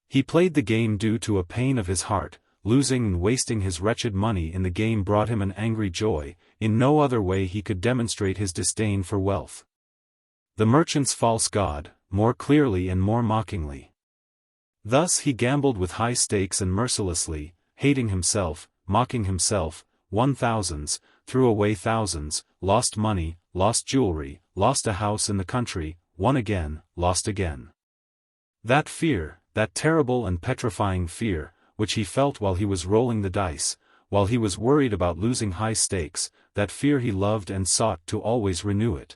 Speaker 1: He played the game due to a pain of his heart, losing and wasting his wretched money in the game brought him an angry joy, in no other way he could demonstrate his disdain for wealth. The merchant's false god, more clearly and more mockingly. Thus he gambled with high stakes and mercilessly, hating himself, mocking himself, won thousands, threw away thousands, lost money, lost jewelry, lost a house in the country, won again, lost again. That fear, that terrible and petrifying fear, which he felt while he was rolling the dice, while he was worried about losing high stakes, that fear he loved and sought to always renew it.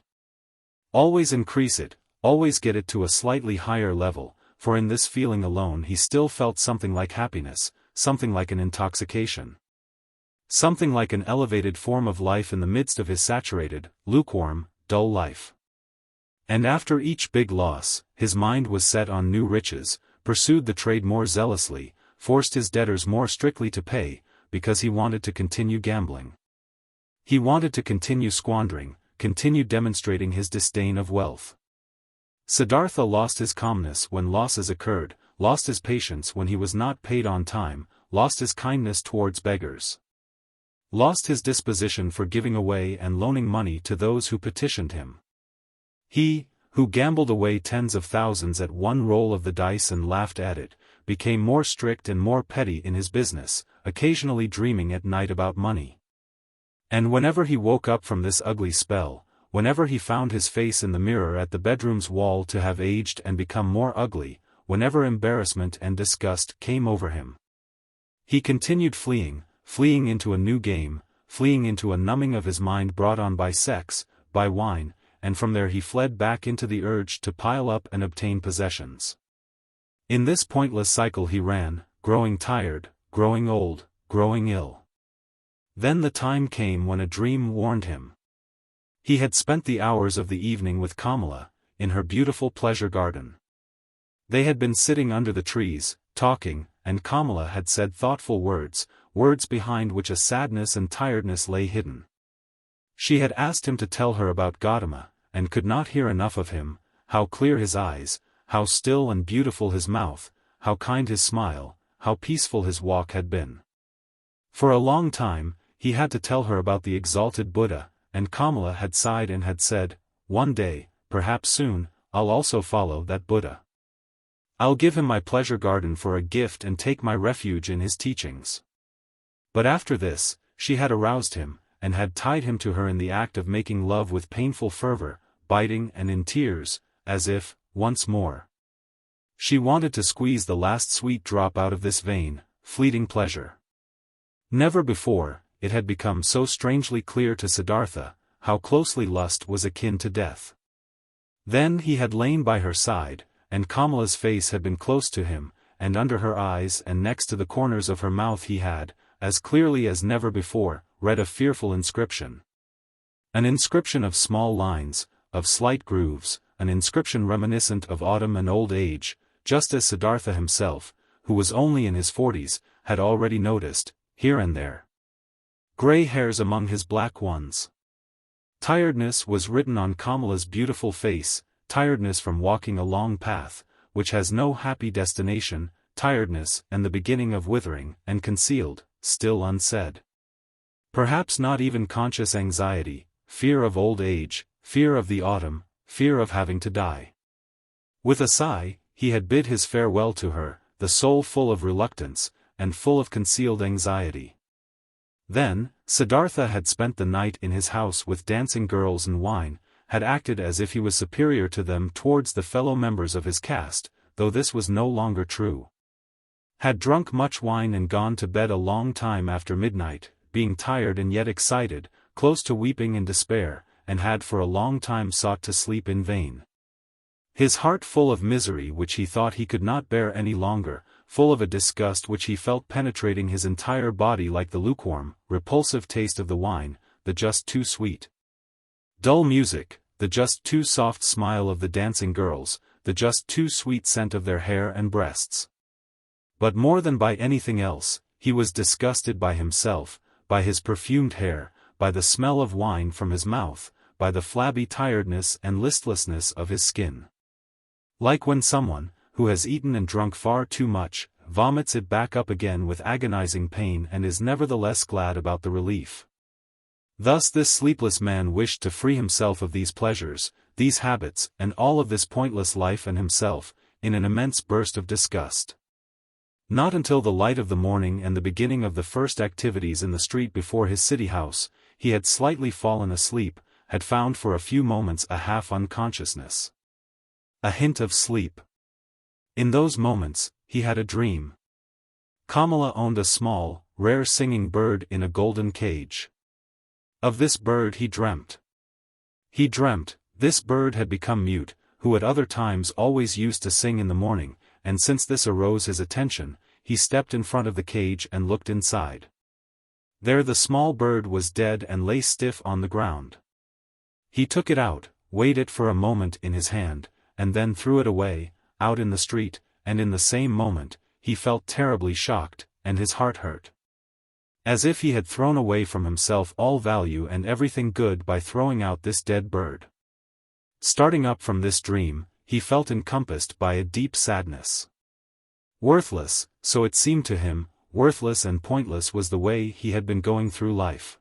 Speaker 1: Always increase it, always get it to a slightly higher level, for in this feeling alone he still felt something like happiness, something like an intoxication. Something like an elevated form of life in the midst of his saturated, lukewarm, dull life. And after each big loss, his mind was set on new riches, pursued the trade more zealously, forced his debtors more strictly to pay, because he wanted to continue gambling. He wanted to continue squandering, continue demonstrating his disdain of wealth. Siddhartha lost his calmness when losses occurred, lost his patience when he was not paid on time, lost his kindness towards beggars. Lost his disposition for giving away and loaning money to those who petitioned him. He, who gambled away tens of thousands at one roll of the dice and laughed at it, became more strict and more petty in his business, occasionally dreaming at night about money. And whenever he woke up from this ugly spell, whenever he found his face in the mirror at the bedroom's wall to have aged and become more ugly, whenever embarrassment and disgust came over him, he continued fleeing into a new game, fleeing into a numbing of his mind brought on by sex, by wine, and from there he fled back into the urge to pile up and obtain possessions. In this pointless cycle he ran, growing tired, growing old, growing ill. Then the time came when a dream warned him. He had spent the hours of the evening with Kamala, in her beautiful pleasure garden. They had been sitting under the trees, talking, and Kamala had said thoughtful words, words behind which a sadness and tiredness lay hidden. She had asked him to tell her about Gotama, and could not hear enough of him, how clear his eyes, how still and beautiful his mouth, how kind his smile, how peaceful his walk had been. For a long time, he had to tell her about the exalted Buddha, and Kamala had sighed and had said, "One day, perhaps soon, I'll also follow that Buddha. I'll give him my pleasure garden for a gift and take my refuge in his teachings." But after this, she had aroused him, and had tied him to her in the act of making love with painful fervor, biting and in tears, as if, once more, she wanted to squeeze the last sweet drop out of this vain, fleeting pleasure. Never before, it had become so strangely clear to Siddhartha, how closely lust was akin to death. Then he had lain by her side, and Kamala's face had been close to him, and under her eyes and next to the corners of her mouth he had, as clearly as never before, read a fearful inscription. An inscription of small lines, of slight grooves, an inscription reminiscent of autumn and old age, just as Siddhartha himself, who was only in his 40s, had already noticed, here and there, gray hairs among his black ones. Tiredness was written on Kamala's beautiful face, tiredness from walking a long path, which has no happy destination, tiredness and the beginning of withering, and concealed, still unsaid. Perhaps not even conscious anxiety, fear of old age, fear of the autumn, fear of having to die. With a sigh, he had bid his farewell to her, the soul full of reluctance, and full of concealed anxiety. Then, Siddhartha had spent the night in his house with dancing girls and wine, had acted as if he was superior to them towards the fellow members of his caste, though this was no longer true. Had drunk much wine and gone to bed a long time after midnight, being tired and yet excited, close to weeping in despair, and had for a long time sought to sleep in vain. His heart full of misery which he thought he could not bear any longer, full of a disgust which he felt penetrating his entire body like the lukewarm, repulsive taste of the wine, the just too sweet, dull music, the just too soft smile of the dancing girls, the just too sweet scent of their hair and breasts. But more than by anything else, he was disgusted by himself, by his perfumed hair, by the smell of wine from his mouth, by the flabby tiredness and listlessness of his skin. Like when someone, who has eaten and drunk far too much, vomits it back up again with agonizing pain and is nevertheless glad about the relief. Thus this sleepless man wished to free himself of these pleasures, these habits, and all of this pointless life and himself, in an immense burst of disgust. Not until the light of the morning and the beginning of the first activities in the street before his city house, he had slightly fallen asleep, had found for a few moments a half-unconsciousness. A hint of sleep. In those moments, he had a dream. Kamala owned a small, rare singing bird in a golden cage. Of this bird he dreamt. He dreamt, this bird had become mute, who at other times always used to sing in the morning, and since this arose his attention, he stepped in front of the cage and looked inside. There the small bird was dead and lay stiff on the ground. He took it out, weighed it for a moment in his hand, and then threw it away, out in the street, and in the same moment, he felt terribly shocked, and his heart hurt. As if he had thrown away from himself all value and everything good by throwing out this dead bird. Starting up from this dream, he felt encompassed by a deep sadness. Worthless, so it seemed to him, worthless and pointless was the way he had been going through life.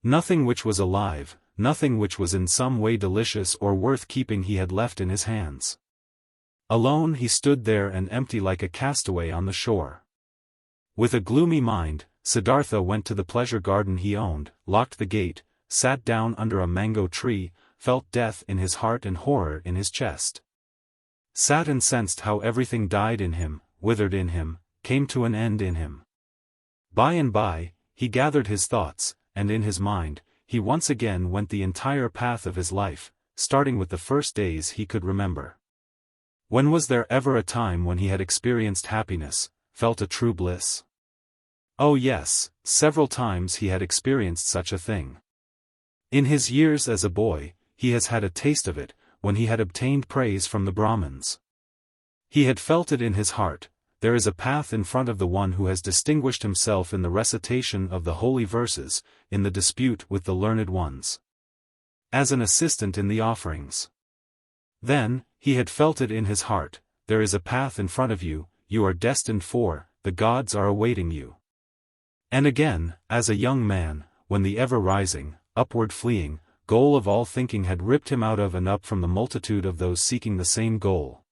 Speaker 1: Nothing which was alive, nothing which was in some way delicious or worth keeping he had left in his hands. Alone he stood there and empty like a castaway on the shore. With a gloomy mind, Siddhartha went to the pleasure garden he owned, locked the gate, sat down under a mango tree, felt death in his heart and horror in his chest. Sat and sensed how everything died in him, withered in him, came to an end in him. By and by, he gathered his thoughts, and in his mind, he once again went the entire path of his life, starting with the first days he could remember. When was there ever a time when he had experienced happiness, felt a true bliss? Oh yes, several times he had experienced such a thing. In his years as a boy, he has had a taste of it, when he had obtained praise from the Brahmins. He had felt it in his heart. There is a path in front of the one who has distinguished himself in the recitation of the holy verses, in the dispute with the learned ones. As an assistant in the offerings. Then, he had felt it in his heart, there is a path in front of you, you are destined for, the gods are awaiting you. And again, as a young man, when the ever-rising, upward fleeing, goal of all thinking had ripped him out of and up from the multitude of those seeking the same goal.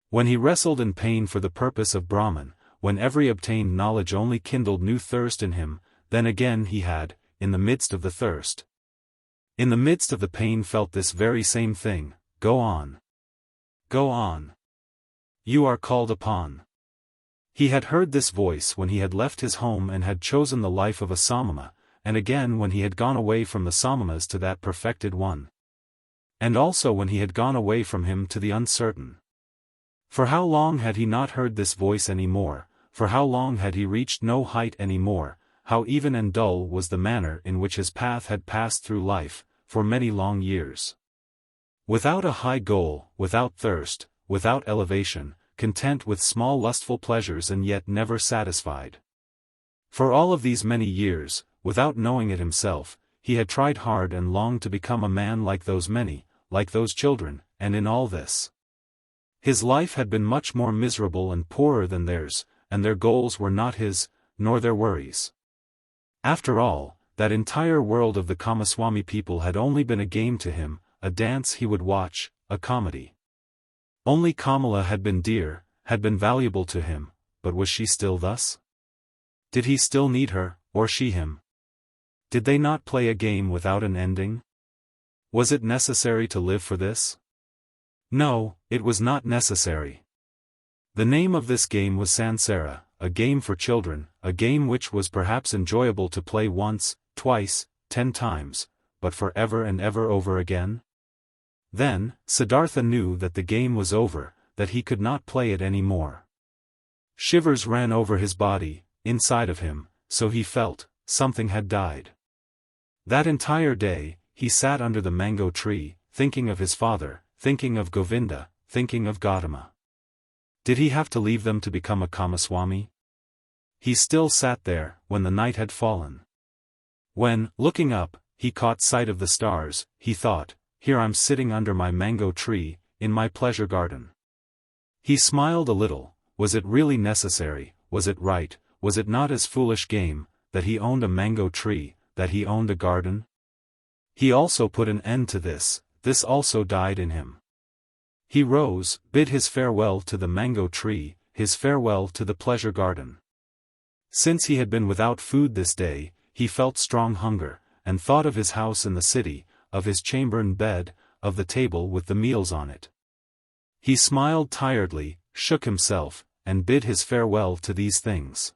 Speaker 1: When he wrestled in pain for the purpose of Brahman, when every obtained knowledge only kindled new thirst in him, then again he had, in the midst of the thirst, in the midst of the pain felt this very same thing, go on. Go on. You are called upon. He had heard this voice when he had left his home and had chosen the life of a Samana, and again when he had gone away from the Samanas to that perfected one. And also when he had gone away from him to the uncertain. For how long had he not heard this voice any more, for how long had he reached no height any more, how even and dull was the manner in which his path had passed through life, for many long years. Without a high goal, without thirst, without elevation, content with small lustful pleasures and yet never satisfied. For all of these many years, without knowing it himself, he had tried hard and long to become a man like those many, like those children, and in all this, his life had been much more miserable and poorer than theirs, and their goals were not his, nor their worries. After all, that entire world of the Kamaswami people had only been a game to him, a dance he would watch, a comedy. Only Kamala had been dear, had been valuable to him, but was she still thus? Did he still need her, or she him? Did they not play a game without an ending? Was it necessary to live for this? No, it was not necessary. The name of this game was Sansara, a game for children, a game which was perhaps enjoyable to play once, twice, 10 times, but for ever and ever over again? Then, Siddhartha knew that the game was over, that he could not play it any more. Shivers ran over his body, inside of him, so he felt, something had died. That entire day, he sat under the mango tree, thinking of his father, thinking of Govinda, thinking of Gotama. Did he have to leave them to become a Kamaswami? He still sat there, when the night had fallen. When, looking up, he caught sight of the stars, he thought, here I'm sitting under my mango tree, in my pleasure garden. He smiled a little. Was it really necessary, was it right, was it not as foolish game, that he owned a mango tree, that he owned a garden? He also put an end to this also died in him. He rose, bid his farewell to the mango tree, his farewell to the pleasure garden. Since he had been without food this day, he felt strong hunger, and thought of his house in the city, of his chamber and bed, of the table with the meals on it. He smiled tiredly, shook himself, and bid his farewell to these things.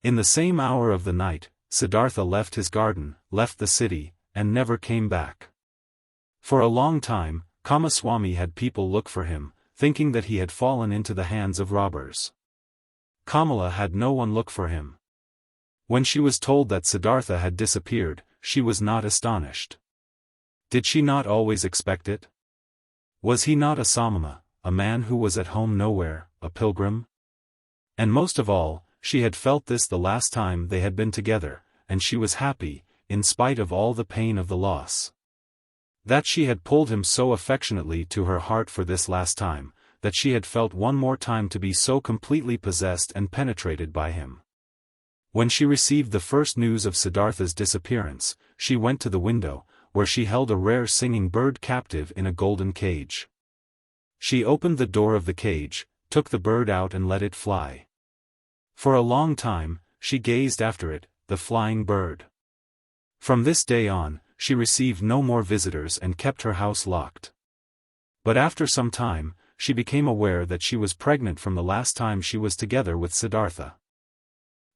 Speaker 1: In the same hour of the night, Siddhartha left his garden, left the city, and never came back. For a long time, Kamaswami had people look for him, thinking that he had fallen into the hands of robbers. Kamala had no one look for him. When she was told that Siddhartha had disappeared, she was not astonished. Did she not always expect it? Was he not a Samana, a man who was at home nowhere, a pilgrim? And most of all, she had felt this the last time they had been together, and she was happy, in spite of all the pain of the loss. That she had pulled him so affectionately to her heart for this last time, that she had felt one more time to be so completely possessed and penetrated by him. When she received the first news of Siddhartha's disappearance, she went to the window, where she held a rare singing bird captive in a golden cage. She opened the door of the cage, took the bird out and let it fly. For a long time, she gazed after it, the flying bird. From this day on, she received no more visitors and kept her house locked. But after some time, she became aware that she was pregnant from the last time she was together with Siddhartha.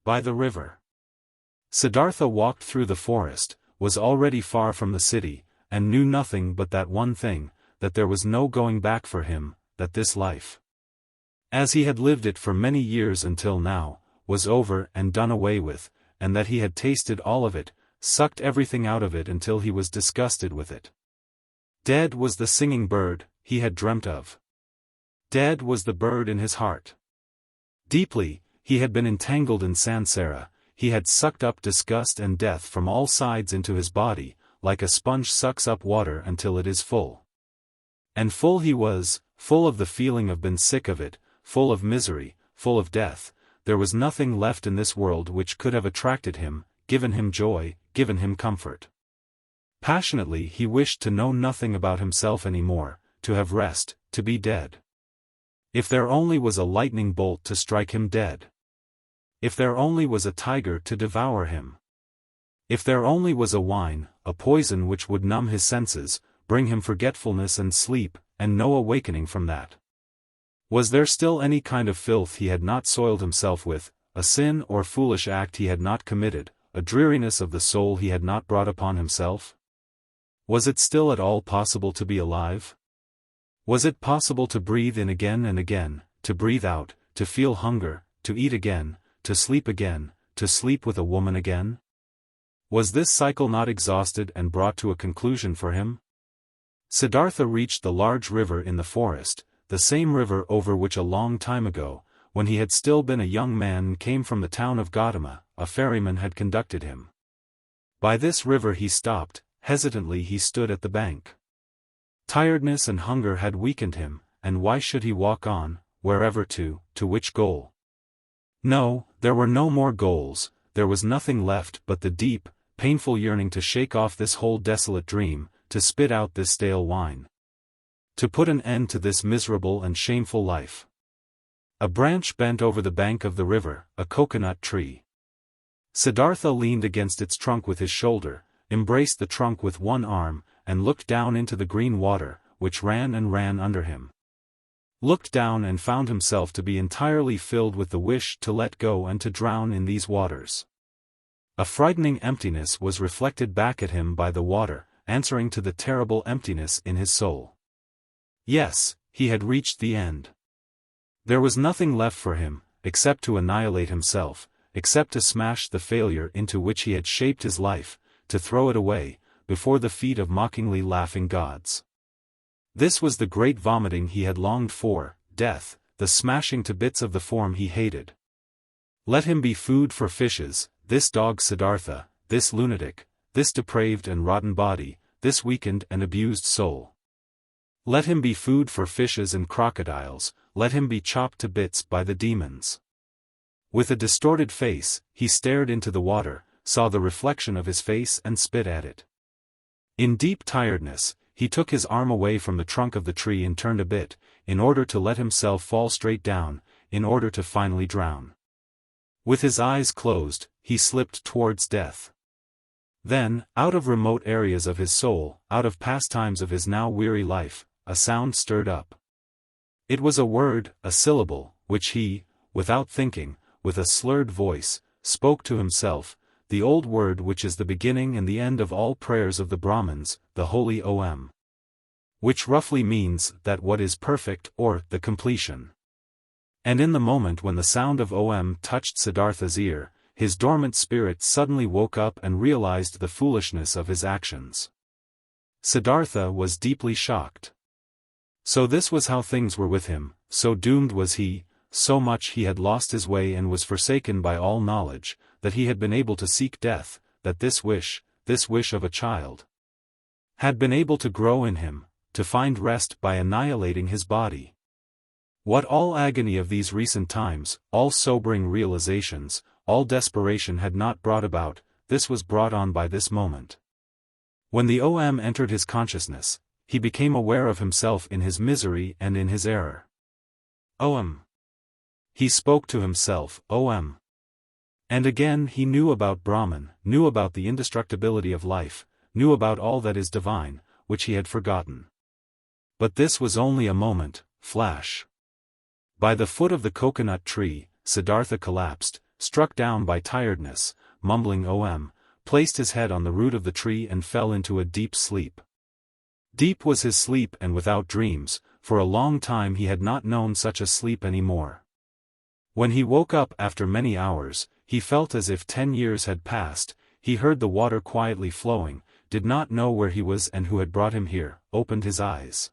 Speaker 1: By the river. Siddhartha walked through the forest, was already far from the city, and knew nothing but that one thing, that there was no going back for him, that this life, as he had lived it for many years until now, was over and done away with, and that he had tasted all of it, sucked everything out of it until he was disgusted with it. Dead was the singing bird he had dreamt of. Dead was the bird in his heart. Deeply, he had been entangled in Sansara, he had sucked up disgust and death from all sides into his body, like a sponge sucks up water until it is full. And full he was, full of the feeling of being sick of it, full of misery, full of death. There was nothing left in this world which could have attracted him, given him joy, given him comfort. Passionately he wished to know nothing about himself any more, to have rest, to be dead. If there only was a lightning bolt to strike him dead. If there only was a tiger to devour him. If there only was a wine, a poison which would numb his senses, bring him forgetfulness and sleep, and no awakening from that. Was there still any kind of filth he had not soiled himself with, a sin or foolish act he had not committed, a dreariness of the soul he had not brought upon himself? Was it still at all possible to be alive? Was it possible to breathe in again and again, to breathe out, to feel hunger, to eat again, to sleep with a woman again? Was this cycle not exhausted and brought to a conclusion for him? Siddhartha reached the large river in the forest, the same river over which a long time ago, when he had still been a young man and came from the town of Gotama, a ferryman had conducted him. By this river he stopped, hesitantly he stood at the bank. Tiredness and hunger had weakened him, and why should he walk on, wherever to which goal? No, there were no more goals, there was nothing left but the deep, painful yearning to shake off this whole desolate dream, to spit out this stale wine. To put an end to this miserable and shameful life. A branch bent over the bank of the river, a coconut tree. Siddhartha leaned against its trunk with his shoulder, embraced the trunk with one arm, and looked down into the green water, which ran and ran under him. Looked down and found himself to be entirely filled with the wish to let go and to drown in these waters. A frightening emptiness was reflected back at him by the water, answering to the terrible emptiness in his soul. Yes, he had reached the end. There was nothing left for him, except to annihilate himself, except to smash the failure into which he had shaped his life, to throw it away, before the feet of mockingly laughing gods. This was the great vomiting he had longed for, death, the smashing to bits of the form he hated. Let him be food for fishes, this dog Siddhartha, this lunatic, this depraved and rotten body, this weakened and abused soul. Let him be food for fishes and crocodiles, let him be chopped to bits by the demons. With a distorted face, he stared into the water, saw the reflection of his face and spit at it. In deep tiredness, he took his arm away from the trunk of the tree and turned a bit, in order to let himself fall straight down, in order to finally drown. With his eyes closed, he slipped towards death. Then, out of remote areas of his soul, out of pastimes of his now weary life, a sound stirred up. It was a word, a syllable, which he, without thinking, with a slurred voice, spoke to himself, the old word which is the beginning and the end of all prayers of the Brahmins, the holy Om. Which roughly means that what is perfect or the completion. And in the moment when the sound of Om touched Siddhartha's ear, his dormant spirit suddenly woke up and realized the foolishness of his actions. Siddhartha was deeply shocked. So this was how things were with him, so doomed was he, so much he had lost his way and was forsaken by all knowledge, that he had been able to seek death, that this wish of a child, had been able to grow in him, to find rest by annihilating his body. What all agony of these recent times, all sobering realizations, all desperation had not brought about, this was brought on by this moment. When the Om entered his consciousness, he became aware of himself in his misery and in his error. Om. He spoke to himself, Om. And again he knew about Brahman, knew about the indestructibility of life, knew about all that is divine, which he had forgotten. But this was only a moment, flash. By the foot of the coconut tree, Siddhartha collapsed, struck down by tiredness, mumbling Om, placed his head on the root of the tree and fell into a deep sleep. Deep was his sleep and without dreams, for a long time he had not known such a sleep any more. When he woke up after many hours, he felt as if 10 years had passed. He heard the water quietly flowing, did not know where he was and who had brought him here, opened his eyes.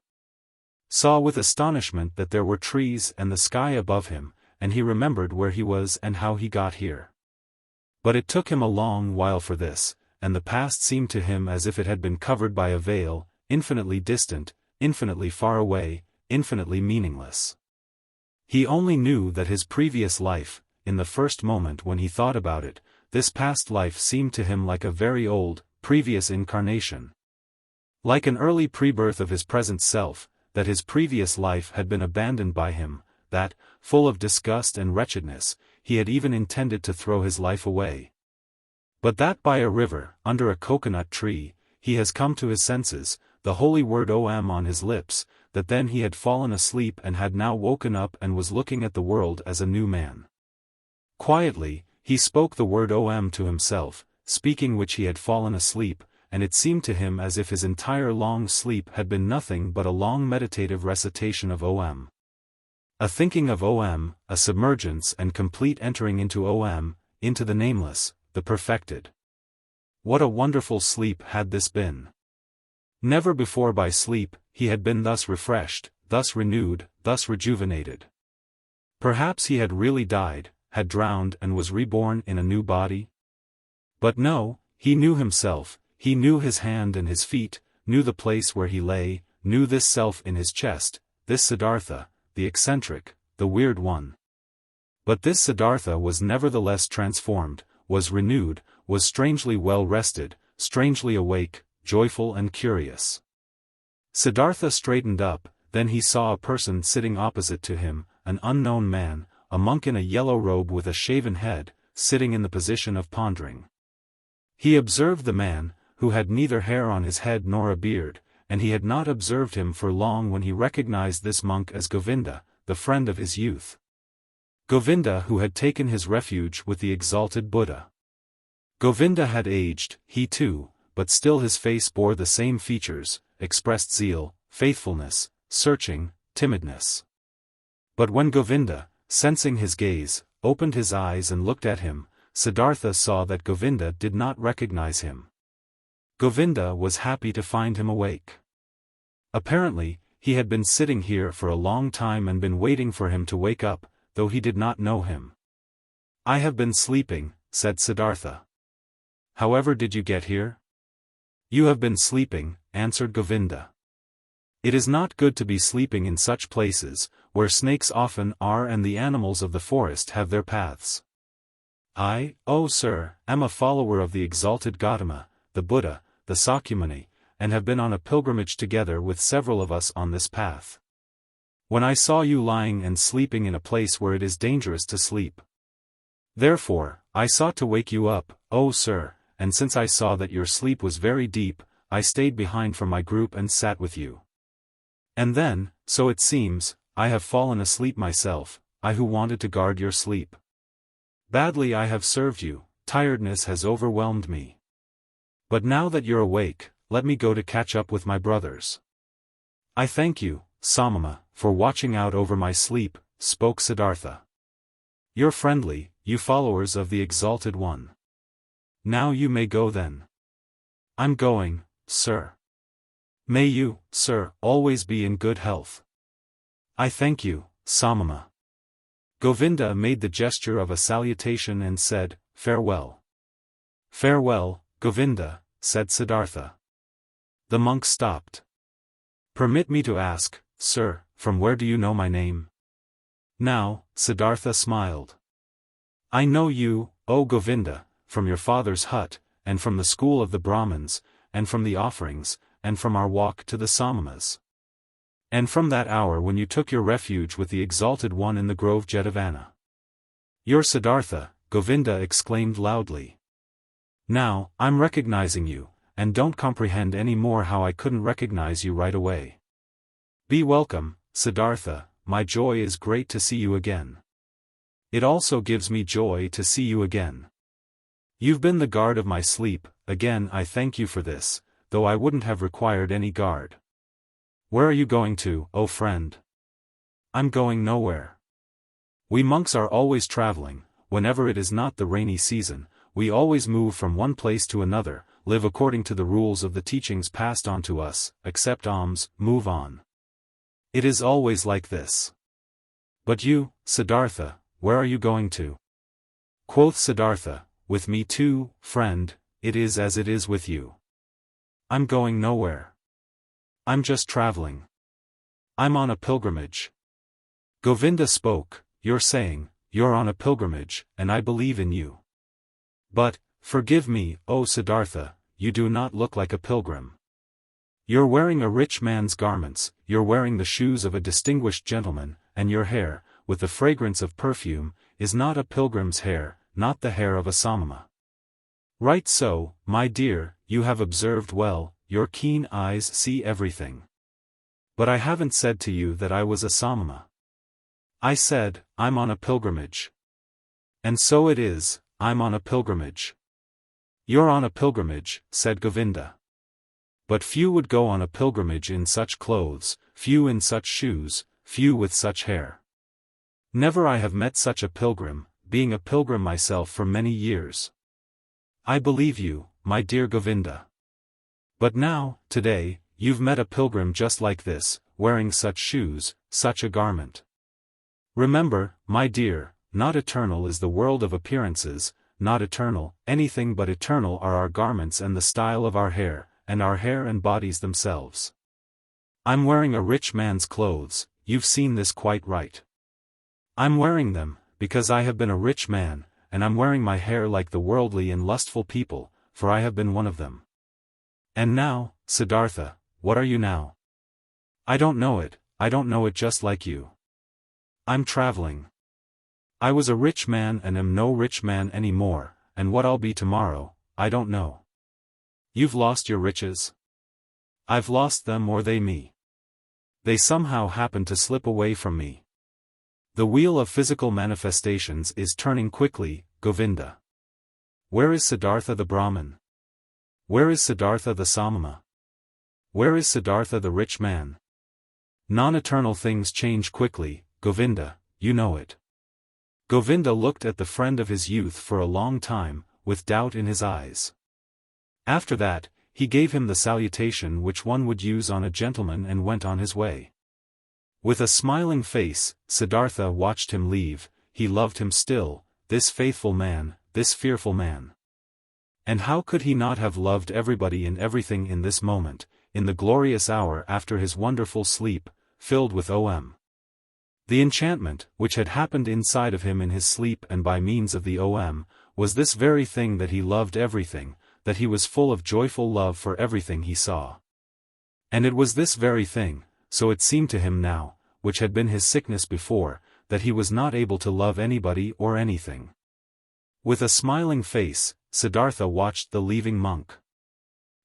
Speaker 1: Saw with astonishment that there were trees and the sky above him, and he remembered where he was and how he got here. But it took him a long while for this, and the past seemed to him as if it had been covered by a veil, infinitely distant, infinitely far away, infinitely meaningless. He only knew that his previous life, in the first moment when he thought about it, this past life seemed to him like a very old, previous incarnation. Like an early pre-birth of his present self, that his previous life had been abandoned by him, that, full of disgust and wretchedness, he had even intended to throw his life away. But that by a river, under a coconut tree, he has come to his senses, the holy word Om on his lips, that then he had fallen asleep and had now woken up and was looking at the world as a new man. Quietly, he spoke the word Om to himself, speaking which he had fallen asleep, and it seemed to him as if his entire long sleep had been nothing but a long meditative recitation of Om. A thinking of Om, a submergence and complete entering into Om, into the nameless, the perfected. What a wonderful sleep had this been! Never before by sleep, he had been thus refreshed, thus renewed, thus rejuvenated. Perhaps he had really died, had drowned and was reborn in a new body? But no, he knew himself, he knew his hand and his feet, knew the place where he lay, knew this self in his chest, this Siddhartha, the eccentric, the weird one. But this Siddhartha was nevertheless transformed, was renewed, was strangely well rested, strangely awake, joyful and curious. Siddhartha straightened up, then he saw a person sitting opposite to him, an unknown man, a monk in a yellow robe with a shaven head, sitting in the position of pondering. He observed the man, who had neither hair on his head nor a beard, and he had not observed him for long when he recognized this monk as Govinda, the friend of his youth. Govinda who had taken his refuge with the exalted Buddha. Govinda had aged, he too, but still his face bore the same features, expressed zeal, faithfulness, searching, timidness. But when Govinda, sensing his gaze, opened his eyes and looked at him, Siddhartha saw that Govinda did not recognize him. Govinda was happy to find him awake. Apparently, he had been sitting here for a long time and been waiting for him to wake up, though he did not know him. "I have been sleeping," said Siddhartha. "However did you get here?" "You have been sleeping," answered Govinda. "It is not good to be sleeping in such places, where snakes often are and the animals of the forest have their paths. I, oh sir, am a follower of the exalted Gotama, the Buddha, the Sakyamuni, and have been on a pilgrimage together with several of us on this path. When I saw you lying and sleeping in a place where it is dangerous to sleep. Therefore, I sought to wake you up, oh sir, and since I saw that your sleep was very deep, I stayed behind from my group and sat with you. And then, so it seems, I have fallen asleep myself, I who wanted to guard your sleep. Badly I have served you, tiredness has overwhelmed me. But now that you're awake, let me go to catch up with my brothers." "I thank you, Samana, for watching out over my sleep," spoke Siddhartha. "You're friendly, you followers of the Exalted One. Now you may go then." "I'm going, sir." "May you, sir, always be in good health." "I thank you, Samana." Govinda made the gesture of a salutation and said, "Farewell." "Farewell, Govinda," said Siddhartha. The monk stopped. "Permit me to ask, sir, from where do you know my name?" Now, Siddhartha smiled. "I know you, O Govinda, from your father's hut, and from the school of the Brahmins, and from the offerings, and from our walk to the Samanas. And from that hour when you took your refuge with the Exalted One in the grove Jetavana." "You're Siddhartha," Govinda exclaimed loudly. "Now, I'm recognizing you, and don't comprehend any more how I couldn't recognize you right away. Be welcome, Siddhartha, my joy is great to see you again. It also gives me joy to see you again. You've been the guard of my sleep, again I thank you for this, though I wouldn't have required any guard. Where are you going to, oh friend? I'm going nowhere. We monks are always traveling, whenever it is not the rainy season, we always move from one place to another, live according to the rules of the teachings passed on to us, accept alms, move on. It is always like this. But you, Siddhartha, where are you going to? Quoth Siddhartha, with me too, friend, it is as it is with you. I'm going nowhere. I'm just traveling. I'm on a pilgrimage. Govinda spoke, you're saying, you're on a pilgrimage, and I believe in you. But, forgive me, O Siddhartha, you do not look like a pilgrim. You're wearing a rich man's garments, you're wearing the shoes of a distinguished gentleman, and your hair, with the fragrance of perfume, is not a pilgrim's hair, not the hair of a Samana. Right so, my dear, you have observed well, your keen eyes see everything. But I haven't said to you that I was a Samana. I said, I'm on a pilgrimage. And so it is, I'm on a pilgrimage. You're on a pilgrimage, said Govinda. But few would go on a pilgrimage in such clothes, few in such shoes, few with such hair. Never I have met such a pilgrim, being a pilgrim myself for many years. I believe you, my dear Govinda. But now, today, you've met a pilgrim just like this, wearing such shoes, such a garment. Remember, my dear, not eternal is the world of appearances, not eternal, anything but eternal are our garments and the style of our hair and bodies themselves. I'm wearing a rich man's clothes, you've seen this quite right. I'm wearing them, because I have been a rich man, and I'm wearing my hair like the worldly and lustful people, for I have been one of them. And now, Siddhartha, what are you now? I don't know it just like you. I'm traveling. I was a rich man and am no rich man any more, and what I'll be tomorrow, I don't know. You've lost your riches? I've lost them or they me. They somehow happened to slip away from me. The wheel of physical manifestations is turning quickly, Govinda. Where is Siddhartha the Brahmin? Where is Siddhartha the Samana? Where is Siddhartha the rich man? Non-eternal things change quickly, Govinda, you know it. Govinda looked at the friend of his youth for a long time, with doubt in his eyes. After that, he gave him the salutation which one would use on a gentleman and went on his way. With a smiling face, Siddhartha watched him leave, he loved him still, this faithful man, this fearful man. And how could he not have loved everybody and everything in this moment, in the glorious hour after his wonderful sleep, filled with Om. The enchantment, which had happened inside of him in his sleep and by means of the Om, was this very thing that he loved everything, that he was full of joyful love for everything he saw. And it was this very thing, so it seemed to him now, which had been his sickness before, that he was not able to love anybody or anything. With a smiling face, Siddhartha watched the leaving monk.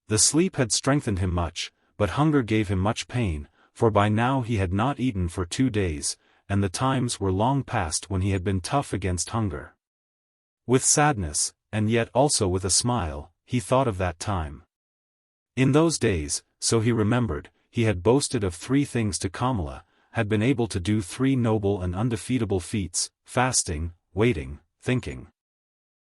Speaker 1: The sleep had strengthened him much, but hunger gave him much pain, for by now he had not eaten for 2 days, and the times were long past when he had been tough against hunger. With sadness, and yet also with a smile, he thought of that time. In those days, so he remembered, he had boasted of 3 things to Kamala, had been able to do 3 noble and undefeatable feats, fasting, waiting, thinking.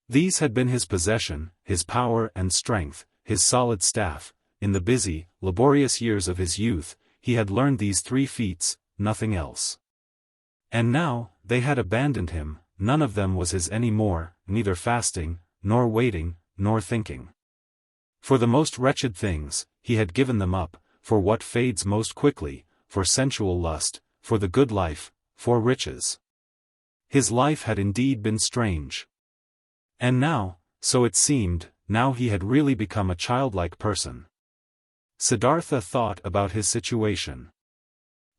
Speaker 1: These had been his possession, his power and strength, his solid staff. In the busy, laborious years of his youth, he had learned these 3 feats, nothing else. And now, they had abandoned him, none of them was his any more, neither fasting, nor waiting, nor thinking. For the most wretched things, he had given them up, for what fades most quickly, for sensual lust, for the good life, for riches. His life had indeed been strange. And now, so it seemed, now he had really become a childlike person. Siddhartha thought about his situation.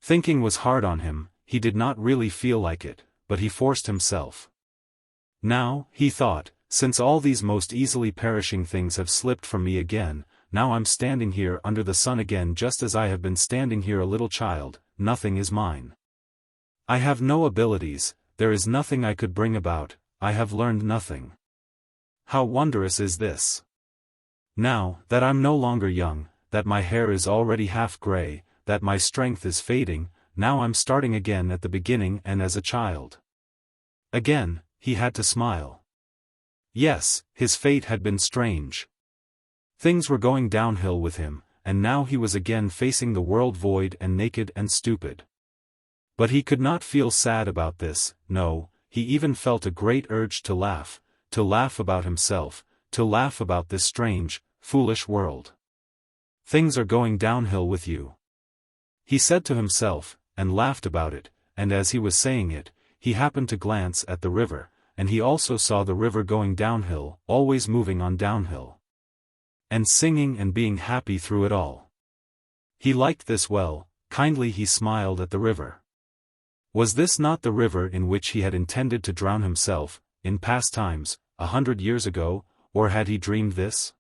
Speaker 1: Thinking was hard on him, he did not really feel like it, but he forced himself. Now, he thought, since all these most easily perishing things have slipped from me again, now I'm standing here under the sun again just as I have been standing here a little child, nothing is mine. I have no abilities, there is nothing I could bring about, I have learned nothing. how wondrous is this! Now, that I'm no longer young, that my hair is already half gray, that my strength is fading, now I'm starting again at the beginning and as a child. Again, he had to smile. Yes, his fate had been strange. Things were going downhill with him, and now he was again facing the world void and naked and stupid. But he could not feel sad about this, no, he even felt a great urge to laugh about himself, to laugh about this strange, foolish world. Things are going downhill with you, he said to himself, and laughed about it, and as he was saying it, he happened to glance at the river, and he also saw the river going downhill, always moving on downhill. And singing and being happy through it all. He liked this well, kindly he smiled at the river. Was this not the river in which he had intended to drown himself, in past times, 100 years ago, or had he dreamed this?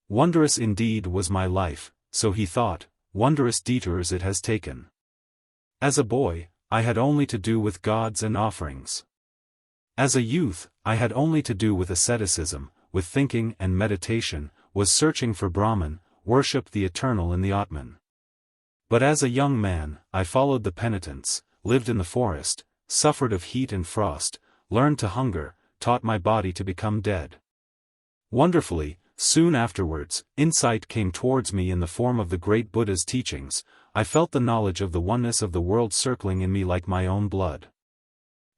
Speaker 1: Wondrous indeed was my life, so he thought, wondrous detours it has taken. As a boy, I had only to do with gods and offerings. As a youth, I had only to do with asceticism, with thinking and meditation, was searching for Brahman, worshipped the eternal in the Atman. But as a young man, I followed the penitents, lived in the forest, suffered of heat and frost, learned to hunger, taught my body to become dead. Wonderfully, soon afterwards, insight came towards me in the form of the great Buddha's teachings. I felt the knowledge of the oneness of the world circling in me like my own blood.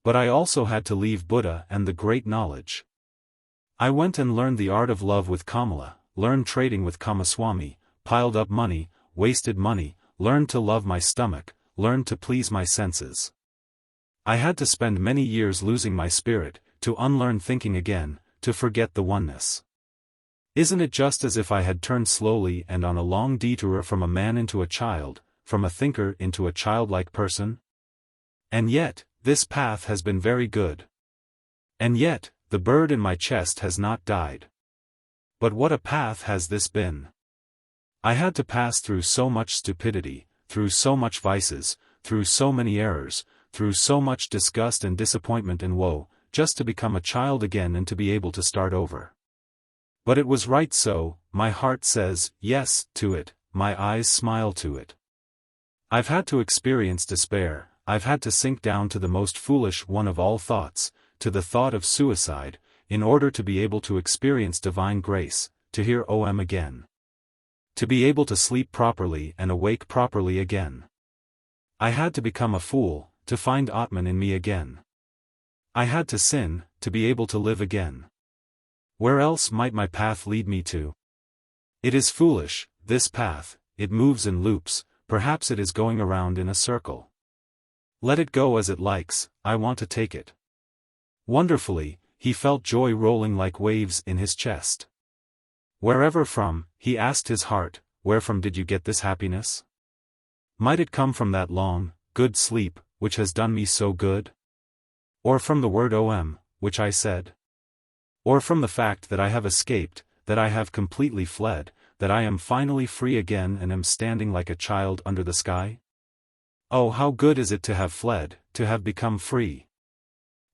Speaker 1: But I also had to leave Buddha and the great knowledge. I went and learned the art of love with Kamala, learned trading with Kamaswami, piled up money, wasted money, learned to love my stomach, learned to please my senses. I had to spend many years losing my spirit, to unlearn thinking again, to forget the oneness. Isn't it just as if I had turned slowly and on a long detour from a man into a child, from a thinker into a childlike person? And yet, this path has been very good. And yet, the bird in my chest has not died. But what a path has this been! I had to pass through so much stupidity, through so much vices, through so many errors, through so much disgust and disappointment and woe, just to become a child again and to be able to start over. But it was right so, my heart says, yes, to it, my eyes smile to it. I've had to experience despair, I've had to sink down to the most foolish one of all thoughts, to the thought of suicide, in order to be able to experience divine grace, to hear Om again. To be able to sleep properly and awake properly again. I had to become a fool, to find Atman in me again. I had to sin, to be able to live again. Where else might my path lead me to? It is foolish, this path, it moves in loops, perhaps it is going around in a circle. Let it go as it likes, I want to take it. Wonderfully, he felt joy rolling like waves in his chest. Wherever from, he asked his heart, wherefrom did you get this happiness? Might it come from that long, good sleep, which has done me so good? Or from the word Om, which I said? Or from the fact that I have escaped, that I have completely fled, that I am finally free again and am standing like a child under the sky? Oh, how good is it to have fled, to have become free!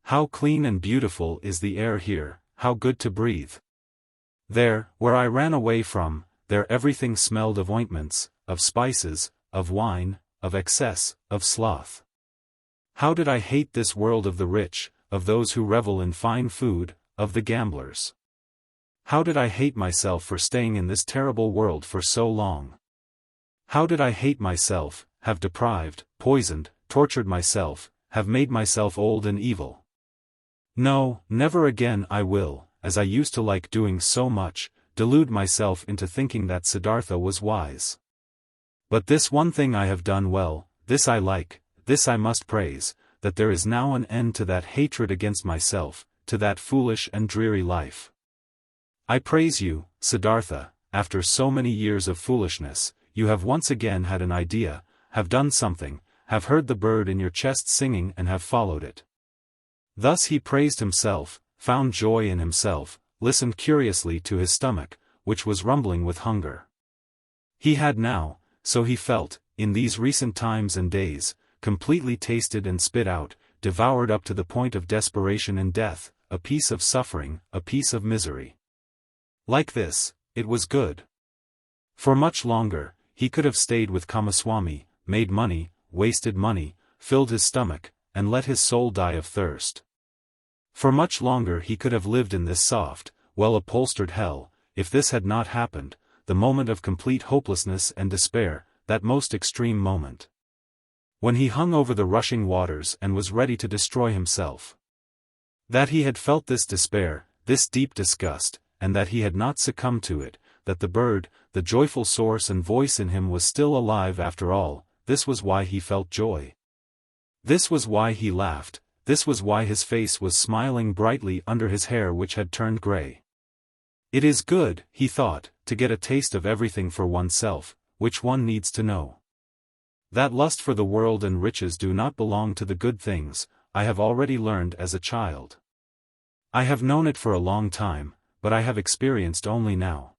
Speaker 1: How clean and beautiful is the air here, how good to breathe! There, where I ran away from, there everything smelled of ointments, of spices, of wine, of excess, of sloth. How did I hate this world of the rich, of those who revel in fine food, of the gamblers? How did I hate myself for staying in this terrible world for so long? How did I hate myself, have deprived, poisoned, tortured myself, have made myself old and evil? No, never again I will, as I used to like doing so much, delude myself into thinking that Siddhartha was wise. But this one thing I have done well, this I like, this I must praise, that there is now an end to that hatred against myself, to that foolish and dreary life. I praise you, Siddhartha, after so many years of foolishness, you have once again had an idea, have done something, have heard the bird in your chest singing and have followed it. Thus he praised himself, found joy in himself, listened curiously to his stomach, which was rumbling with hunger. He had now, so he felt, in these recent times and days, completely tasted and spit out, devoured up to the point of desperation and death, a piece of suffering, a piece of misery. Like this, it was good. For much longer, he could have stayed with Kamaswami, made money, wasted money, filled his stomach, and let his soul die of thirst. For much longer he could have lived in this soft, well-upholstered hell, if this had not happened, the moment of complete hopelessness and despair, that most extreme moment. When he hung over the rushing waters and was ready to destroy himself. That he had felt this despair, this deep disgust, and that he had not succumbed to it, that the bird, the joyful source and voice in him was still alive after all, this was why he felt joy. This was why he laughed, this was why his face was smiling brightly under his hair which had turned grey. It is good, he thought, to get a taste of everything for oneself, which one needs to know. That lust for the world and riches do not belong to the good things, I have already learned as a child. I have known it for a long time, but I have experienced only now.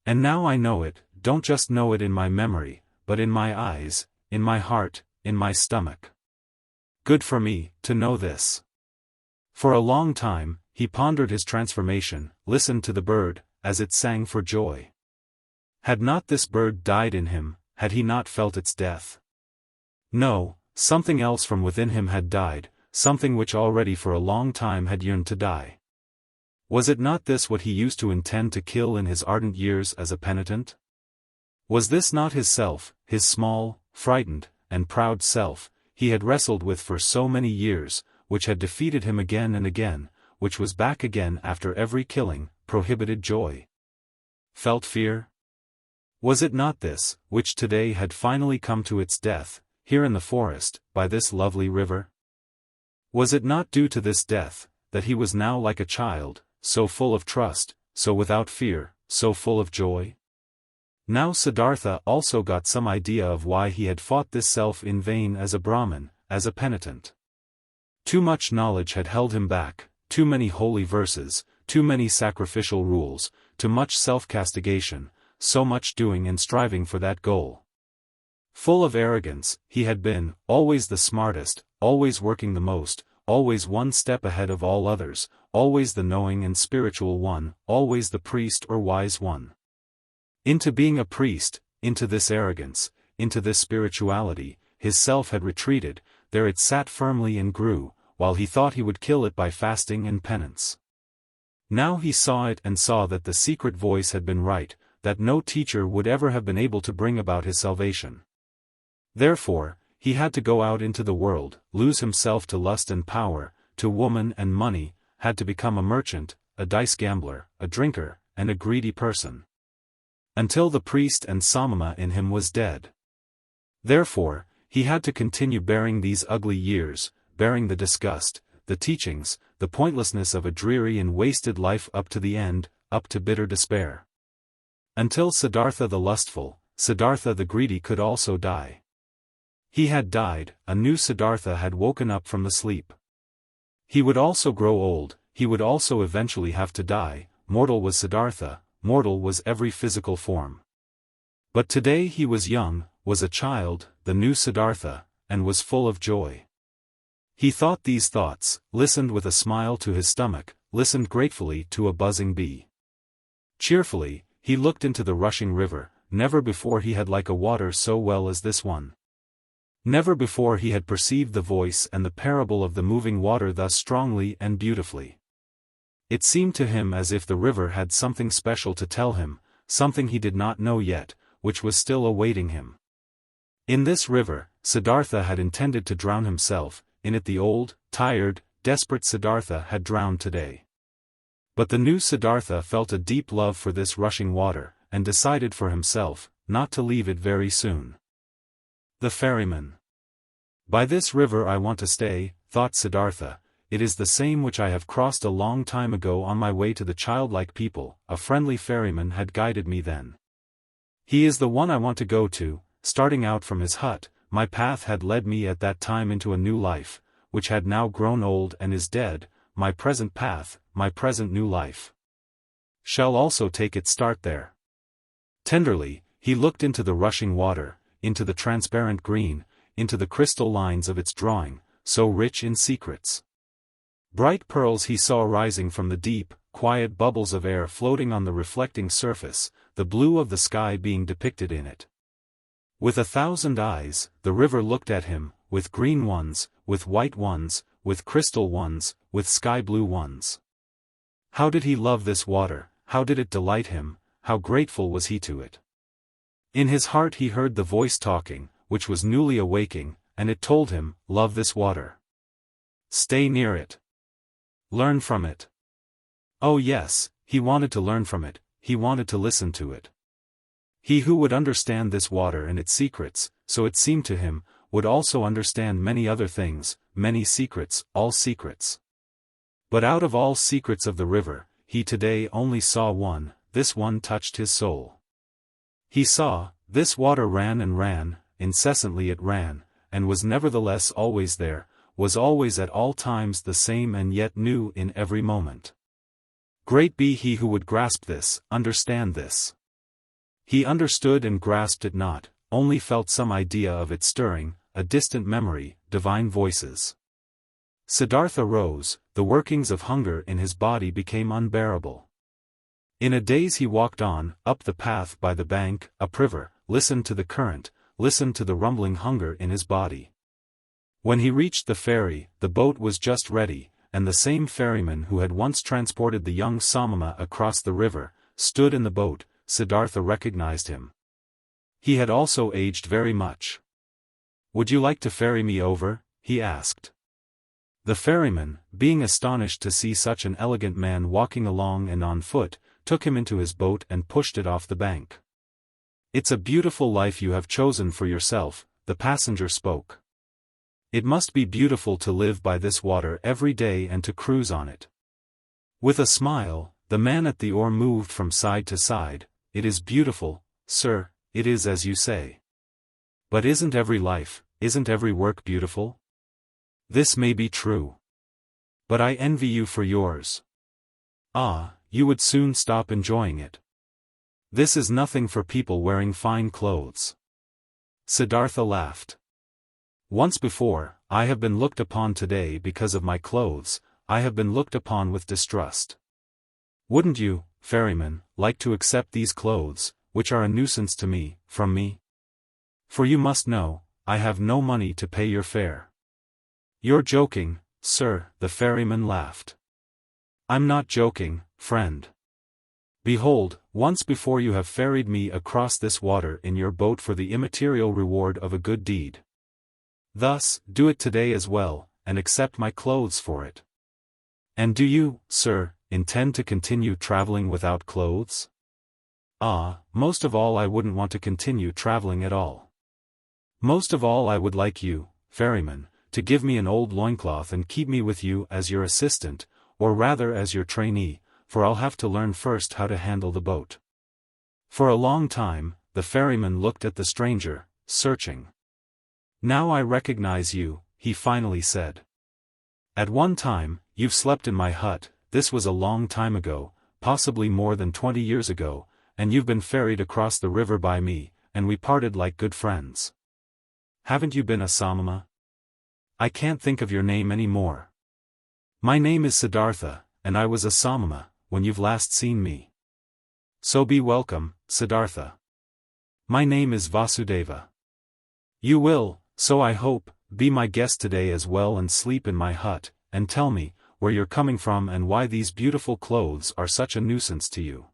Speaker 1: And now I know it, don't just know it in my memory, but in my eyes, in my heart, in my stomach. Good for me, to know this. For a long time, he pondered his transformation, listened to the bird, as it sang for joy. Had not this bird died in him, had he not felt its death? No, something else from within him had died, something which already for a long time had yearned to die. Was it not this what he used to intend to kill in his ardent years as a penitent? Was this not his self, his small, frightened, and proud self, he had wrestled with for so many years, which had defeated him again and again, which was back again after every killing, prohibited joy? Felt fear? Was it not this, which today had finally come to its death, here in the forest, by this lovely river? Was it not due to this death, that he was now like a child, so full of trust, so without fear, so full of joy? Now Siddhartha also got some idea of why he had fought this self in vain as a Brahmin, as a penitent. Too much knowledge had held him back, too many holy verses, too many sacrificial rules, too much self-castigation, so much doing and striving for that goal. Full of arrogance, he had been, always the smartest, always working the most, always one step ahead of all others, always the knowing and spiritual one, always the priest or wise one. Into being a priest, into this arrogance, into this spirituality, his self had retreated, there it sat firmly and grew, while he thought he would kill it by fasting and penance. Now he saw it and saw that the secret voice had been right, that no teacher would ever have been able to bring about his salvation. Therefore, he had to go out into the world, lose himself to lust and power, to woman and money, had to become a merchant, a dice gambler, a drinker, and a greedy person. Until the priest and Samana in him was dead. Therefore, he had to continue bearing these ugly years, bearing the disgust, the teachings, the pointlessness of a dreary and wasted life up to the end, up to bitter despair. Until Siddhartha the lustful, Siddhartha the greedy could also die. He had died, a new Siddhartha had woken up from the sleep. He would also grow old, he would also eventually have to die, mortal was Siddhartha, mortal was every physical form. But today he was young, was a child, the new Siddhartha, and was full of joy. He thought these thoughts, listened with a smile to his stomach, listened gratefully to a buzzing bee. Cheerfully, he looked into the rushing river, never before he had liked a water so well as this one. Never before he had perceived the voice and the parable of the moving water thus strongly and beautifully. It seemed to him as if the river had something special to tell him, something he did not know yet, which was still awaiting him. In this river, Siddhartha had intended to drown himself, in it the old, tired, desperate Siddhartha had drowned today. But the new Siddhartha felt a deep love for this rushing water, and decided for himself, not to leave it very soon. The Ferryman. By this river I want to stay, thought Siddhartha, it is the same which I have crossed a long time ago on my way to the childlike people, a friendly ferryman had guided me then. He is the one I want to go to, starting out from his hut, my path had led me at that time into a new life, which had now grown old and is dead, my present path, my present new life, shall also take its start there. Tenderly, he looked into the rushing water, into the transparent green, into the crystal lines of its drawing, so rich in secrets. Bright pearls he saw rising from the deep, quiet bubbles of air floating on the reflecting surface, the blue of the sky being depicted in it. With 1,000 eyes, the river looked at him, with green ones, with white ones, with crystal ones, with sky-blue ones. How did he love this water, how did it delight him, how grateful was he to it. In his heart he heard the voice talking, which was newly awaking, and it told him, love this water. Stay near it. Learn from it. Oh yes, he wanted to learn from it, he wanted to listen to it. He who would understand this water and its secrets, so it seemed to him, would also understand many other things, many secrets, all secrets. But out of all secrets of the river, he today only saw one, this one touched his soul. He saw, this water ran and ran, incessantly it ran, and was nevertheless always there, was always at all times the same and yet new in every moment. Great be he who would grasp this, understand this. He understood and grasped it not, only felt some idea of it stirring, a distant memory, divine voices. Siddhartha rose, the workings of hunger in his body became unbearable. In a daze he walked on, up the path by the bank, upriver, listened to the current, listened to the rumbling hunger in his body. When he reached the ferry, the boat was just ready, and the same ferryman who had once transported the young Samana across the river, stood in the boat. Siddhartha recognized him. He had also aged very much. Would you like to ferry me over? He asked. The ferryman, being astonished to see such an elegant man walking along and on foot, took him into his boat and pushed it off the bank. It's a beautiful life you have chosen for yourself, the passenger spoke. It must be beautiful to live by this water every day and to cruise on it. With a smile, the man at the oar moved from side to side. It is beautiful, sir, it is as you say. But isn't every life, isn't every work beautiful? This may be true. But I envy you for yours. Ah, you would soon stop enjoying it. This is nothing for people wearing fine clothes. Siddhartha laughed. Once before, I have been looked upon today because of my clothes, I have been looked upon with distrust. Wouldn't you, ferryman, like to accept these clothes, which are a nuisance to me, from me? For you must know, I have no money to pay your fare. You're joking, sir, the ferryman laughed. I'm not joking, friend. Behold, once before you have ferried me across this water in your boat for the immaterial reward of a good deed. Thus, do it today as well, and accept my clothes for it. And do you, sir, intend to continue traveling without clothes? Ah, most of all I wouldn't want to continue traveling at all. Most of all I would like you, ferryman, to give me an old loincloth and keep me with you as your assistant, or rather as your trainee, for I'll have to learn first how to handle the boat. For a long time, the ferryman looked at the stranger, searching. Now I recognize you, he finally said. At one time, you've slept in my hut. This was a long time ago, possibly more than 20 years ago, and you've been ferried across the river by me, and we parted like good friends. Haven't you been a Samana? I can't think of your name any more. My name is Siddhartha, and I was a Samana, when you've last seen me. So be welcome, Siddhartha. My name is Vasudeva. You will, so I hope, be my guest today as well and sleep in my hut, and tell me, where you're coming from and why these beautiful clothes are such a nuisance to you.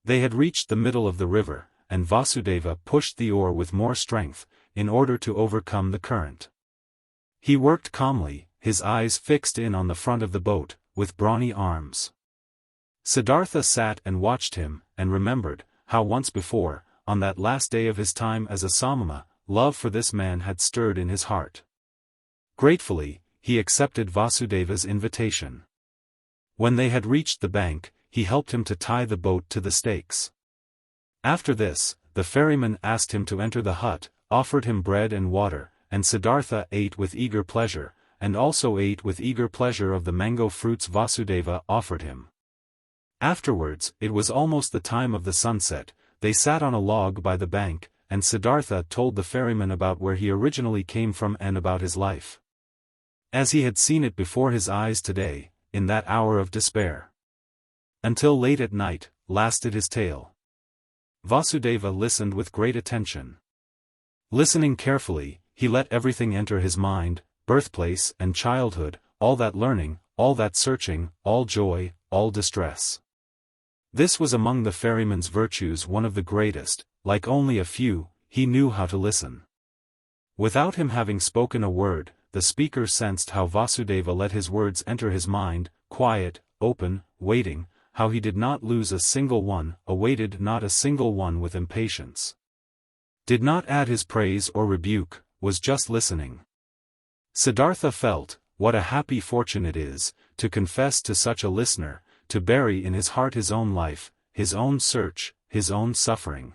Speaker 1: They had reached the middle of the river, and Vasudeva pushed the oar with more strength, in order to overcome the current. He worked calmly, his eyes fixed in on the front of the boat, with brawny arms. Siddhartha sat and watched him, and remembered, how once before, on that last day of his time as a Samana, love for this man had stirred in his heart. Gratefully, he accepted Vasudeva's invitation. When they had reached the bank, he helped him to tie the boat to the stakes. After this, the ferryman asked him to enter the hut, offered him bread and water, and Siddhartha ate with eager pleasure, and also ate with eager pleasure of the mango fruits Vasudeva offered him. Afterwards, it was almost the time of the sunset. They sat on a log by the bank, and Siddhartha told the ferryman about where he originally came from and about his life. as he had seen it before his eyes today, in that hour of despair. Until late at night, lasted his tale. Vasudeva listened with great attention. Listening carefully, he let everything enter his mind, birthplace and childhood, all that learning, all that searching, all joy, all distress. This was among the ferryman's virtues one of the greatest. Like only a few, he knew how to listen. Without him having spoken a word, the speaker sensed how Vasudeva let his words enter his mind, quiet, open, waiting, how he did not lose a single one, awaited not a single one with impatience. Did not add his praise or rebuke, was just listening. Siddhartha felt, what a happy fortune it is, to confess to such a listener, to bury in his heart his own life, his own search, his own suffering.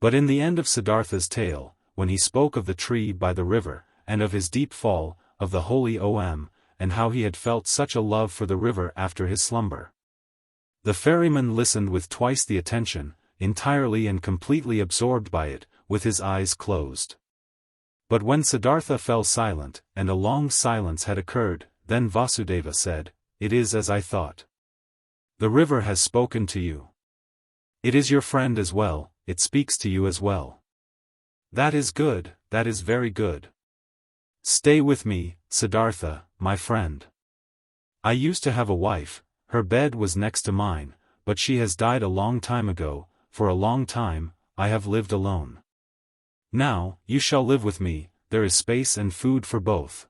Speaker 1: But in the end of Siddhartha's tale, when he spoke of the tree by the river, and of his deep fall, of the holy Om, and how he had felt such a love for the river after his slumber, the ferryman listened with twice the attention, entirely and completely absorbed by it, with his eyes closed. But when Siddhartha fell silent, and a long silence had occurred, then Vasudeva said, "It is as I thought. The river has spoken to you. It is your friend as well, it speaks to you as well. That is good, that is very good. Stay with me, Siddhartha, my friend. I used to have a wife, her bed was next to mine, but she has died a long time ago, for a long time, I have lived alone. Now, you shall live with me, there is space and food for both."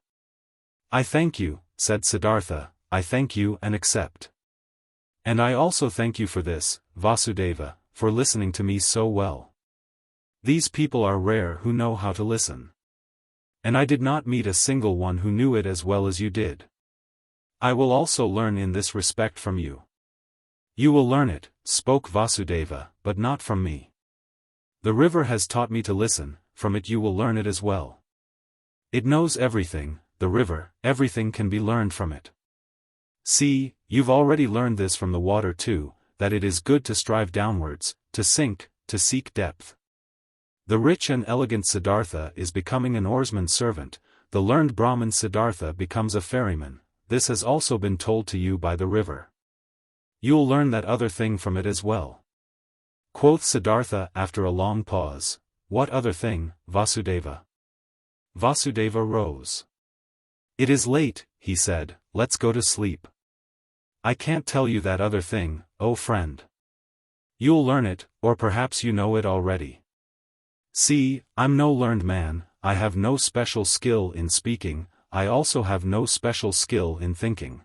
Speaker 1: "I thank you," said Siddhartha, "I thank you and accept. And I also thank you for this, Vasudeva, for listening to me so well. These people are rare who know how to listen. And I did not meet a single one who knew it as well as you did. I will also learn in this respect from you." "You will learn it," spoke Vasudeva, "but not from me. The river has taught me to listen, from it you will learn it as well. It knows everything, the river, everything can be learned from it. See, you've already learned this from the water too, that it is good to strive downwards, to sink, to seek depth. The rich and elegant Siddhartha is becoming an oarsman's servant, the learned Brahmin Siddhartha becomes a ferryman, this has also been told to you by the river. You'll learn that other thing from it as well." Quoth Siddhartha after a long pause, "What other thing, Vasudeva?" Vasudeva rose. "It is late," he said, "let's go to sleep. I can't tell you that other thing, oh friend. You'll learn it, or perhaps you know it already. See, I'm no learned man, I have no special skill in speaking, I also have no special skill in thinking.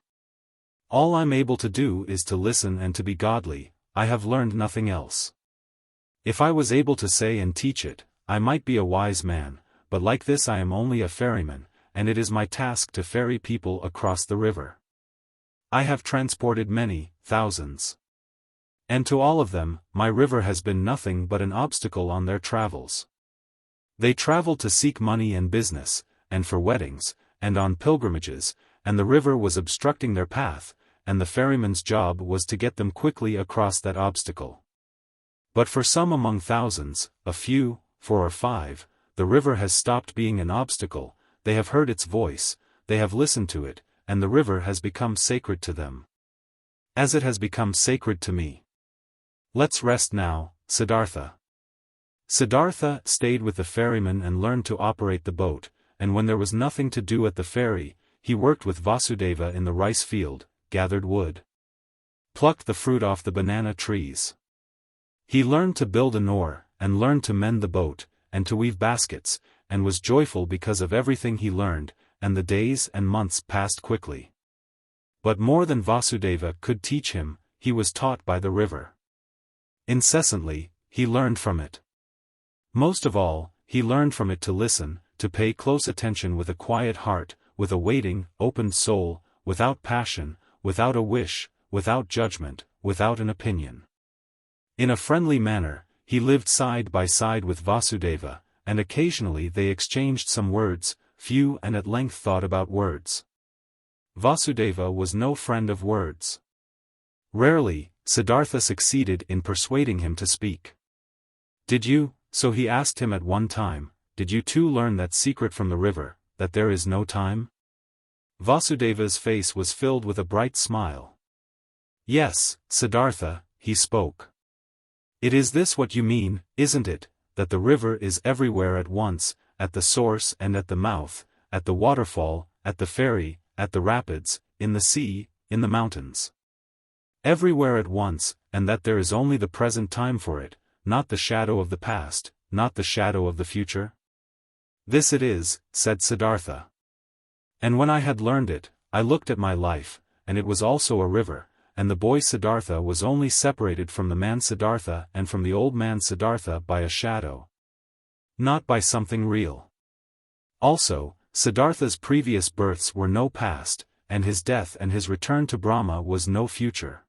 Speaker 1: All I'm able to do is to listen and to be godly, I have learned nothing else. If I was able to say and teach it, I might be a wise man, but like this I am only a ferryman, and it is my task to ferry people across the river. I have transported many, thousands. And to all of them, my river has been nothing but an obstacle on their travels. They traveled to seek money and business, and for weddings, and on pilgrimages, and the river was obstructing their path, and the ferryman's job was to get them quickly across that obstacle. But for some among thousands, a few, 4 or 5, the river has stopped being an obstacle, they have heard its voice, they have listened to it, and the river has become sacred to them. As it has become sacred to me. Let's rest now, Siddhartha." Siddhartha stayed with the ferryman and learned to operate the boat, and when there was nothing to do at the ferry, he worked with Vasudeva in the rice field, gathered wood, plucked the fruit off the banana trees. He learned to build an oar, and learned to mend the boat, and to weave baskets, and was joyful because of everything he learned, and the days and months passed quickly. But more than Vasudeva could teach him, he was taught by the river. Incessantly, he learned from it. Most of all, he learned from it to listen, to pay close attention with a quiet heart, with a waiting, open soul, without passion, without a wish, without judgment, without an opinion. In a friendly manner, he lived side by side with Vasudeva, and occasionally they exchanged some words, few and at length thought about words. Vasudeva was no friend of words. Rarely, Siddhartha succeeded in persuading him to speak. "Did you," so he asked him at one time, "did you too learn that secret from the river, that there is no time?" Vasudeva's face was filled with a bright smile. Yes, Siddhartha, he spoke. It is this what you mean, isn't it, that the river is everywhere at once, at the source and at the mouth, at the waterfall, at the ferry, at the rapids, in the sea, in the mountains. Everywhere at once, and that there is only the present time for it, not the shadow of the past, not the shadow of the future? This it is, said Siddhartha. And when I had learned it, I looked at my life, and it was also a river, and the boy Siddhartha was only separated from the man Siddhartha and from the old man Siddhartha by a shadow. Not by something real. Also, Siddhartha's previous births were no past, and his death and his return to Brahma was no future.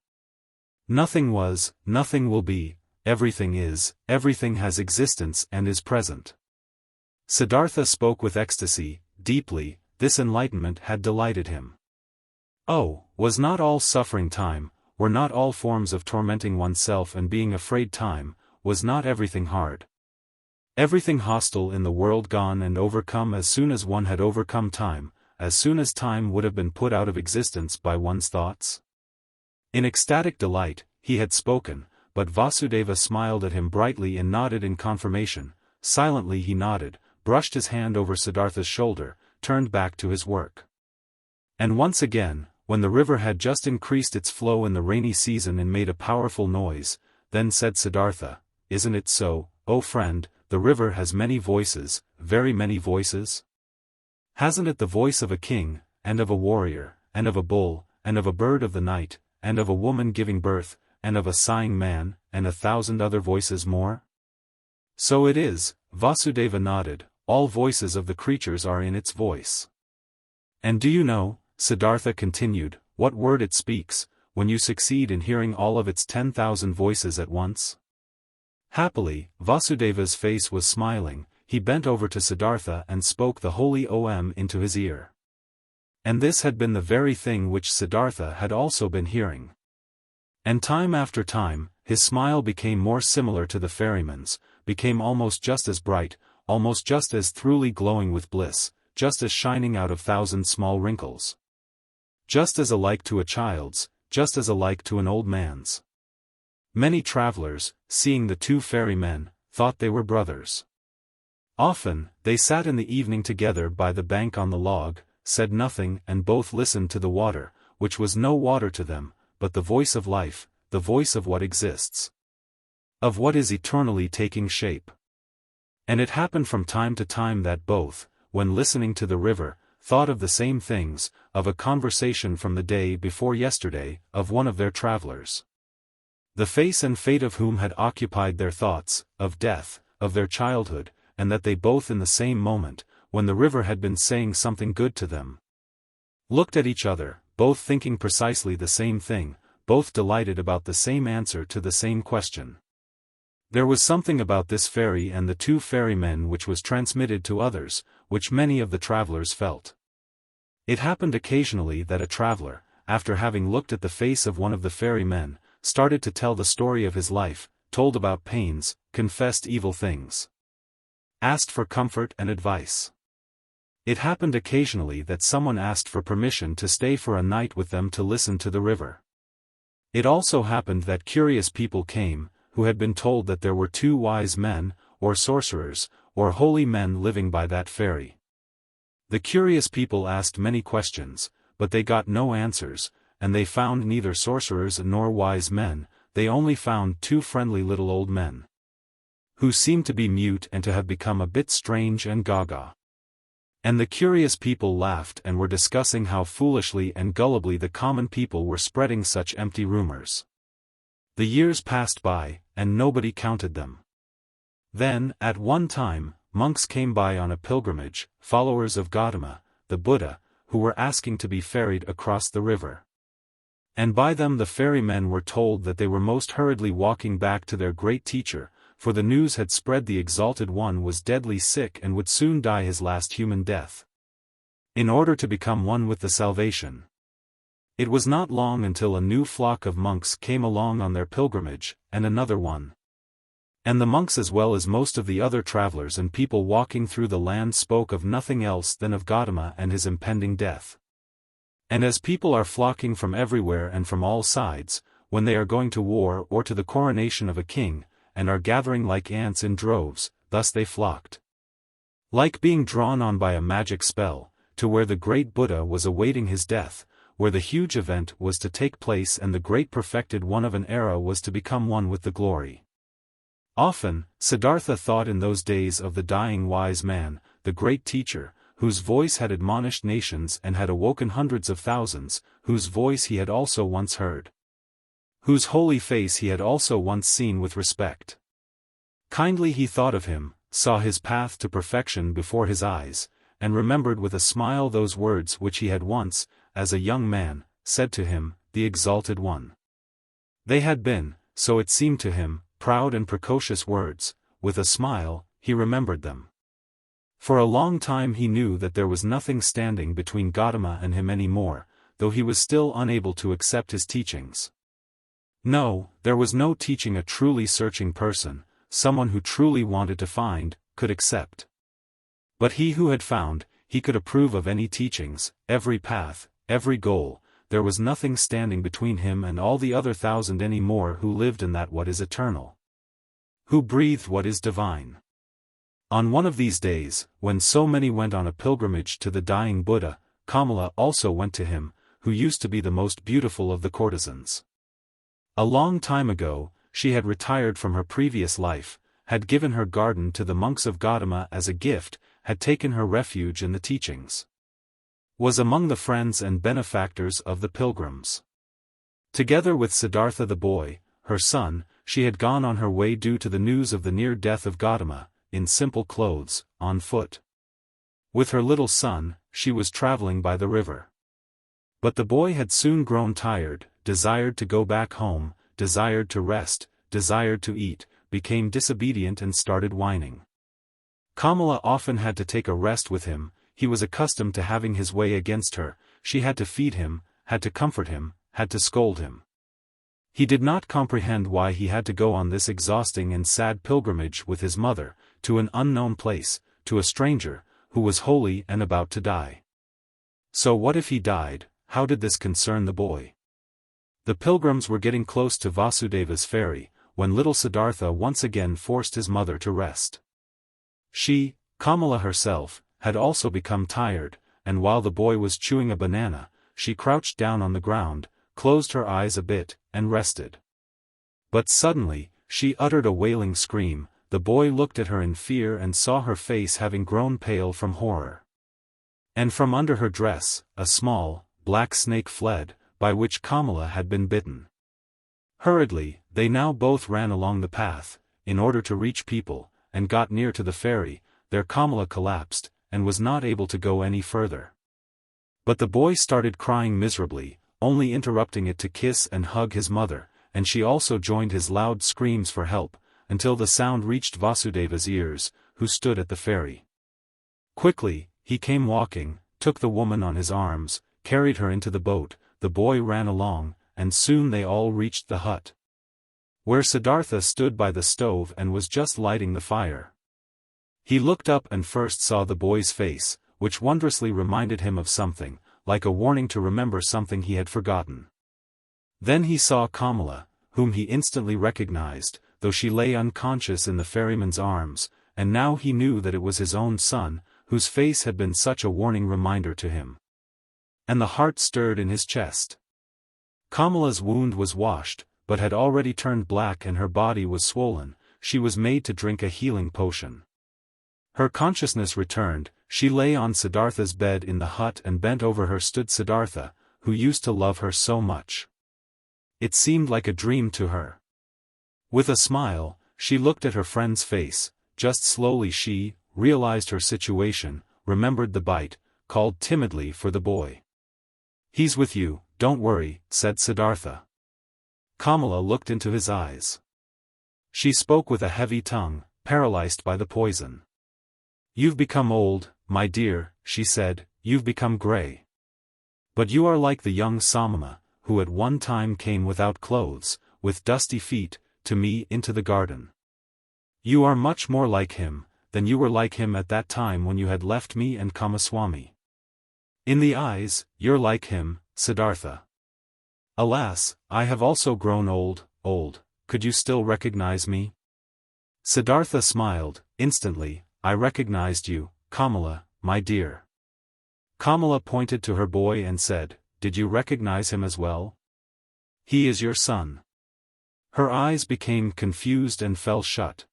Speaker 1: Nothing was, nothing will be, everything is, everything has existence and is present. Siddhartha spoke with ecstasy, deeply. This enlightenment had delighted him. Oh, was not all suffering time, were not all forms of tormenting oneself and being afraid time, was not everything hard? Everything hostile in the world gone and overcome as soon as one had overcome time, as soon as time would have been put out of existence by one's thoughts? In ecstatic delight, he had spoken, but Vasudeva smiled at him brightly and nodded in confirmation. Silently he nodded, brushed his hand over Siddhartha's shoulder, turned back to his work. And once again, when the river had just increased its flow in the rainy season and made a powerful noise, then said Siddhartha, "Isn't it so, O friend, the river has many voices, very many voices? Hasn't it the voice of a king, and of a warrior, and of a bull, and of a bird of the night, and of a woman giving birth, and of a sighing man, and 1,000 other voices more?" So it is, Vasudeva nodded, all voices of the creatures are in its voice. And do you know, Siddhartha continued, what word it speaks, when you succeed in hearing all of its 10,000 voices at once? Happily, Vasudeva's face was smiling, he bent over to Siddhartha and spoke the holy Om into his ear. And this had been the very thing which Siddhartha had also been hearing. And time after time, his smile became more similar to the ferryman's, became almost just as bright, almost just as thoroughly glowing with bliss, just as shining out of 1,000 small wrinkles. Just as alike to a child's, just as alike to an old man's. Many travelers, seeing the two ferrymen, thought they were brothers. Often, they sat in the evening together by the bank on the log, said nothing and both listened to the water, which was no water to them, but the voice of life, the voice of what exists. Of what is eternally taking shape. And it happened from time to time that both, when listening to the river, thought of the same things, of a conversation from the day before yesterday, of one of their travelers. The face and fate of whom had occupied their thoughts, of death, of their childhood, and that they both in the same moment, when the river had been saying something good to them, looked at each other, both thinking precisely the same thing, both delighted about the same answer to the same question. There was something about this ferry and the two ferrymen which was transmitted to others, which many of the travelers felt. It happened occasionally that a traveler, after having looked at the face of one of the ferrymen, started to tell the story of his life, told about pains, confessed evil things, asked for comfort and advice. It happened occasionally that someone asked for permission to stay for a night with them to listen to the river. It also happened that curious people came, who had been told that there were two wise men, or sorcerers, or holy men living by that ferry. The curious people asked many questions, but they got no answers, and they found neither sorcerers nor wise men, they only found two friendly little old men, who seemed to be mute and to have become a bit strange and gaga. And the curious people laughed and were discussing how foolishly and gullibly the common people were spreading such empty rumors. The years passed by, and nobody counted them. Then, at one time, monks came by on a pilgrimage, followers of Gotama, the Buddha, who were asking to be ferried across the river. And by them the ferrymen were told that they were most hurriedly walking back to their great teacher, for the news had spread the exalted one was deadly sick and would soon die his last human death, in order to become one with the salvation. It was not long until a new flock of monks came along on their pilgrimage, and another one. And the monks as well as most of the other travelers and people walking through the land spoke of nothing else than of Gotama and his impending death. And as people are flocking from everywhere and from all sides, when they are going to war or to the coronation of a king, and are gathering like ants in droves, thus they flocked. Like being drawn on by a magic spell, to where the great Buddha was awaiting his death, where the huge event was to take place and the great perfected one of an era was to become one with the glory. Often, Siddhartha thought in those days of the dying wise man, the great teacher, whose voice had admonished nations and had awoken hundreds of thousands, whose voice he had also once heard, whose holy face he had also once seen with respect. Kindly he thought of him, saw his path to perfection before his eyes, and remembered with a smile those words which he had once, as a young man, said to him, the Exalted One. They had been, so it seemed to him, proud and precocious words. With a smile, he remembered them. For a long time he knew that there was nothing standing between Gotama and him any more, though he was still unable to accept his teachings. No, there was no teaching a truly searching person, someone who truly wanted to find, could accept. But he who had found, he could approve of any teachings, every path, every goal. There was nothing standing between him and all the other thousand any more who lived in that what is eternal, who breathed what is divine. On one of these days, when so many went on a pilgrimage to the dying Buddha, Kamala also went to him, who used to be the most beautiful of the courtesans. A long time ago, she had retired from her previous life, had given her garden to the monks of Gotama as a gift, had taken her refuge in the teachings, was among the friends and benefactors of the pilgrims. Together with Siddhartha the boy, her son, she had gone on her way due to the news of the near death of Gotama, in simple clothes, on foot. With her little son, she was traveling by the river. But the boy had soon grown tired, desired to go back home, desired to rest, desired to eat, became disobedient and started whining. Kamala often had to take a rest with him. He was accustomed to having his way against her. She had to feed him, had to comfort him, had to scold him. He did not comprehend why he had to go on this exhausting and sad pilgrimage with his mother, to an unknown place, to a stranger, who was holy and about to die. So what if he died? How did this concern the boy? The pilgrims were getting close to Vasudeva's ferry, when little Siddhartha once again forced his mother to rest. She, Kamala herself, had also become tired, and while the boy was chewing a banana, she crouched down on the ground, closed her eyes a bit, and rested. But suddenly, she uttered a wailing scream. The boy looked at her in fear and saw her face having grown pale from horror. And from under her dress, a small, black snake fled, by which Kamala had been bitten. Hurriedly, they now both ran along the path, in order to reach people, and got near to the ferry. There Kamala collapsed, and was not able to go any further. But the boy started crying miserably, only interrupting it to kiss and hug his mother, and she also joined his loud screams for help, until the sound reached Vasudeva's ears, who stood at the ferry. Quickly, he came walking, took the woman on his arms, carried her into the boat. The boy ran along, and soon they all reached the hut, where Siddhartha stood by the stove and was just lighting the fire. He looked up and first saw the boy's face, which wondrously reminded him of something, like a warning to remember something he had forgotten. Then he saw Kamala, whom he instantly recognized, though she lay unconscious in the ferryman's arms, and now he knew that it was his own son, whose face had been such a warning reminder to him. And the heart stirred in his chest. Kamala's wound was washed, but had already turned black and her body was swollen. She was made to drink a healing potion. Her consciousness returned. She lay on Siddhartha's bed in the hut, and bent over her stood Siddhartha, who used to love her so much. It seemed like a dream to her. With a smile, she looked at her friend's face. Just slowly she realized her situation, remembered the bite, called timidly for the boy. "He's with you, don't worry," said Siddhartha. Kamala looked into his eyes. She spoke with a heavy tongue, paralyzed by the poison. "You've become old, my dear," she said, "you've become gray. But you are like the young Samana, who at one time came without clothes, with dusty feet, to me into the garden. You are much more like him, than you were like him at that time when you had left me and Kamaswami. In the eyes, you're like him, Siddhartha. Alas, I have also grown old, could you still recognize me? Siddhartha smiled. Instantly, I recognized you, Kamala, my dear. Kamala pointed to her boy and said, did you recognize him as well? He is your son. Her eyes became confused and fell shut.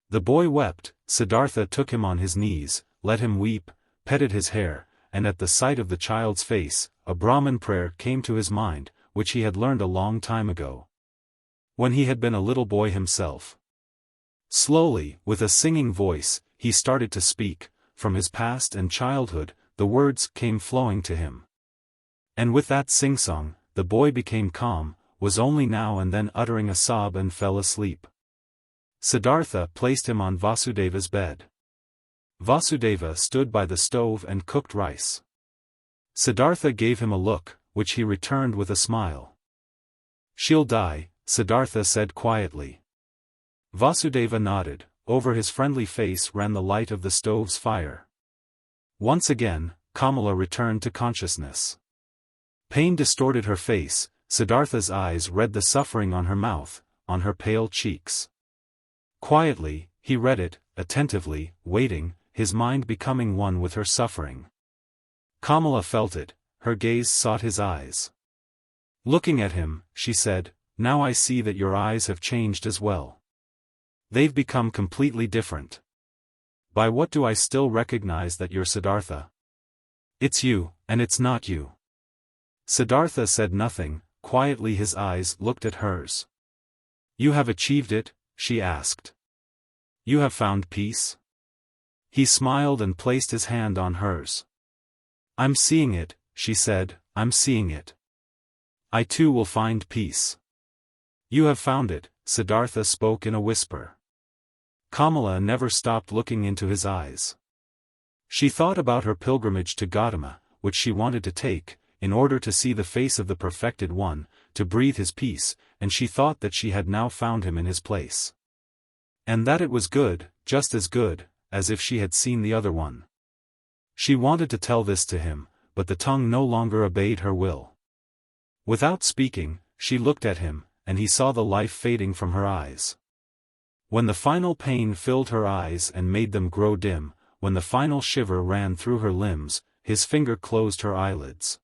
Speaker 1: The boy wept. Siddhartha took him on his knees, let him weep, petted his hair, and at the sight of the child's face, a Brahmin prayer came to his mind, which he had learned a long time ago, when he had been a little boy himself. Slowly, with a singing voice, he started to speak. From his past and childhood, the words came flowing to him. And with that sing-song, the boy became calm, was only now and then uttering a sob and fell asleep. Siddhartha placed him on Vasudeva's bed. Vasudeva stood by the stove and cooked rice. Siddhartha gave him a look, which he returned with a smile. She'll die, Siddhartha said quietly. Vasudeva nodded. Over his friendly face ran the light of the stove's fire. Once again, Kamala returned to consciousness. Pain distorted her face. Siddhartha's eyes read the suffering on her mouth, on her pale cheeks. Quietly, he read it, attentively, waiting, his mind becoming one with her suffering. Kamala felt it, her gaze sought his eyes. Looking at him, she said, now I see that your eyes have changed as well. They've become completely different. By what do I still recognize that you're Siddhartha? It's you, and it's not you. Siddhartha said nothing. Quietly his eyes looked at hers. You have achieved it, she asked. You have found peace? He smiled and placed his hand on hers. I'm seeing it, she said, I'm seeing it. I too will find peace. You have found it, Siddhartha spoke in a whisper. Kamala never stopped looking into his eyes. She thought about her pilgrimage to Gotama, which she wanted to take, in order to see the face of the perfected one, to breathe his peace, and she thought that she had now found him in his place. And that it was good, just as good, as if she had seen the other one. She wanted to tell this to him, but the tongue no longer obeyed her will. Without speaking, she looked at him, and he saw the life fading from her eyes. When the final pain filled her eyes and made them grow dim, when the final shiver ran through her limbs, his finger closed her eyelids.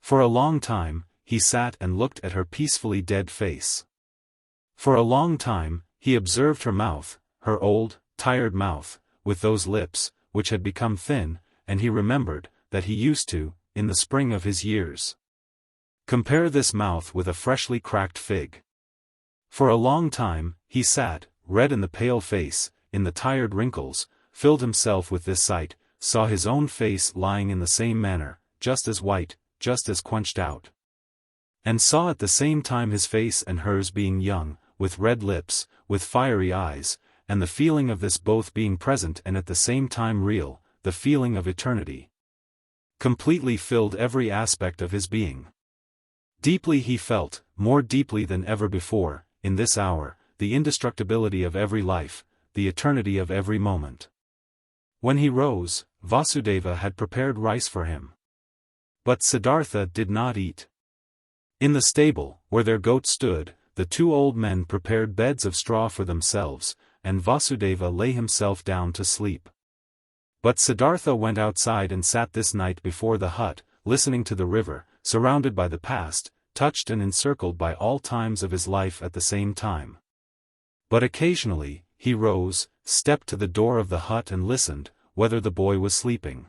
Speaker 1: For a long time, he sat and looked at her peacefully dead face. For a long time, he observed her mouth, her old, tired mouth, with those lips, which had become thin, and he remembered that he used to, in the spring of his years, compare this mouth with a freshly cracked fig. For a long time, he sat, red in the pale face, in the tired wrinkles, filled himself with this sight, saw his own face lying in the same manner, just as white, just as quenched out. And saw at the same time his face and hers being young, with red lips, with fiery eyes, and the feeling of this both being present and at the same time real, the feeling of eternity, completely filled every aspect of his being. Deeply he felt, more deeply than ever before, in this hour, the indestructibility of every life, the eternity of every moment. When he rose, Vasudeva had prepared rice for him. But Siddhartha did not eat. In the stable, where their goat stood, the two old men prepared beds of straw for themselves, and Vasudeva lay himself down to sleep. But Siddhartha went outside and sat this night before the hut, listening to the river, surrounded by the past, touched and encircled by all times of his life at the same time. But occasionally, he rose, stepped to the door of the hut and listened, whether the boy was sleeping.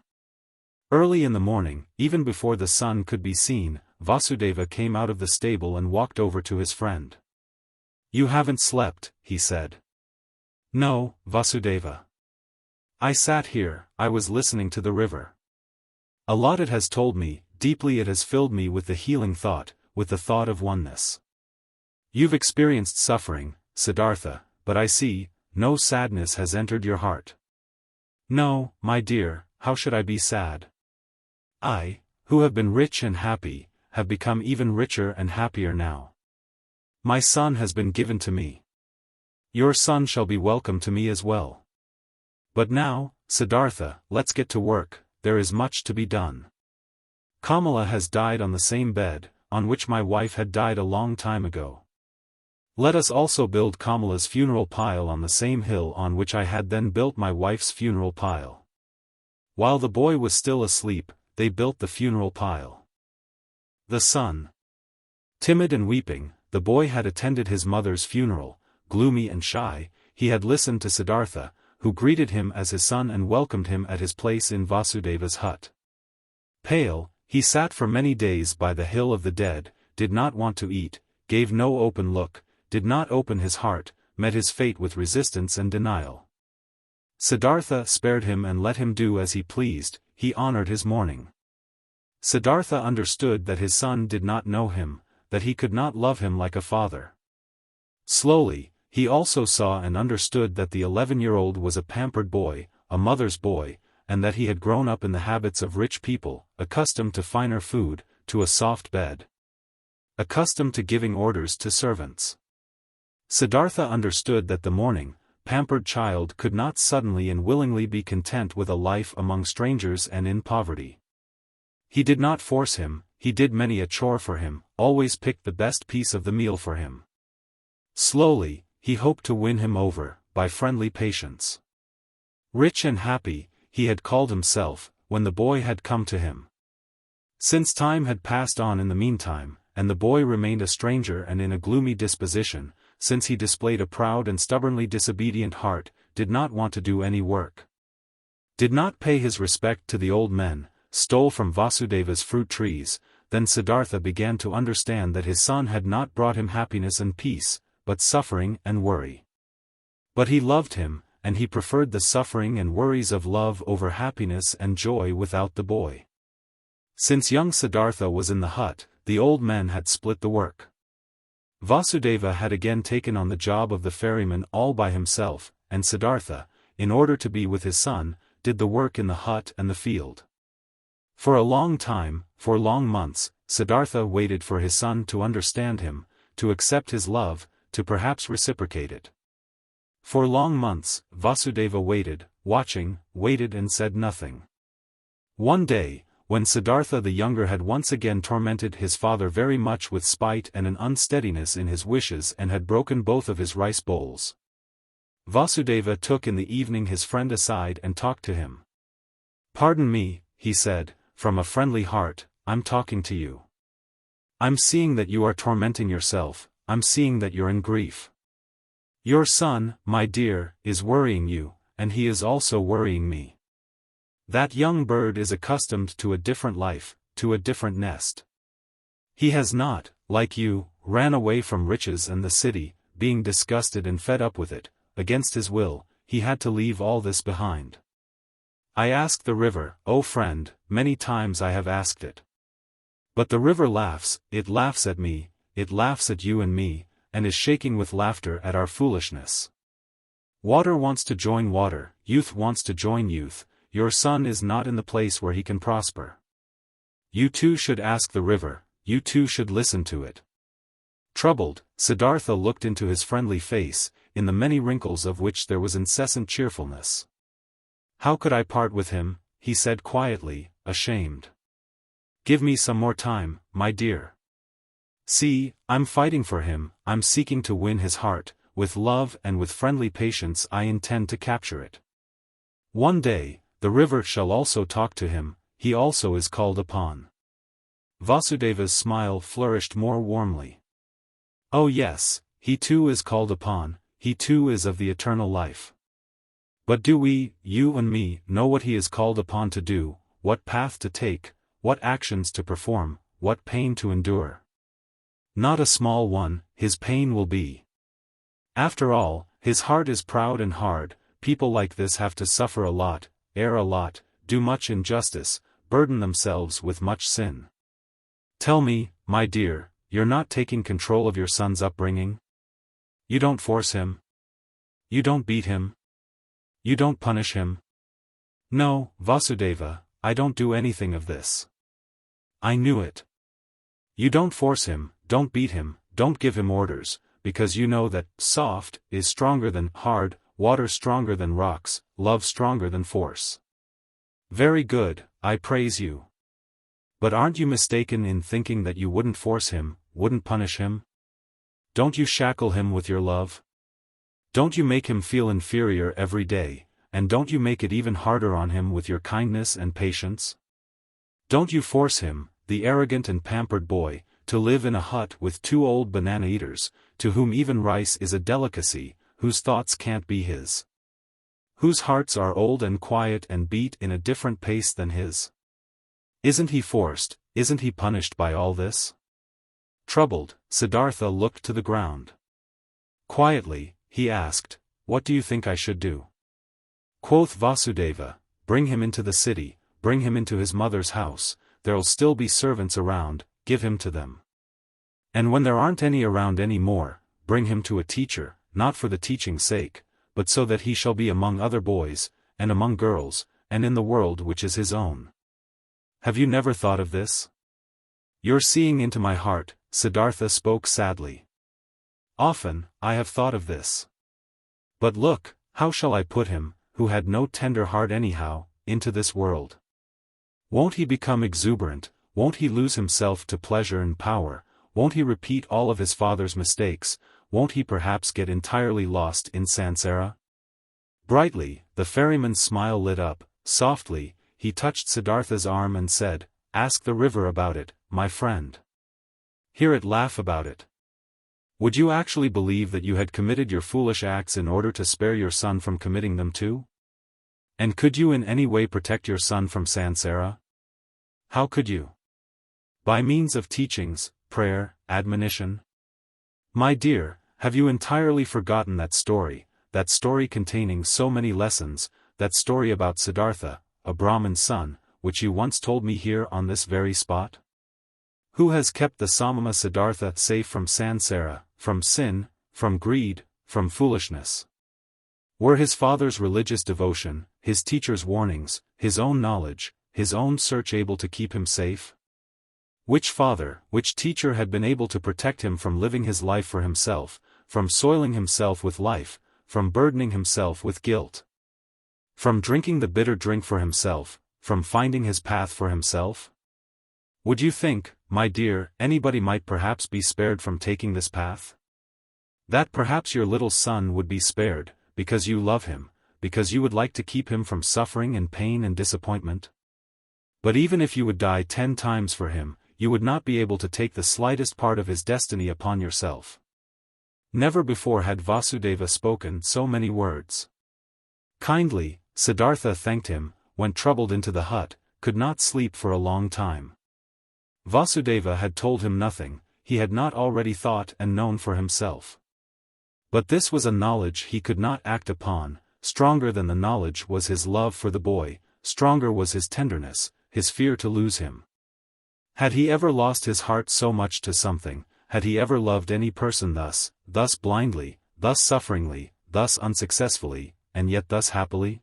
Speaker 1: Early in the morning, even before the sun could be seen, Vasudeva came out of the stable and walked over to his friend. You haven't slept, he said. No, Vasudeva. I sat here, I was listening to the river. A lot it has told me, deeply it has filled me with the healing thought, with the thought of oneness. You've experienced suffering, Siddhartha, but I see, no sadness has entered your heart. No, my dear, how should I be sad? I, who have been rich and happy, have become even richer and happier now. My son has been given to me. Your son shall be welcome to me as well. But now, Siddhartha, let's get to work. there is much to be done. Kamala has died on the same bed, on which my wife had died a long time ago. Let us also build Kamala's funeral pile on the same hill on which I had then built my wife's funeral pile. While the boy was still asleep, they built the funeral pile. The son. Timid and weeping, the boy had attended his mother's funeral. Gloomy and shy, he had listened to Siddhartha, who greeted him as his son and welcomed him at his place in Vasudeva's hut. Pale, he sat for many days by the hill of the dead, did not want to eat, gave no open look, did not open his heart, met his fate with resistance and denial. Siddhartha spared him and let him do as he pleased, he honored his mourning. Siddhartha understood that his son did not know him, that he could not love him like a father. Slowly, he also saw and understood that the 11-year-old was a pampered boy, a mother's boy, and that he had grown up in the habits of rich people, accustomed to finer food, to a soft bed. Accustomed to giving orders to servants. Siddhartha understood that the mourning, pampered child could not suddenly and willingly be content with a life among strangers and in poverty. He did not force him, he did many a chore for him, always picked the best piece of the meal for him. Slowly, he hoped to win him over, by friendly patience. Rich and happy, he had called himself, when the boy had come to him. Since time had passed on in the meantime, and the boy remained a stranger and in a gloomy disposition, since he displayed a proud and stubbornly disobedient heart, did not want to do any work. Did not pay his respect to the old men, stole from Vasudeva's fruit trees, then Siddhartha began to understand that his son had not brought him happiness and peace, but suffering and worry. But he loved him, and he preferred the suffering and worries of love over happiness and joy without the boy. Since young Siddhartha was in the hut, the old men had split the work. Vasudeva had again taken on the job of the ferryman all by himself, and Siddhartha, in order to be with his son, did the work in the hut and the field. For a long time, for long months, Siddhartha waited for his son to understand him, to accept his love, to perhaps reciprocate it. For long months, Vasudeva waited, watching, waited and said nothing. One day, when Siddhartha the younger had once again tormented his father very much with spite and an unsteadiness in his wishes and had broken both of his rice bowls, Vasudeva took in the evening his friend aside and talked to him. "Pardon me," he said, "from a friendly heart, I'm talking to you. I'm seeing that you are tormenting yourself, I'm seeing that you're in grief. Your son, my dear, is worrying you, and he is also worrying me. That young bird is accustomed to a different life, to a different nest. He has not, like you, ran away from riches and the city, being disgusted and fed up with it, against his will, he had to leave all this behind. I asked the river, O friend, many times I have asked it. But the river laughs, it laughs at me, it laughs at you and me, and is shaking with laughter at our foolishness. Water wants to join water, youth wants to join youth, your son is not in the place where he can prosper. You too should ask the river, you too should listen to it." Troubled, Siddhartha looked into his friendly face, in the many wrinkles of which there was incessant cheerfulness. "How could I part with him?" he said quietly, ashamed. "Give me some more time, my dear. See, I'm fighting for him, I'm seeking to win his heart, with love and with friendly patience I intend to capture it. One day, the river shall also talk to him, he also is called upon." Vasudeva's smile flourished more warmly. "Oh yes, he too is called upon, he too is of the eternal life. But do we, you and me, know what he is called upon to do, what path to take, what actions to perform, what pain to endure? Not a small one, his pain will be. After all, his heart is proud and hard, people like this have to suffer a lot, err a lot, do much injustice, burden themselves with much sin. Tell me, my dear, you're not taking control of your son's upbringing? You don't force him? You don't beat him? You don't punish him?" "No, Vasudeva, I don't do anything of this." "I knew it. You don't force him, don't beat him, don't give him orders, because you know that soft is stronger than hard, water stronger than rocks, love stronger than force. Very good, I praise you. But aren't you mistaken in thinking that you wouldn't force him, wouldn't punish him? Don't you shackle him with your love? Don't you make him feel inferior every day, and don't you make it even harder on him with your kindness and patience? Don't you force him, the arrogant and pampered boy, to live in a hut with 2 old banana eaters, to whom even rice is a delicacy, whose thoughts can't be his, whose hearts are old and quiet and beat in a different pace than his? Isn't he forced, isn't he punished by all this? Troubled, Siddhartha looked to the ground. Quietly, he asked, "What do you think I should do?" Quoth Vasudeva, "Bring him into the city, bring him into his mother's house, there'll still be servants around, give him to them. And when there aren't any around any more, bring him to a teacher, not for the teaching's sake, but so that he shall be among other boys, and among girls, and in the world which is his own. Have you never thought of this?" "You're seeing into my heart," Siddhartha spoke sadly. "Often, I have thought of this. But look, how shall I put him, who had no tender heart anyhow, into this world? Won't he become exuberant, won't he lose himself to pleasure and power, won't he repeat all of his father's mistakes, won't he perhaps get entirely lost in Sansara?" Brightly, the ferryman's smile lit up, softly, he touched Siddhartha's arm and said, "Ask the river about it, my friend. Hear it laugh about it. Would you actually believe that you had committed your foolish acts in order to spare your son from committing them too? And could you in any way protect your son from Sansara? How could you? By means of teachings, prayer, admonition? My dear, have you entirely forgotten that story containing so many lessons, that story about Siddhartha, a Brahmin's son, which you once told me here on this very spot? Who has kept the Samama Siddhartha safe from Sansara, from sin, from greed, from foolishness? Were his father's religious devotion, his teacher's warnings, his own knowledge, his own search able to keep him safe? Which father, which teacher had been able to protect him from living his life for himself, from soiling himself with life, from burdening himself with guilt? From drinking the bitter drink for himself, from finding his path for himself? Would you think, my dear, anybody might perhaps be spared from taking this path? That perhaps your little son would be spared, because you love him, because you would like to keep him from suffering and pain and disappointment? But even if you would die 10 times for him, you would not be able to take the slightest part of his destiny upon yourself. Never before had Vasudeva spoken so many words. Kindly, Siddhartha thanked him, went troubled into the hut, could not sleep for a long time. Vasudeva had told him nothing, he had not already thought and known for himself. But this was a knowledge he could not act upon. Stronger than the knowledge was his love for the boy, stronger was his tenderness, his fear to lose him. Had he ever lost his heart so much to something, had he ever loved any person thus blindly, thus sufferingly, thus unsuccessfully, and yet thus happily?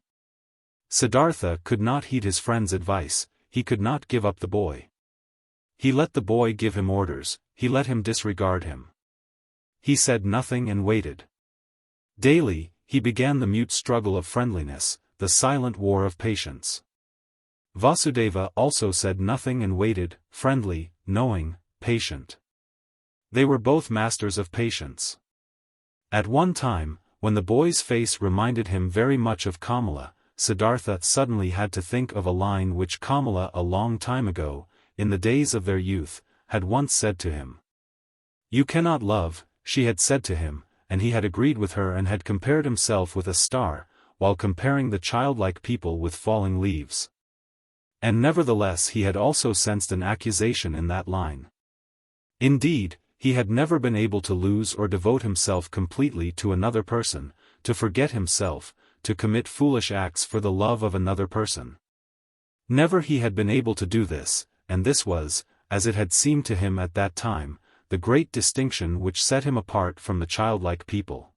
Speaker 1: Siddhartha could not heed his friend's advice, he could not give up the boy. He let the boy give him orders, he let him disregard him. He said nothing and waited. Daily, he began the mute struggle of friendliness, the silent war of patience. Vasudeva also said nothing and waited, friendly, knowing, patient. They were both masters of patience. At one time, when the boy's face reminded him very much of Kamala, Siddhartha suddenly had to think of a line which Kamala a long time ago, in the days of their youth, had once said to him. "You cannot love," she had said to him, and he had agreed with her and had compared himself with a star, while comparing the childlike people with falling leaves. And nevertheless he had also sensed an accusation in that line. Indeed, he had never been able to lose or devote himself completely to another person, to forget himself, to commit foolish acts for the love of another person. Never he had been able to do this, and this was, as it had seemed to him at that time, the great distinction which set him apart from the childlike people.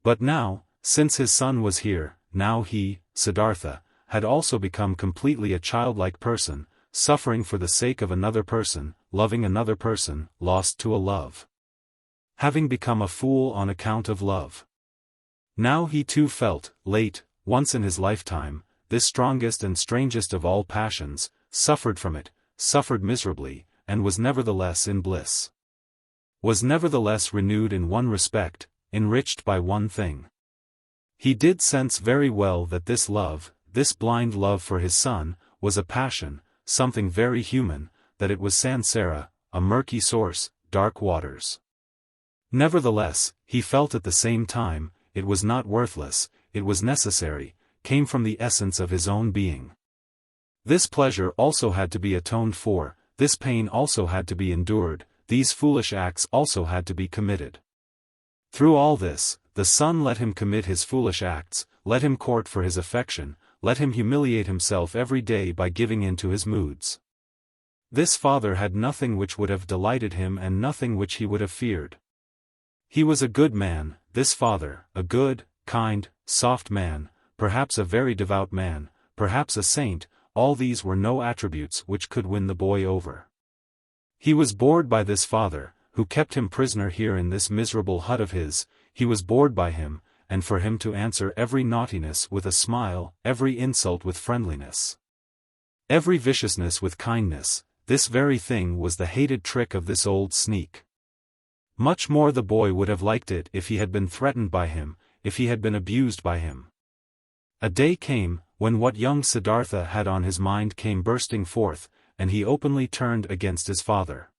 Speaker 1: But now, since his son was here, now he, Siddhartha, had also become completely a childlike person, suffering for the sake of another person, loving another person, lost to a love. Having become a fool on account of love. Now he too felt, late, once in his lifetime, this strongest and strangest of all passions, suffered from it, suffered miserably, and was nevertheless in bliss. Was nevertheless renewed in one respect, enriched by one thing. He did sense very well that this love, this blind love for his son, was a passion, something very human, that it was Sansara, a murky source, dark waters. Nevertheless, he felt at the same time, it was not worthless, it was necessary, came from the essence of his own being. This pleasure also had to be atoned for, this pain also had to be endured, these foolish acts also had to be committed. Through all this, the son let him commit his foolish acts, let him court for his affection, let him humiliate himself every day by giving in to his moods. This father had nothing which would have delighted him and nothing which he would have feared. He was a good man, this father, a good, kind, soft man, perhaps a very devout man, perhaps a saint. All these were no attributes which could win the boy over. He was bored by this father, who kept him prisoner here in this miserable hut of his. He was bored by him, and for him to answer every naughtiness with a smile, every insult with friendliness, every viciousness with kindness, this very thing was the hated trick of this old sneak. Much more the boy would have liked it if he had been threatened by him, if he had been abused by him. A day came, when what young Siddhartha had on his mind came bursting forth, and he openly turned against his father.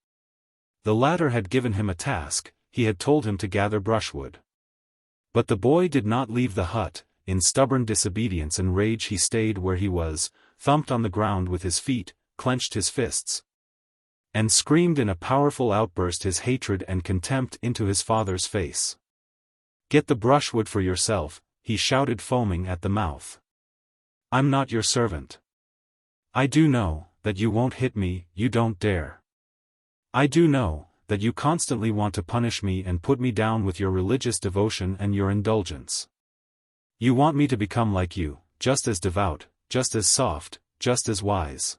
Speaker 1: The latter had given him a task, he had told him to gather brushwood. But the boy did not leave the hut, in stubborn disobedience and rage he stayed where he was, thumped on the ground with his feet, clenched his fists, and screamed in a powerful outburst his hatred and contempt into his father's face. "Get the brushwood for yourself," he shouted, foaming at the mouth. "I'm not your servant. I do know that you won't hit me, you don't dare. I do know that you constantly want to punish me and put me down with your religious devotion and your indulgence. You want me to become like you, just as devout, just as soft, just as wise.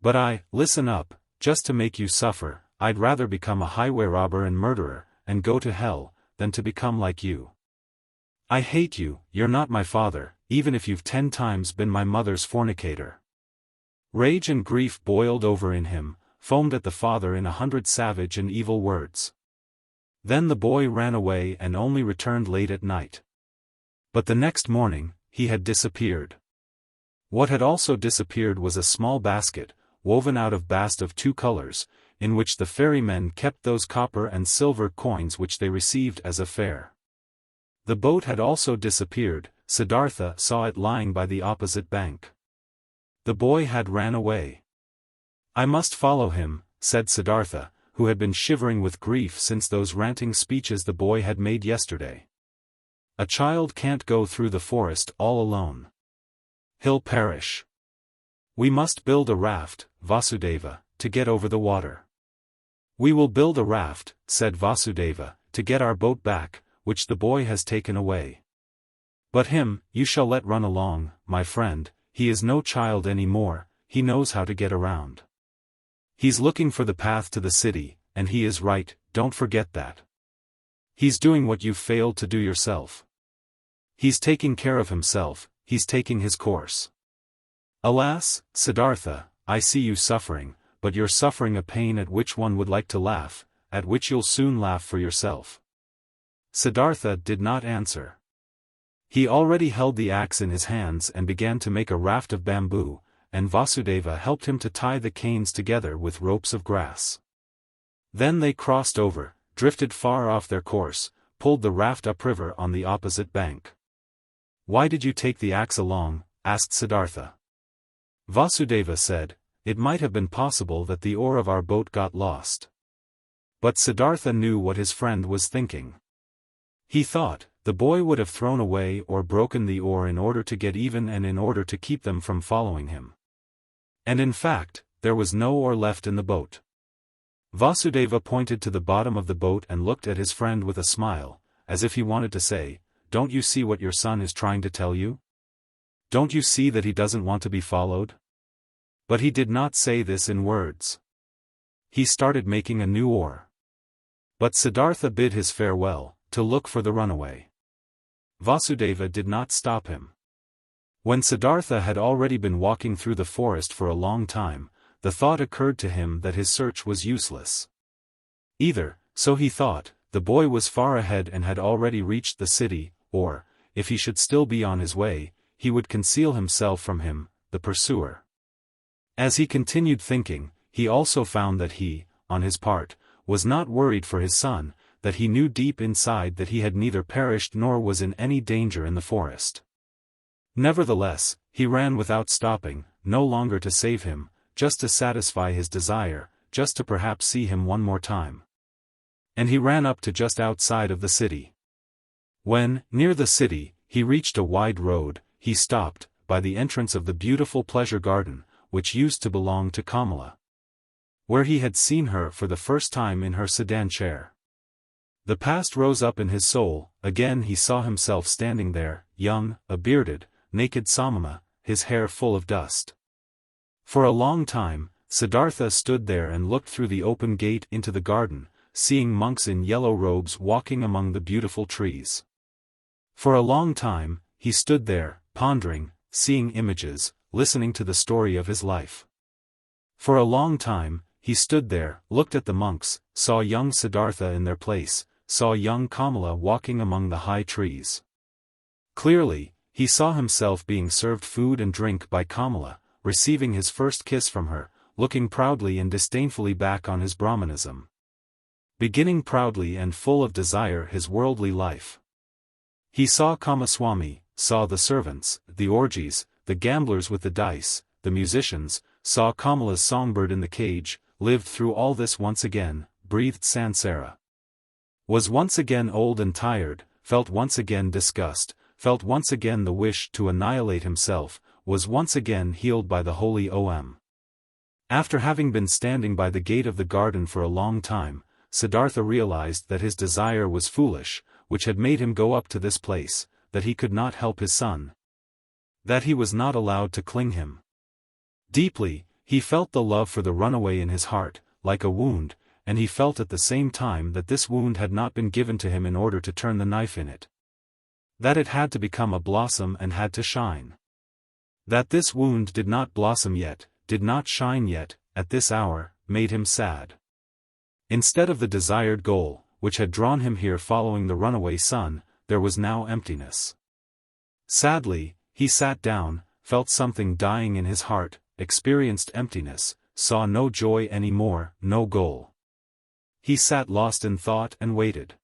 Speaker 1: But listen up, just to make you suffer, I'd rather become a highway robber and murderer, and go to hell, than to become like you. I hate you, you're not my father, even if you've 10 times been my mother's fornicator." Rage and grief boiled over in him, foamed at the father in 100 savage and evil words. Then the boy ran away and only returned late at night. But the next morning, he had disappeared. What had also disappeared was a small basket, woven out of bast of 2 colors, in which the ferrymen kept those copper and silver coins which they received as a fare. The boat had also disappeared. Siddhartha saw it lying by the opposite bank. The boy had ran away. "I must follow him," said Siddhartha, who had been shivering with grief since those ranting speeches the boy had made yesterday. "A child can't go through the forest all alone. He'll perish. We must build a raft, Vasudeva, to get over the water." "We will build a raft," said Vasudeva, "to get our boat back, which the boy has taken away. But him, you shall let run along, my friend, he is no child any more, he knows how to get around. He's looking for the path to the city, and he is right, don't forget that. He's doing what you've failed to do yourself. He's taking care of himself, he's taking his course. Alas, Siddhartha, I see you suffering, but you're suffering a pain at which one would like to laugh, at which you'll soon laugh for yourself." Siddhartha did not answer. He already held the axe in his hands and began to make a raft of bamboo, and Vasudeva helped him to tie the canes together with ropes of grass. Then they crossed over, drifted far off their course, pulled the raft upriver on the opposite bank. "Why did you take the axe along?" asked Siddhartha. Vasudeva said, "It might have been possible that the oar of our boat got lost." But Siddhartha knew what his friend was thinking. He thought, the boy would have thrown away or broken the oar in order to get even and in order to keep them from following him. And in fact, there was no oar left in the boat. Vasudeva pointed to the bottom of the boat and looked at his friend with a smile, as if he wanted to say, "Don't you see what your son is trying to tell you? Don't you see that he doesn't want to be followed?" But he did not say this in words. He started making a new oar. But Siddhartha bid his farewell, to look for the runaway. Vasudeva did not stop him. When Siddhartha had already been walking through the forest for a long time, the thought occurred to him that his search was useless. Either, so he thought, the boy was far ahead and had already reached the city, or, if he should still be on his way, he would conceal himself from him, the pursuer. As he continued thinking, he also found that he, on his part, was not worried for his son, that he knew deep inside that he had neither perished nor was in any danger in the forest. Nevertheless, he ran without stopping, no longer to save him, just to satisfy his desire, just to perhaps see him one more time. And he ran up to just outside of the city. When, near the city, he reached a wide road, he stopped, by the entrance of the beautiful pleasure garden, which used to belong to Kamala, where he had seen her for the first time in her sedan chair. The past rose up in his soul, again he saw himself standing there, young, a bearded, naked Samana, his hair full of dust. For a long time, Siddhartha stood there and looked through the open gate into the garden, seeing monks in yellow robes walking among the beautiful trees. For a long time, he stood there, pondering, seeing images, listening to the story of his life. For a long time, he stood there, looked at the monks, saw young Siddhartha in their place, saw young Kamala walking among the high trees. Clearly, he saw himself being served food and drink by Kamala, receiving his first kiss from her, looking proudly and disdainfully back on his Brahmanism. Beginning proudly and full of desire his worldly life. He saw Kamaswami, saw the servants, the orgies, the gamblers with the dice, the musicians, saw Kamala's songbird in the cage, lived through all this once again, breathed Sansara. Was once again old and tired, felt once again disgust, felt once again the wish to annihilate himself, was once again healed by the holy Om. After having been standing by the gate of the garden for a long time, Siddhartha realized that his desire was foolish, which had made him go up to this place, that he could not help his son. That he was not allowed to cling him. Deeply, he felt the love for the runaway in his heart, like a wound, and he felt at the same time that this wound had not been given to him in order to turn the knife in it. That it had to become a blossom and had to shine. That this wound did not blossom yet, did not shine yet, at this hour, made him sad. Instead of the desired goal, which had drawn him here following the runaway son, there was now emptiness. Sadly, he sat down, felt something dying in his heart, experienced emptiness, saw no joy any more, no goal. He sat lost in thought and waited.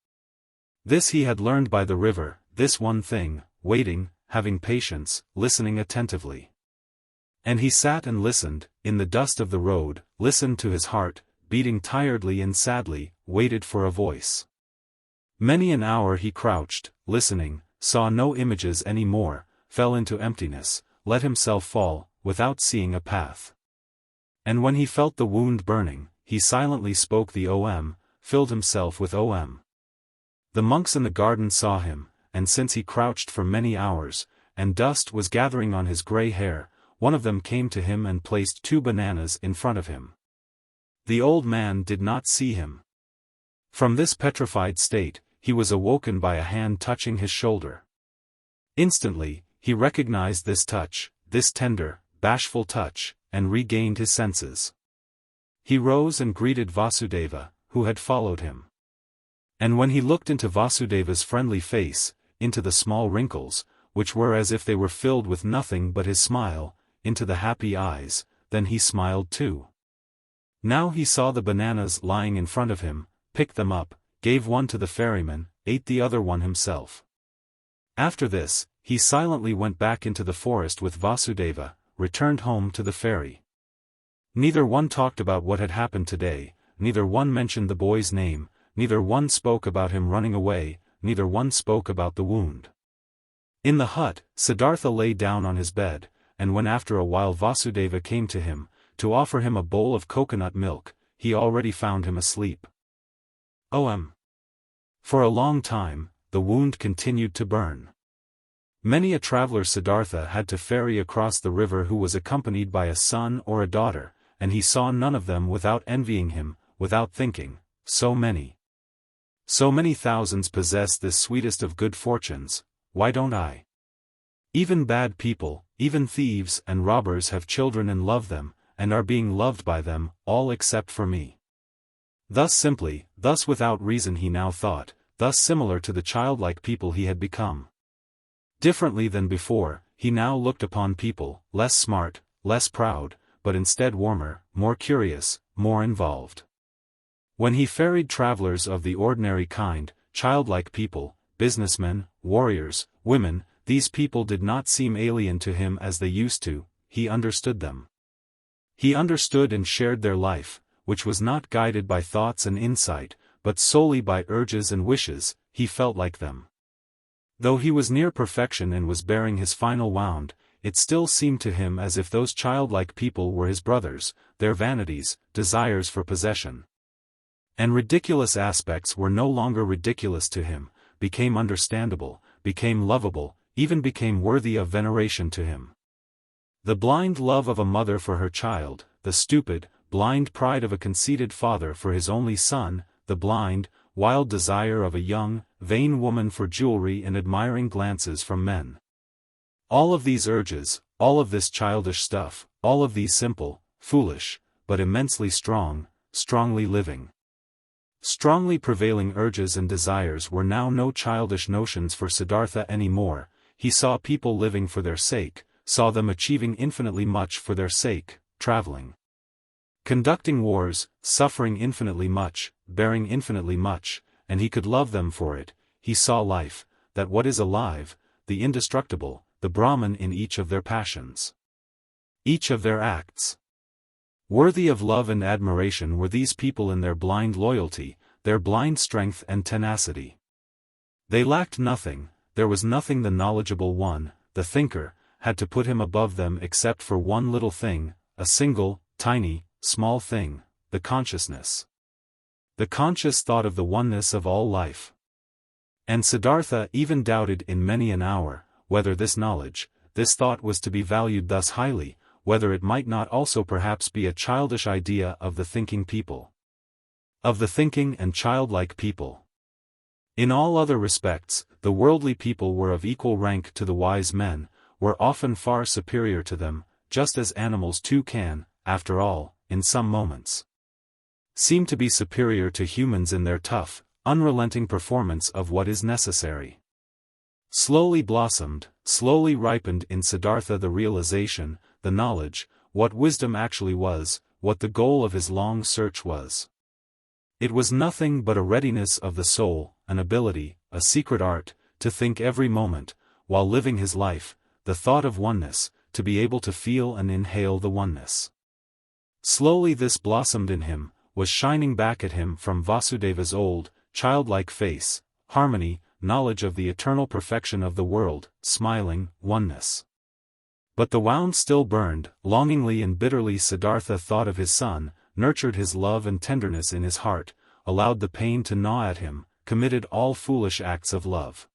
Speaker 1: This he had learned by the river, this one thing, waiting, having patience, listening attentively. And he sat and listened, in the dust of the road, listened to his heart, beating tiredly and sadly, waited for a voice. Many an hour he crouched, listening, saw no images any more, fell into emptiness, let himself fall, without seeing a path. And when he felt the wound burning, he silently spoke the Om, filled himself with Om. The monks in the garden saw him, and since he crouched for many hours, and dust was gathering on his grey hair, one of them came to him and placed 2 bananas in front of him. The old man did not see him. From this petrified state, he was awoken by a hand touching his shoulder. Instantly, he recognized this touch, this tender, bashful touch, and regained his senses. He rose and greeted Vasudeva, who had followed him. And when he looked into Vasudeva's friendly face, into the small wrinkles, which were as if they were filled with nothing but his smile, into the happy eyes, then he smiled too. Now he saw the bananas lying in front of him, picked them up, gave one to the ferryman, ate the other one himself. After this, he silently went back into the forest with Vasudeva, returned home to the ferry. Neither one talked about what had happened today, neither one mentioned the boy's name, neither one spoke about him running away, neither one spoke about the wound. In the hut, Siddhartha lay down on his bed, and when after a while Vasudeva came to him, to offer him a bowl of coconut milk, he already found him asleep. Om. For a long time, the wound continued to burn. Many a traveler Siddhartha had to ferry across the river who was accompanied by a son or a daughter, and he saw none of them without envying him, without thinking, so many thousands possess this sweetest of good fortunes, why don't I? Even bad people, even thieves and robbers have children and love them, and are being loved by them, all except for me. Thus simply, thus without reason he now thought, thus similar to the childlike people he had become. Differently than before, he now looked upon people, less smart, less proud, but instead warmer, more curious, more involved. When he ferried travelers of the ordinary kind, childlike people, businessmen, warriors, women, these people did not seem alien to him as they used to, he understood them. He understood and shared their life, which was not guided by thoughts and insight, but solely by urges and wishes. He felt like them. Though he was near perfection and was bearing his final wound, it still seemed to him as if those childlike people were his brothers, their vanities, desires for possession. And ridiculous aspects were no longer ridiculous to him, became understandable, became lovable, even became worthy of veneration to him. The blind love of a mother for her child, the stupid, blind pride of a conceited father for his only son, the blind, wild desire of a young, vain woman for jewelry and admiring glances from men. All of these urges, all of this childish stuff, all of these simple, foolish, but immensely strong, strongly living, strongly prevailing urges and desires were now no childish notions for Siddhartha any more. He saw people living for their sake, saw them achieving infinitely much for their sake, traveling, conducting wars, suffering infinitely much, bearing infinitely much, and he could love them for it. He saw life, that what is alive, the indestructible, the Brahmin in each of their passions, each of their acts. Worthy of love and admiration were these people in their blind loyalty, their blind strength and tenacity. They lacked nothing. There was nothing the knowledgeable one, the thinker, had to put him above them except for one little thing, a single, tiny, small thing, the consciousness. The conscious thought of the oneness of all life. And Siddhartha even doubted in many an hour, whether this knowledge, this thought was to be valued thus highly, whether it might not also perhaps be a childish idea of the thinking people. Of the thinking and childlike people. In all other respects, the worldly people were of equal rank to the wise men, were often far superior to them, just as animals too can, after all, in some moments, seem to be superior to humans in their tough, unrelenting performance of what is necessary. Slowly blossomed, slowly ripened in Siddhartha the realization, the knowledge, what wisdom actually was, what the goal of his long search was. It was nothing but a readiness of the soul, an ability, a secret art, to think every moment, while living his life, the thought of oneness, to be able to feel and inhale the oneness. Slowly this blossomed in him, was shining back at him from Vasudeva's old, childlike face, harmony, knowledge of the eternal perfection of the world, smiling, oneness. But the wound still burned. Longingly and bitterly Siddhartha thought of his son, nurtured his love and tenderness in his heart, allowed the pain to gnaw at him, committed all foolish acts of love.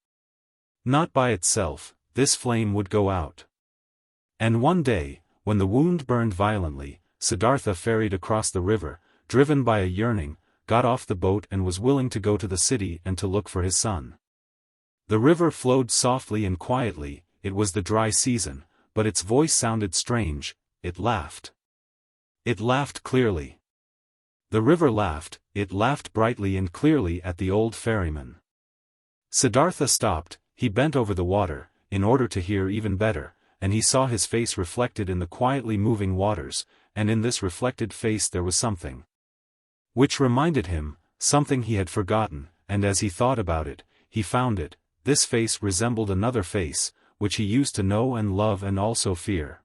Speaker 1: Not by itself, this flame would go out. And one day, when the wound burned violently, Siddhartha ferried across the river, driven by a yearning, got off the boat and was willing to go to the city and to look for his son. The river flowed softly and quietly. It was the dry season, but its voice sounded strange. It laughed. It laughed clearly. The river laughed, it laughed brightly and clearly at the old ferryman. Siddhartha stopped, he bent over the water, in order to hear even better, and he saw his face reflected in the quietly moving waters, and in this reflected face there was something which reminded him, something he had forgotten, and as he thought about it, he found it. This face resembled another face, which he used to know and love and also fear.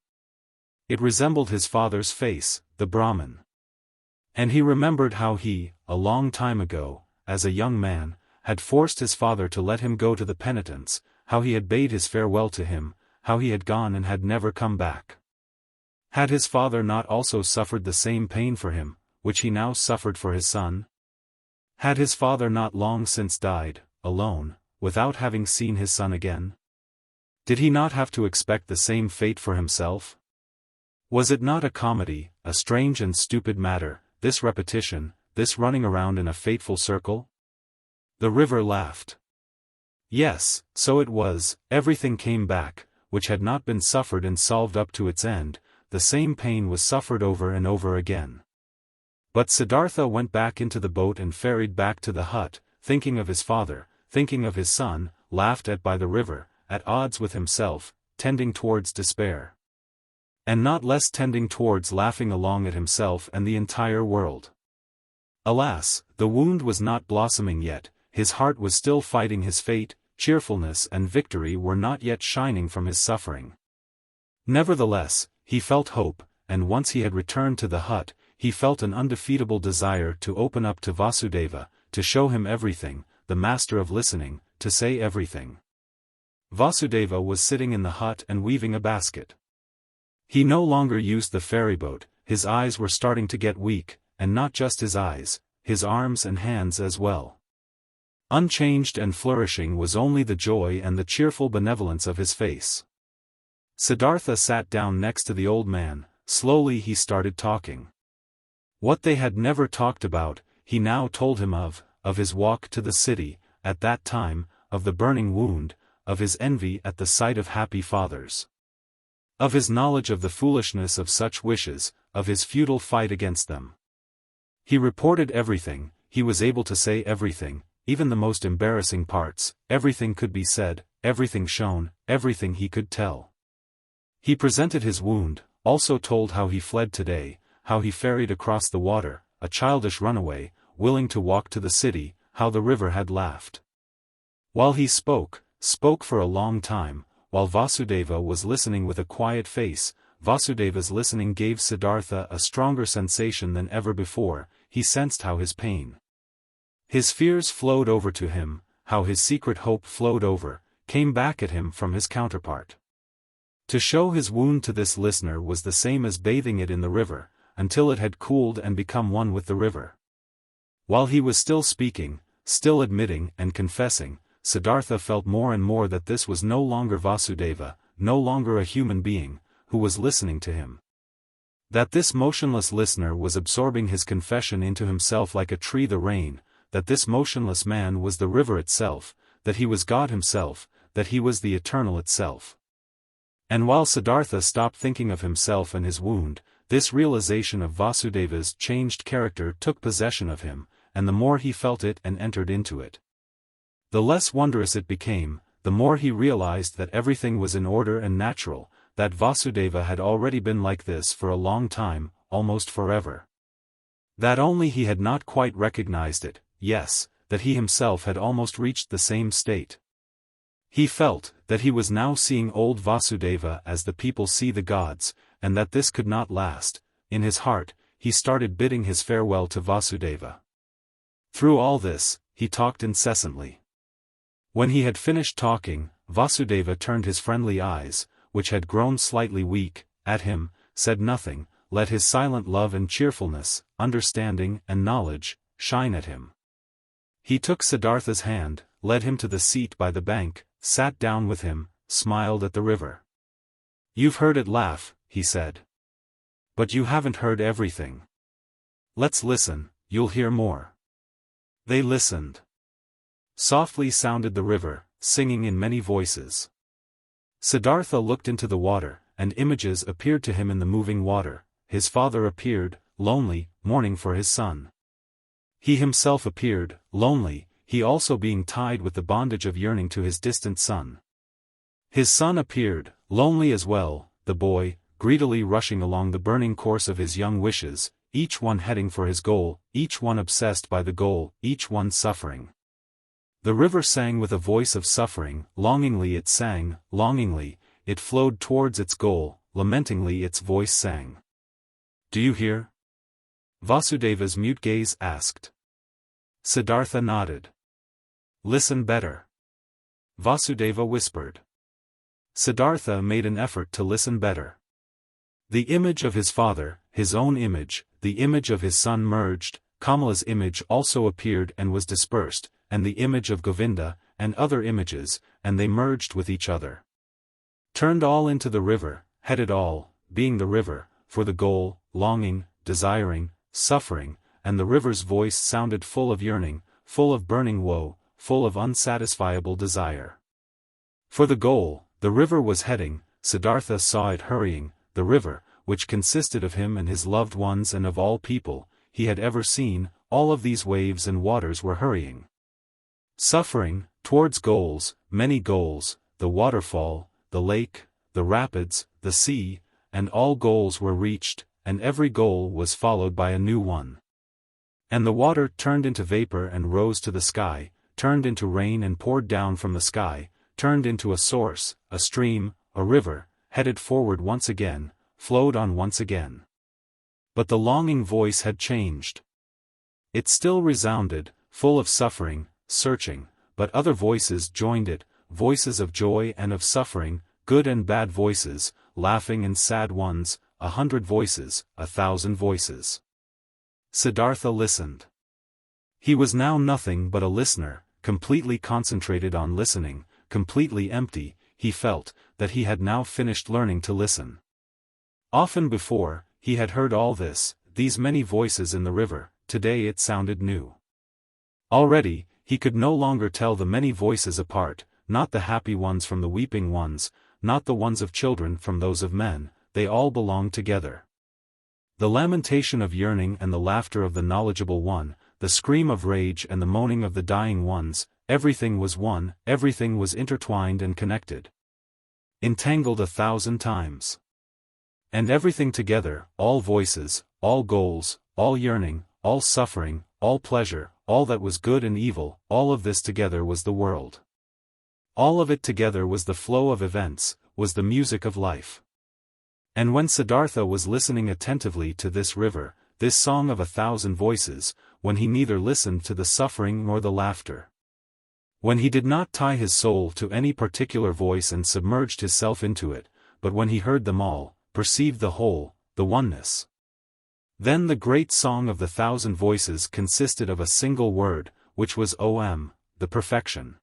Speaker 1: It resembled his father's face, the Brahmin. And he remembered how he, a long time ago, as a young man, had forced his father to let him go to the penitents, how he had bade his farewell to him, how he had gone and had never come back. Had his father not also suffered the same pain for him, which he now suffered for his son? Had his father not long since died, alone, without having seen his son again? Did he not have to expect the same fate for himself? Was it not a comedy, a strange and stupid matter, this repetition, this running around in a fateful circle? The river laughed. Yes, so it was, everything came back, which had not been suffered and solved up to its end, the same pain was suffered over and over again. But Siddhartha went back into the boat and ferried back to the hut, thinking of his father, thinking of his son, laughed at by the river, at odds with himself, tending towards despair. And not less tending towards laughing along at himself and the entire world. Alas, the wound was not blossoming yet, his heart was still fighting his fate, cheerfulness and victory were not yet shining from his suffering. Nevertheless, he felt hope, and once he had returned to the hut, he felt an undefeatable desire to open up to Vasudeva, to show him everything, the master of listening, to say everything. Vasudeva was sitting in the hut and weaving a basket. He no longer used the ferryboat, his eyes were starting to get weak, and not just his eyes, his arms and hands as well. Unchanged and flourishing was only the joy and the cheerful benevolence of his face. Siddhartha sat down next to the old man, slowly he started talking. What they had never talked about, he now told him of his walk to the city, at that time, of the burning wound, of his envy at the sight of happy fathers. Of his knowledge of the foolishness of such wishes, of his futile fight against them. He reported everything, he was able to say everything, even the most embarrassing parts, everything could be said, everything shown, everything he could tell. He presented his wound, also told how he fled today, how he ferried across the water, a childish runaway, willing to walk to the city, how the river had laughed. While he spoke for a long time, while Vasudeva was listening with a quiet face, Vasudeva's listening gave Siddhartha a stronger sensation than ever before, he sensed how his pain, his fears flowed over to him, how his secret hope flowed over, came back at him from his counterpart. To show his wound to this listener was the same as bathing it in the river, until it had cooled and become one with the river. While he was still speaking, still admitting and confessing, Siddhartha felt more and more that this was no longer Vasudeva, no longer a human being, who was listening to him. That this motionless listener was absorbing his confession into himself like a tree the rain, that this motionless man was the river itself, that he was God himself, that he was the eternal itself. And while Siddhartha stopped thinking of himself and his wound, this realization of Vasudeva's changed character took possession of him, and the more he felt it and entered into it, the less wondrous it became, the more he realized that everything was in order and natural, that Vasudeva had already been like this for a long time, almost forever. That only he had not quite recognized it, yes, that he himself had almost reached the same state. He felt that he was now seeing old Vasudeva as the people see the gods, and that this could not last. In his heart, he started bidding his farewell to Vasudeva. Through all this, he talked incessantly. When he had finished talking, Vasudeva turned his friendly eyes, which had grown slightly weak, at him, said nothing, let his silent love and cheerfulness, understanding and knowledge, shine at him. He took Siddhartha's hand, led him to the seat by the bank, sat down with him, smiled at the river. You've heard it laugh, he said. But you haven't heard everything. Let's listen, you'll hear more. They listened. Softly sounded the river, singing in many voices. Siddhartha looked into the water, and images appeared to him in the moving water. His father appeared, lonely, mourning for his son. He himself appeared, lonely, he also being tied with the bondage of yearning to his distant son. His son appeared, lonely as well, the boy, greedily rushing along the burning course of his young wishes, each one heading for his goal, each one obsessed by the goal, each one suffering. The river sang with a voice of suffering, longingly it sang, longingly, it flowed towards its goal, lamentingly its voice sang. Do you hear? Vasudeva's mute gaze asked. Siddhartha nodded. Listen better. Vasudeva whispered. Siddhartha made an effort to listen better. The image of his father, his own image, the image of his son merged, Kamala's image also appeared and was dispersed, and the image of Govinda, and other images, and they merged with each other. Turned all into the river, headed all, being the river, for the goal, longing, desiring, suffering, and the river's voice sounded full of yearning, full of burning woe, full of unsatisfiable desire. For the goal, The river was heading, Siddhartha saw it hurrying, the river, which consisted of him and his loved ones and of all people he had ever seen, all of these waves and waters were hurrying. Suffering, towards goals, many goals, the waterfall, the lake, the rapids, the sea, and all goals were reached, and every goal was followed by a new one. And the water turned into vapor and rose to the sky, turned into rain and poured down from the sky, turned into a source, a stream, a river, headed forward once again, flowed on once again. But the longing voice had changed. It still resounded, full of suffering, searching, but other voices joined it, voices of joy and of suffering, good and bad voices, laughing and sad ones, 100 voices, 1,000 voices. Siddhartha listened. He was now nothing but a listener, completely concentrated on listening, completely empty. He felt that he had now finished learning to listen. Often before, he had heard all this, these many voices in the river. Today it sounded new. Already, he could no longer tell the many voices apart, not the happy ones from the weeping ones, not the ones of children from those of men, they all belonged together. The lamentation of yearning and the laughter of the knowledgeable one, the scream of rage and the moaning of the dying ones, everything was one, everything was intertwined and connected. Entangled 1,000 times. And everything together, all voices, all goals, all yearning, all suffering, all pleasure, all that was good and evil, all of this together was the world. All of it together was the flow of events, was the music of life. And when Siddhartha was listening attentively to this river, this song of 1,000 voices, when he neither listened to the suffering nor the laughter, when he did not tie his soul to any particular voice and submerged his self into it, but when he heard them all, perceived the whole, the oneness, then the great song of the 1,000 voices consisted of a single word, which was Om, the perfection.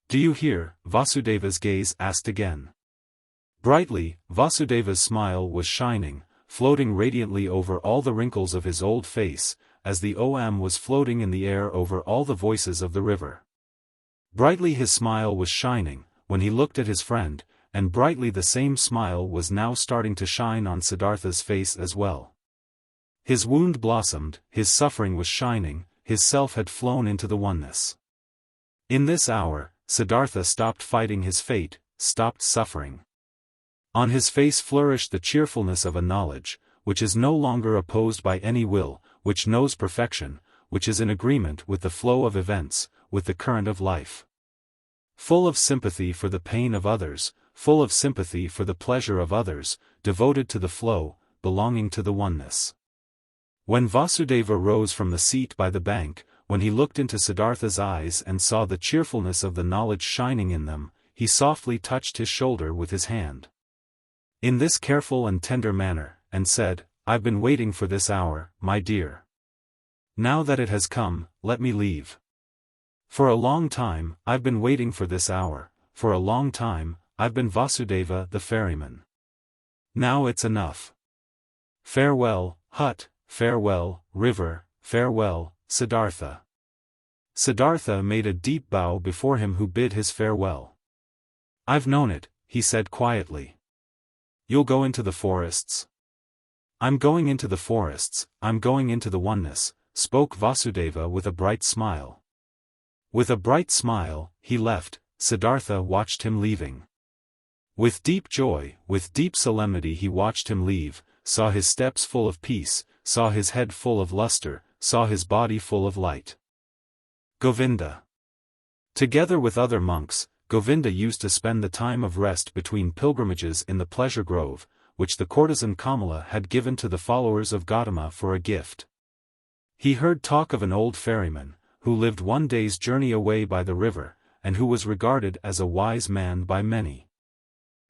Speaker 1: Do you hear? Vasudeva's gaze asked again. Brightly, Vasudeva's smile was shining, floating radiantly over all the wrinkles of his old face, as the Om was floating in the air over all the voices of the river. Brightly his smile was shining, when he looked at his friend, and brightly the same smile was now starting to shine on Siddhartha's face as well. His wound blossomed, his suffering was shining, his self had flown into the oneness. In this hour, Siddhartha stopped fighting his fate, stopped suffering. On his face flourished the cheerfulness of a knowledge, which is no longer opposed by any will, which knows perfection, which is in agreement with the flow of events, with the current of life. Full of sympathy for the pain of others, full of sympathy for the pleasure of others, devoted to the flow, belonging to the oneness. When Vasudeva rose from the seat by the bank, when he looked into Siddhartha's eyes and saw the cheerfulness of the knowledge shining in them, he softly touched his shoulder with his hand. In this careful and tender manner, and said, I've been waiting for this hour, my dear. Now that it has come, let me leave. For a long time, I've been waiting for this hour, for a long time, I've been Vasudeva the ferryman. Now it's enough. Farewell, hut, farewell, river, farewell, Siddhartha. Siddhartha made a deep bow before him who bid his farewell. I've known it, he said quietly. You'll go into the forests? I'm going into the forests, I'm going into the oneness, spoke Vasudeva with a bright smile. With a bright smile, he left. Siddhartha watched him leaving. With deep joy, with deep solemnity he watched him leave, saw his steps full of peace, saw his head full of luster, saw his body full of light. Govinda. Together with other monks, Govinda used to spend the time of rest between pilgrimages in the pleasure grove, which the courtesan Kamala had given to the followers of Gotama for a gift. He heard talk of an old ferryman, who lived one day's journey away by the river, and who was regarded as a wise man by many.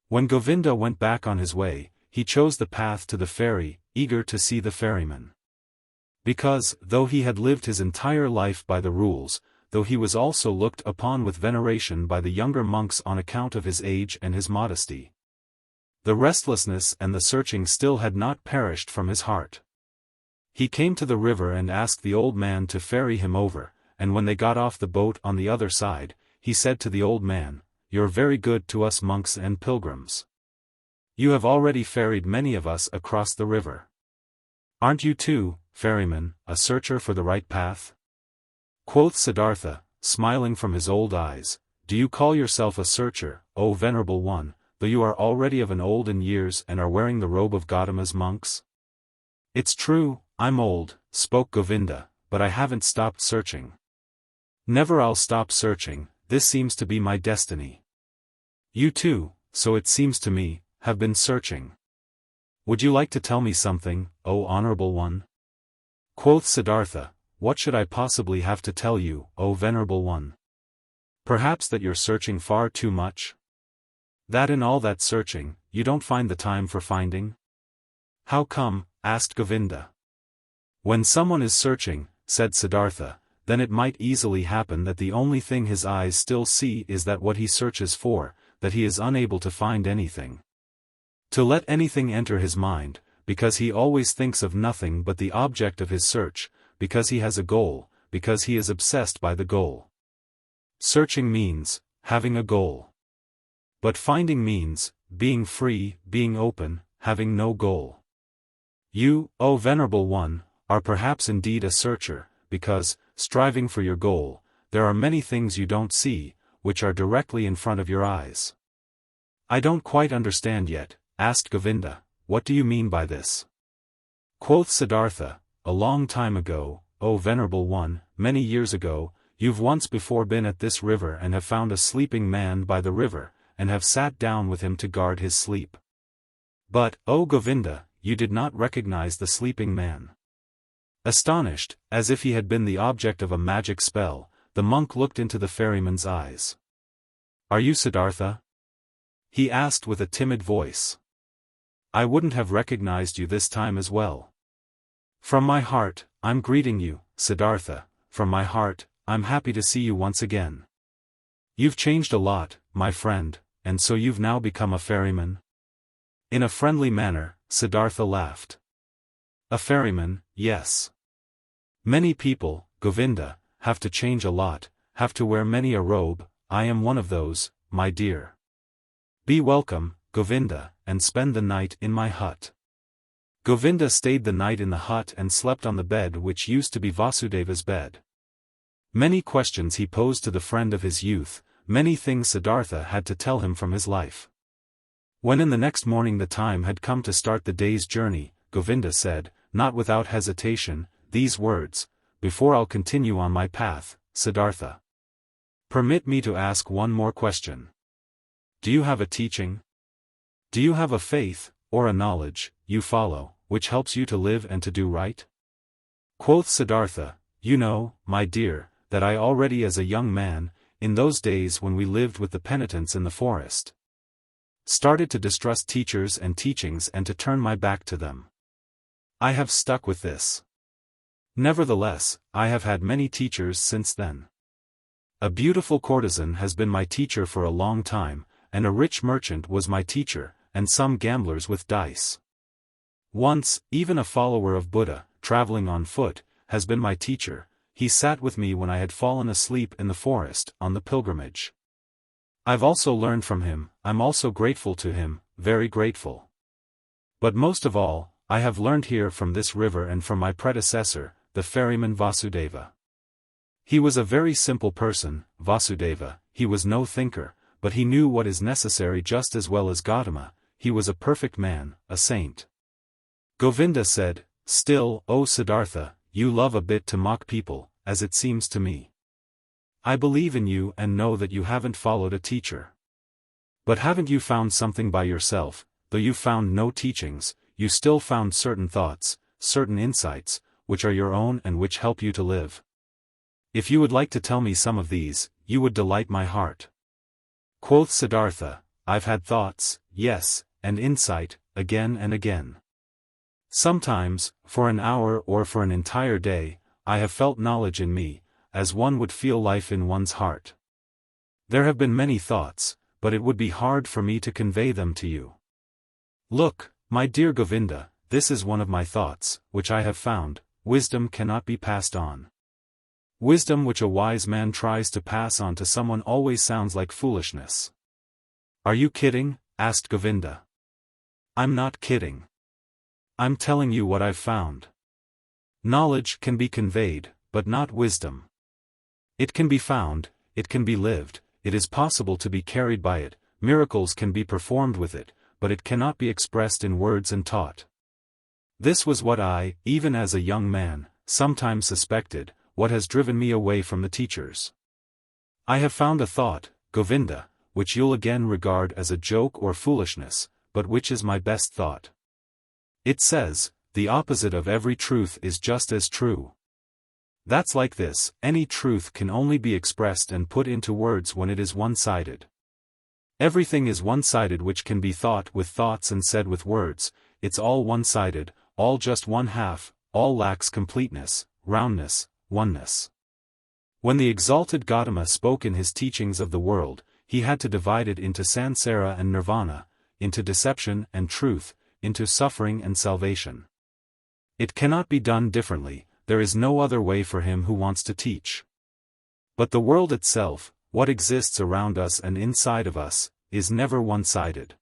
Speaker 1: When Govinda went back on his way, he chose the path to the ferry, eager to see the ferryman. Because, though he had lived his entire life by the rules, though he was also looked upon with veneration by the younger monks on account of his age and his modesty, the restlessness and the searching still had not perished from his heart. He came to the river and asked the old man to ferry him over, and when they got off the boat on the other side, he said to the old man, you're very good to us monks and pilgrims. You have already ferried many of us across the river. Aren't you too, Ferryman, a searcher for the right path? Quoth Siddhartha, smiling from his old eyes, do you call yourself a searcher, O venerable one, though you are already of an old in years and are wearing the robe of Gotama's monks? It's true, I'm old, spoke Govinda, but I haven't stopped searching. Never I'll stop searching, this seems to be my destiny. You too, so it seems to me, have been searching. Would you like to tell me something, O honorable one? Quoth Siddhartha, what should I possibly have to tell you, O venerable one? Perhaps that you're searching far too much? That in all that searching, you don't find the time for finding? How come? Asked Govinda. When someone is searching, said Siddhartha, then it might easily happen that the only thing his eyes still see is that what he searches for, that he is unable to find anything. To let anything enter his mind, because he always thinks of nothing but the object of his search, because he has a goal, because he is obsessed by the goal. Searching means, having a goal. But finding means, being free, being open, having no goal. You, O venerable one, are perhaps indeed a searcher, because, striving for your goal, there are many things you don't see, which are directly in front of your eyes. I don't quite understand yet, asked Govinda, what do you mean by this? Quoth Siddhartha, a long time ago, O venerable one, many years ago, you've once before been at this river and have found a sleeping man by the river, and have sat down with him to guard his sleep. But, O Govinda, you did not recognize the sleeping man. Astonished, as if he had been the object of a magic spell, the monk looked into the ferryman's eyes. Are you Siddhartha? He asked with a timid voice. I wouldn't have recognized you this time as well. From my heart, I'm greeting you, Siddhartha, from my heart, I'm happy to see you once again. You've changed a lot, my friend, and so you've now become a ferryman? In a friendly manner, Siddhartha laughed. A ferryman, yes. Many people, Govinda, have to change a lot, have to wear many a robe, I am one of those, my dear. Be welcome, Govinda, and spend the night in my hut. Govinda stayed the night in the hut and slept on the bed which used to be Vasudeva's bed. Many questions he posed to the friend of his youth, many things Siddhartha had to tell him from his life. When in the next morning the time had come to start the day's journey, Govinda said, not without hesitation, these words, before I'll continue on my path, Siddhartha. Permit me to ask one more question. Do you have a teaching? Do you have a faith, or a knowledge, you follow, which helps you to live and to do right? Quoth Siddhartha, you know, my dear, that I already as a young man, in those days when we lived with the penitents in the forest, started to distrust teachers and teachings and to turn my back to them. I have stuck with this. Nevertheless, I have had many teachers since then. A beautiful courtesan has been my teacher for a long time, and a rich merchant was my teacher, and some gamblers with dice. Once, even a follower of Buddha, traveling on foot, has been my teacher. He sat with me when I had fallen asleep in the forest, on the pilgrimage. I've also learned from him, I'm also grateful to him, very grateful. But most of all, I have learned here from this river and from my predecessor, the ferryman Vasudeva. He was a very simple person, Vasudeva, he was no thinker, but he knew what is necessary just as well as Gotama, he was a perfect man, a saint. Govinda said, still, O Siddhartha, you love a bit to mock people, as it seems to me. I believe in you and know that you haven't followed a teacher. But haven't you found something by yourself, though you found no teachings, you still found certain thoughts, certain insights, which are your own and which help you to live? If you would like to tell me some of these, you would delight my heart. Quoth Siddhartha, I've had thoughts, yes, and insight, again and again. Sometimes, for an hour or for an entire day, I have felt knowledge in me, as one would feel life in one's heart. There have been many thoughts, but it would be hard for me to convey them to you. Look, my dear Govinda, this is one of my thoughts, which I have found, wisdom cannot be passed on. Wisdom which a wise man tries to pass on to someone always sounds like foolishness. Are you kidding? Asked Govinda. I'm not kidding. I'm telling you what I've found. Knowledge can be conveyed, but not wisdom. It can be found, it can be lived, it is possible to be carried by it, miracles can be performed with it, but it cannot be expressed in words and taught. This was what I, even as a young man, sometimes suspected, what has driven me away from the teachers. I have found a thought, Govinda, which you'll again regard as a joke or foolishness, but which is my best thought. It says, the opposite of every truth is just as true. That's like this: any truth can only be expressed and put into words when it is one-sided. Everything is one-sided which can be thought with thoughts and said with words, it's all one-sided, all just one half, all lacks completeness, roundness, oneness. When the exalted Gotama spoke in his teachings of the world, he had to divide it into Sansara and Nirvana, into deception and truth, into suffering and salvation. It cannot be done differently, there is no other way for him who wants to teach. But the world itself, what exists around us and inside of us, is never one-sided.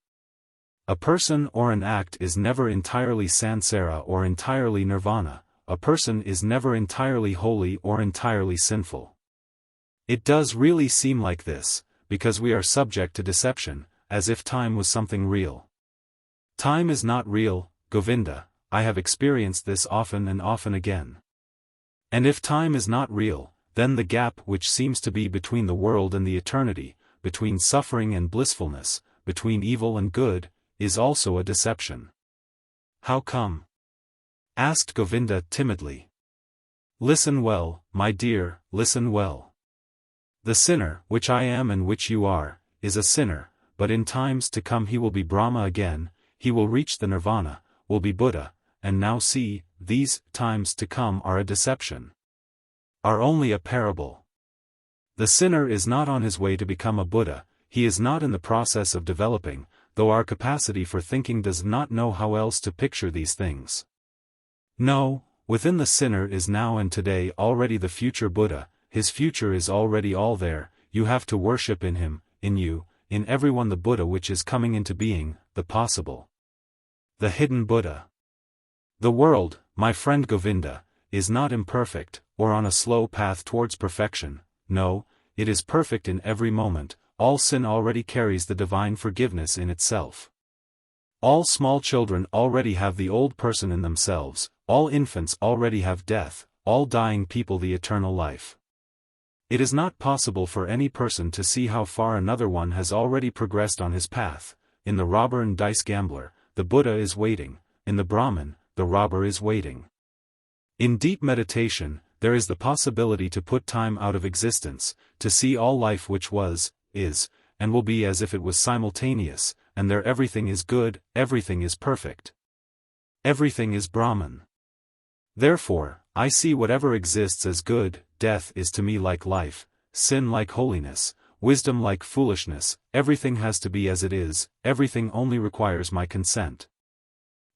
Speaker 1: A person or an act is never entirely Sansara or entirely Nirvana, a person is never entirely holy or entirely sinful. It does really seem like this, because we are subject to deception, as if time was something real. Time is not real, Govinda, I have experienced this often and often again. And if time is not real, then the gap which seems to be between the world and the eternity, between suffering and blissfulness, between evil and good, is also a deception. How come? Asked Govinda timidly. Listen well, my dear, listen well. The sinner, which I am and which you are, is a sinner, but in times to come he will be Brahma again, he will reach the Nirvana, will be Buddha, and now see, these times to come are a deception. Are only a parable. The sinner is not on his way to become a Buddha, he is not in the process of developing, though our capacity for thinking does not know how else to picture these things. No, within the sinner is now and today already the future Buddha, his future is already all there, you have to worship in him, in you, in everyone the Buddha which is coming into being, the possible. The hidden Buddha. The world, my friend Govinda, is not imperfect, or on a slow path towards perfection, no, it is perfect in every moment, all sin already carries the divine forgiveness in itself. All small children already have the old person in themselves, all infants already have death, all dying people the eternal life. It is not possible for any person to see how far another one has already progressed on his path. In the robber and dice gambler, the Buddha is waiting, in the Brahmin, the robber is waiting. In deep meditation, there is the possibility to put time out of existence, to see all life which was, is, and will be as if it was simultaneous, and there everything is good, everything is perfect. Everything is Brahman. Therefore, I see whatever exists as good, death is to me like life, sin like holiness, wisdom like foolishness, everything has to be as it is, everything only requires my consent.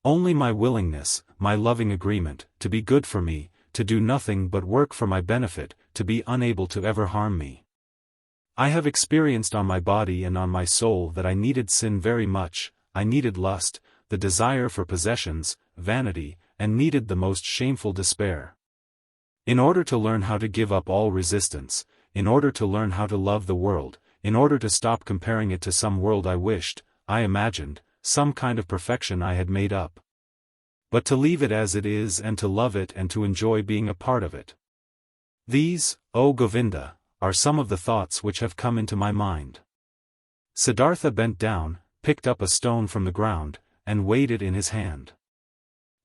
Speaker 1: Only my willingness, my loving agreement, to be good for me, to do nothing but work for my benefit, to be unable to ever harm me. I have experienced on my body and on my soul that I needed sin very much, I needed lust, the desire for possessions, vanity, and needed the most shameful despair. In order to learn how to give up all resistance, in order to learn how to love the world, in order to stop comparing it to some world I wished, I imagined, some kind of perfection I had made up. But to leave it as it is and to love it and to enjoy being a part of it. These, O Govinda, are some of the thoughts which have come into my mind. Siddhartha bent down, picked up a stone from the ground, and weighed it in his hand.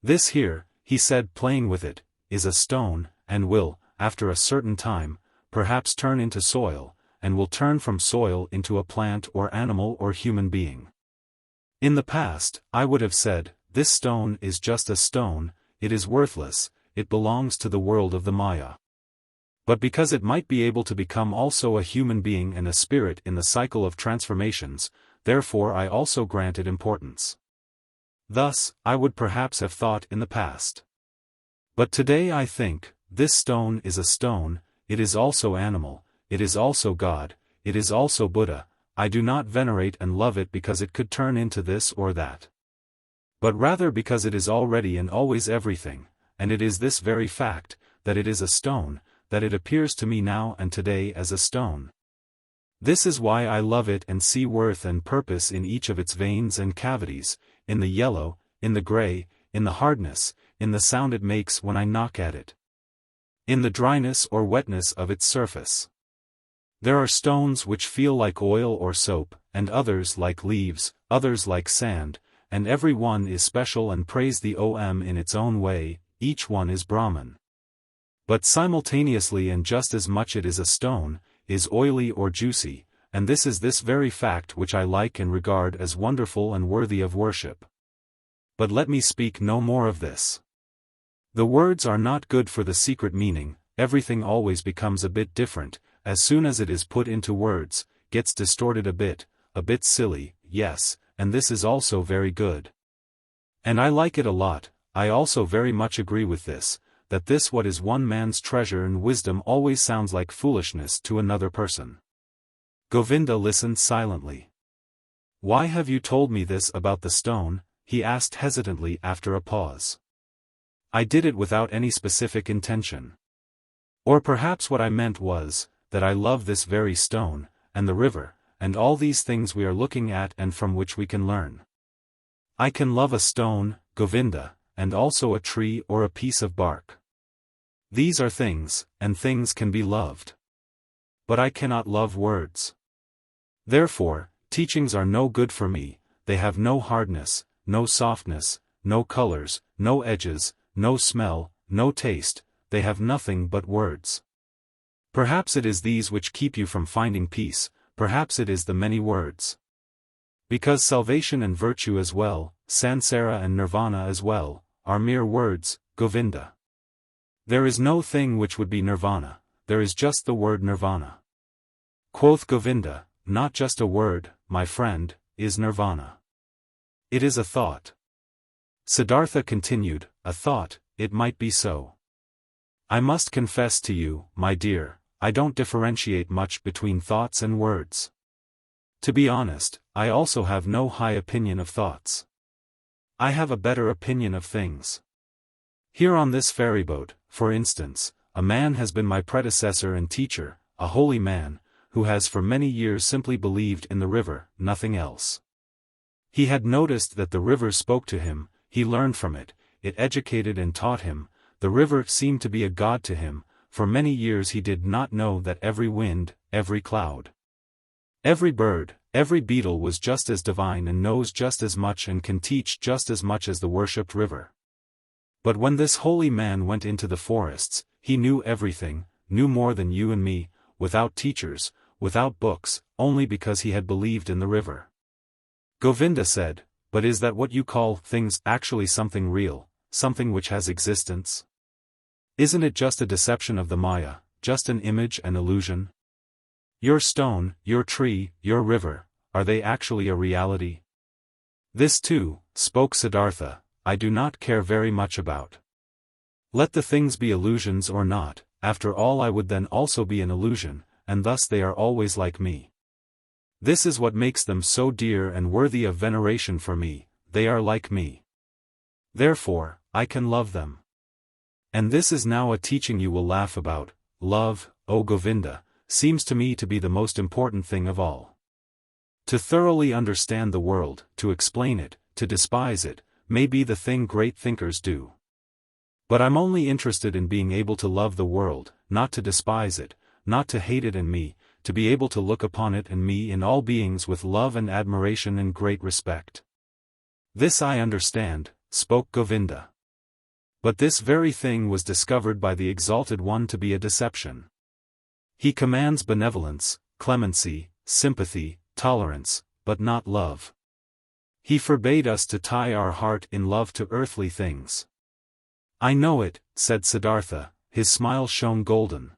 Speaker 1: This here, he said playing with it, is a stone, and will, after a certain time, perhaps turn into soil, and will turn from soil into a plant or animal or human being. In the past, I would have said, this stone is just a stone, it is worthless, it belongs to the world of the Maya. But because it might be able to become also a human being and a spirit in the cycle of transformations, therefore I also grant it importance. Thus, I would perhaps have thought in the past. But today I think, this stone is a stone, it is also animal, it is also God, it is also Buddha, I do not venerate and love it because it could turn into this or that. But rather because it is already and always everything, and it is this very fact, that it is a stone, that it appears to me now and today as a stone. This is why I love it and see worth and purpose in each of its veins and cavities, in the yellow, in the gray, in the hardness, in the sound it makes when I knock at it, in the dryness or wetness of its surface. There are stones which feel like oil or soap, and others like leaves, others like sand, and every one is special and praise the Om in its own way, each one is Brahman. But simultaneously and just as much it is a stone, is oily or juicy, and this is this very fact which I like and regard as wonderful and worthy of worship. But let me speak no more of this. The words are not good for the secret meaning, everything always becomes a bit different, as soon as it is put into words, gets distorted a bit silly, yes, and this is also very good. And I like it a lot. I also very much agree with this, that this what is one man's treasure and wisdom always sounds like foolishness to another person. Govinda listened silently. Why have you told me this about the stone? He asked hesitantly after a pause. I did it without any specific intention. Or perhaps what I meant was, that I love this very stone, and the river, and all these things we are looking at and from which we can learn. I can love a stone, Govinda, and also a tree or a piece of bark. These are things, and things can be loved. But I cannot love words. Therefore, teachings are no good for me, they have no hardness, no softness, no colors, no edges, no smell, no taste, they have nothing but words. Perhaps it is these which keep you from finding peace, perhaps it is the many words. Because salvation and virtue as well, Sansara and Nirvana as well, are mere words, Govinda. There is no thing which would be Nirvana, there is just the word Nirvana. Quoth Govinda, not just a word, my friend, is Nirvana. It is a thought. Siddhartha continued, a thought, it might be so. I must confess to you, my dear, I don't differentiate much between thoughts and words. To be honest, I also have no high opinion of thoughts. I have a better opinion of things. Here on this ferryboat, for instance, a man has been my predecessor and teacher, a holy man, who has for many years simply believed in the river, nothing else. He had noticed that the river spoke to him, he learned from it, it educated and taught him, the river seemed to be a god to him. For many years he did not know that every wind, every cloud, every bird, every beetle was just as divine and knows just as much and can teach just as much as the worshipped river. But when this holy man went into the forests, he knew everything, knew more than you and me, without teachers, without books, only because he had believed in the river. Govinda said, but is that what you call things actually something real, something which has existence? Isn't it just a deception of the Maya, just an image and illusion? Your stone, your tree, your river, are they actually a reality? This too, spoke Siddhartha, I do not care very much about. Let the things be illusions or not, after all I would then also be an illusion, and thus they are always like me. This is what makes them so dear and worthy of veneration for me, they are like me. Therefore, I can love them. And this is now a teaching you will laugh about. Love, O Govinda, seems to me to be the most important thing of all. To thoroughly understand the world, to explain it, to despise it, may be the thing great thinkers do. But I'm only interested in being able to love the world, not to despise it, not to hate it and me, to be able to look upon it and me in all beings with love and admiration and great respect. This I understand, spoke Govinda. But this very thing was discovered by the Exalted One to be a deception. He commands benevolence, clemency, sympathy, tolerance, but not love. He forbade us to tie our heart in love to earthly things. I know it, said Siddhartha, his smile shone golden.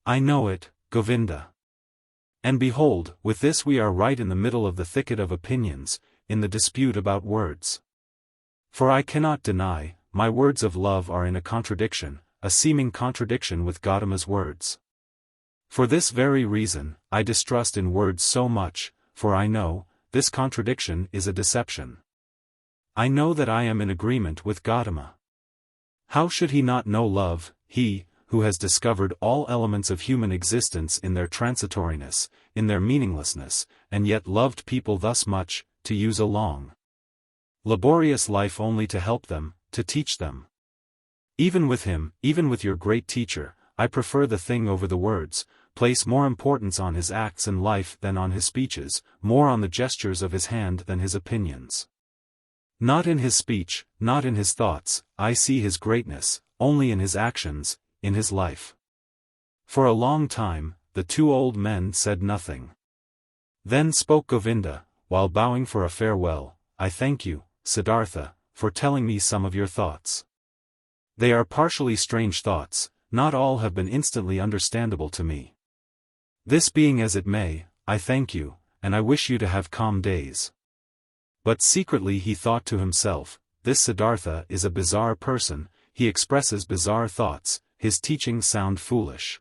Speaker 1: I know it, Govinda. And behold, with this we are right in the middle of the thicket of opinions, in the dispute about words. For I cannot deny, my words of love are in a contradiction, a seeming contradiction with Gotama's words. For this very reason, I distrust in words so much, for I know, this contradiction is a deception. I know that I am in agreement with Gotama. How should he not know love, he, who has discovered all elements of human existence in their transitoriness, in their meaninglessness, and yet loved people thus much, to use a long, laborious life only to help them, to teach them. Even with him, even with your great teacher, I prefer the thing over the words, place more importance on his acts and life than on his speeches, more on the gestures of his hand than his opinions. Not in his speech, not in his thoughts, I see his greatness, only in his actions, in his life. For a long time, the two old men said nothing. Then spoke Govinda, while bowing for a farewell, I thank you, Siddhartha, for telling me some of your thoughts. They are partially strange thoughts, not all have been instantly understandable to me. This being as it may, I thank you, and I wish you to have calm days. But secretly he thought to himself, this Siddhartha is a bizarre person, he expresses bizarre thoughts, his teachings sound foolish.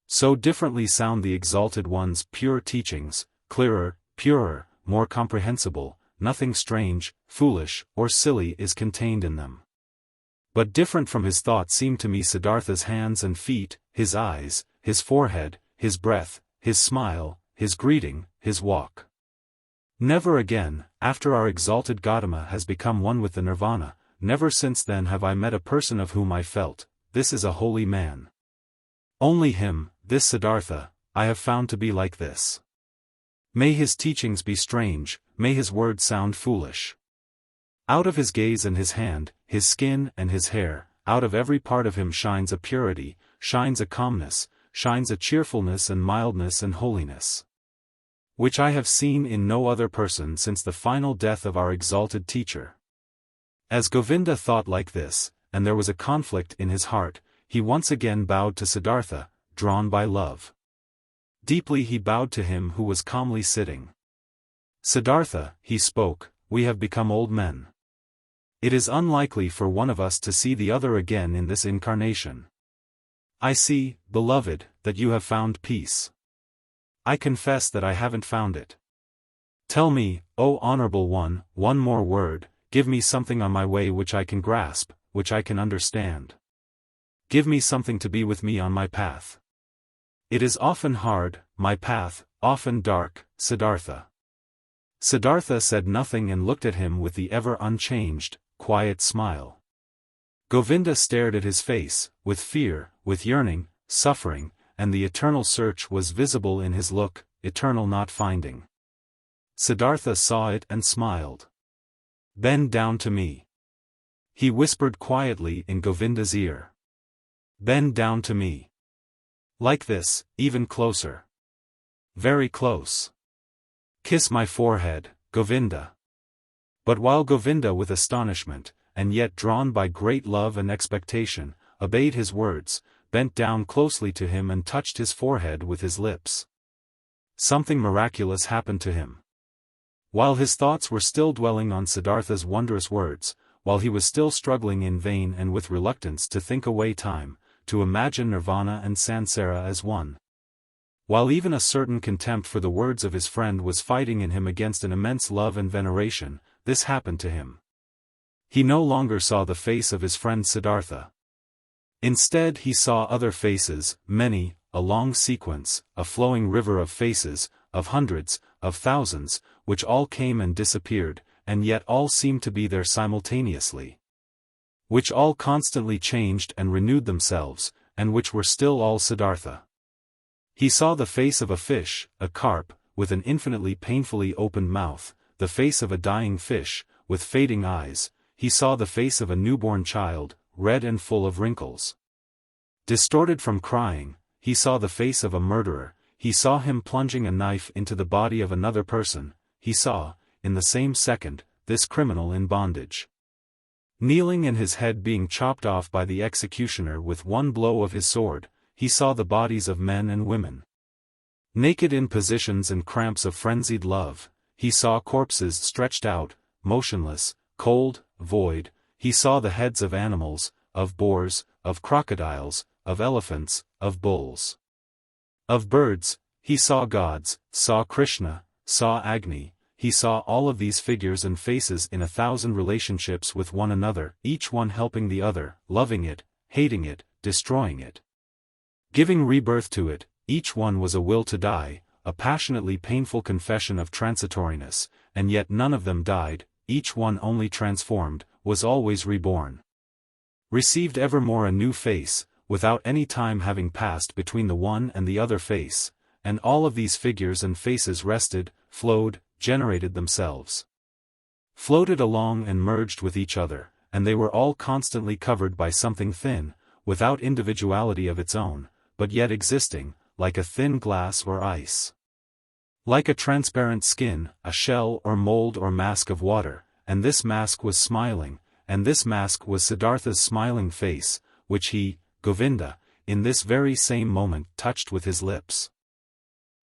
Speaker 1: So differently sound the Exalted One's pure teachings, clearer, purer, more comprehensible, nothing strange, foolish, or silly is contained in them. But different from his thought seemed to me Siddhartha's hands and feet, his eyes, his forehead, his breath, his smile, his greeting, his walk. Never again, after our exalted Gotama has become one with the nirvana, never since then have I met a person of whom I felt, this is a holy man. Only him, this Siddhartha, I have found to be like this. May his teachings be strange, may his words sound foolish. Out of his gaze and his hand, his skin and his hair, out of every part of him shines a purity, shines a calmness, shines a cheerfulness and mildness and holiness, which I have seen in no other person since the final death of our exalted teacher. As Govinda thought like this, and there was a conflict in his heart, he once again bowed to Siddhartha, drawn by love. Deeply he bowed to him who was calmly sitting. Siddhartha, he spoke, we have become old men. It is unlikely for one of us to see the other again in this incarnation. I see, beloved, that you have found peace. I confess that I haven't found it. Tell me, O honorable one more word, give me something on my way which I can grasp, which I can understand. Give me something to be with me on my path. It is often hard, my path, often dark, Siddhartha. Siddhartha said nothing and looked at him with the ever unchanged, quiet smile. Govinda stared at his face, with fear, with yearning, suffering, and the eternal search was visible in his look, eternal not finding. Siddhartha saw it and smiled. Bend down to me. He whispered quietly in Govinda's ear. Bend down to me. Like this, even closer. Very close. Kiss my forehead, Govinda. But while Govinda with astonishment, and yet drawn by great love and expectation, obeyed his words, bent down closely to him and touched his forehead with his lips. Something miraculous happened to him. While his thoughts were still dwelling on Siddhartha's wondrous words, while he was still struggling in vain and with reluctance to think away time, to imagine nirvana and Sansara as one. While even a certain contempt for the words of his friend was fighting in him against an immense love and veneration, this happened to him. He no longer saw the face of his friend Siddhartha. Instead he saw other faces, many, a long sequence, a flowing river of faces, of hundreds, of thousands, which all came and disappeared, and yet all seemed to be there simultaneously. Which all constantly changed and renewed themselves, and which were still all Siddhartha. He saw the face of a fish, a carp, with an infinitely painfully opened mouth, the face of a dying fish, with fading eyes, he saw the face of a newborn child, red and full of wrinkles. Distorted from crying, he saw the face of a murderer, he saw him plunging a knife into the body of another person, he saw, in the same second, this criminal in bondage. Kneeling and his head being chopped off by the executioner with one blow of his sword, he saw the bodies of men and women. Naked in positions and cramps of frenzied love, he saw corpses stretched out, motionless, cold, void, he saw the heads of animals, of boars, of crocodiles, of elephants, of bulls. Of birds, he saw gods, saw Krishna, saw Agni, he saw all of these figures and faces in 1,000 relationships with one another, each one helping the other, loving it, hating it, destroying it. Giving rebirth to it, each one was a will to die, a passionately painful confession of transitoriness, and yet none of them died, each one only transformed, was always reborn. Received evermore a new face, without any time having passed between the one and the other face, and all of these figures and faces rested, flowed, generated themselves. Floated along and merged with each other, and they were all constantly covered by something thin, without individuality of its own, but yet existing, like a thin glass or ice. Like a transparent skin, a shell or mold or mask of water, and this mask was smiling, and this mask was Siddhartha's smiling face, which he, Govinda, in this very same moment touched with his lips.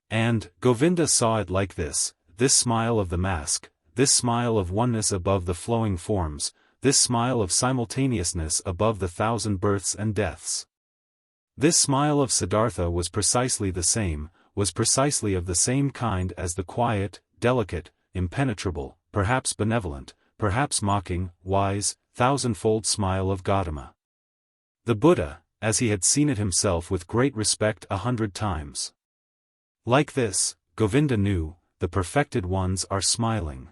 Speaker 1: And, Govinda saw it like this smile of the mask, this smile of oneness above the flowing forms, this smile of simultaneousness above the 1,000 births and deaths. This smile of Siddhartha was precisely the same, was precisely of the same kind as the quiet, delicate, impenetrable, perhaps benevolent, perhaps mocking, wise, 1,000-fold smile of Gotama. The Buddha, as he had seen it himself with great respect 100 times. Like this, Govinda knew, the perfected ones are smiling.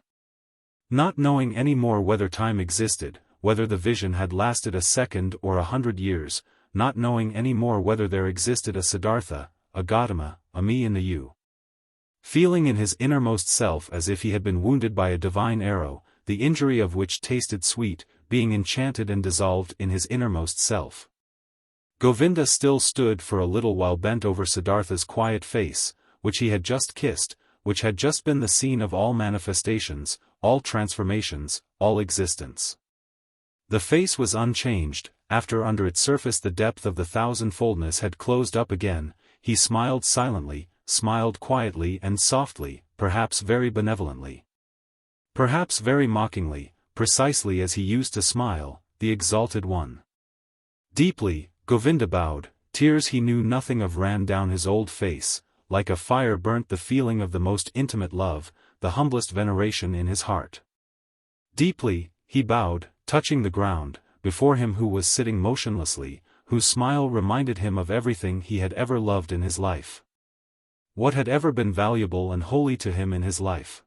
Speaker 1: Not knowing any more whether time existed, whether the vision had lasted a second or 100 years, not knowing any more whether there existed a Siddhartha, a Gotama, a me and a you. Feeling in his innermost self as if he had been wounded by a divine arrow, the injury of which tasted sweet, being enchanted and dissolved in his innermost self. Govinda still stood for a little while bent over Siddhartha's quiet face, which he had just kissed, which had just been the scene of all manifestations, all transformations, all existence. The face was unchanged, after under its surface the depth of the 1,000-foldness had closed up again, he smiled silently, smiled quietly and softly, perhaps very benevolently. Perhaps very mockingly, precisely as he used to smile, the exalted one. Deeply, Govinda bowed, tears he knew nothing of ran down his old face, like a fire burnt the feeling of the most intimate love, the humblest veneration in his heart. Deeply, he bowed, touching the ground, before him who was sitting motionlessly, whose smile reminded him of everything he had ever loved in his life. What had ever been valuable and holy to him in his life.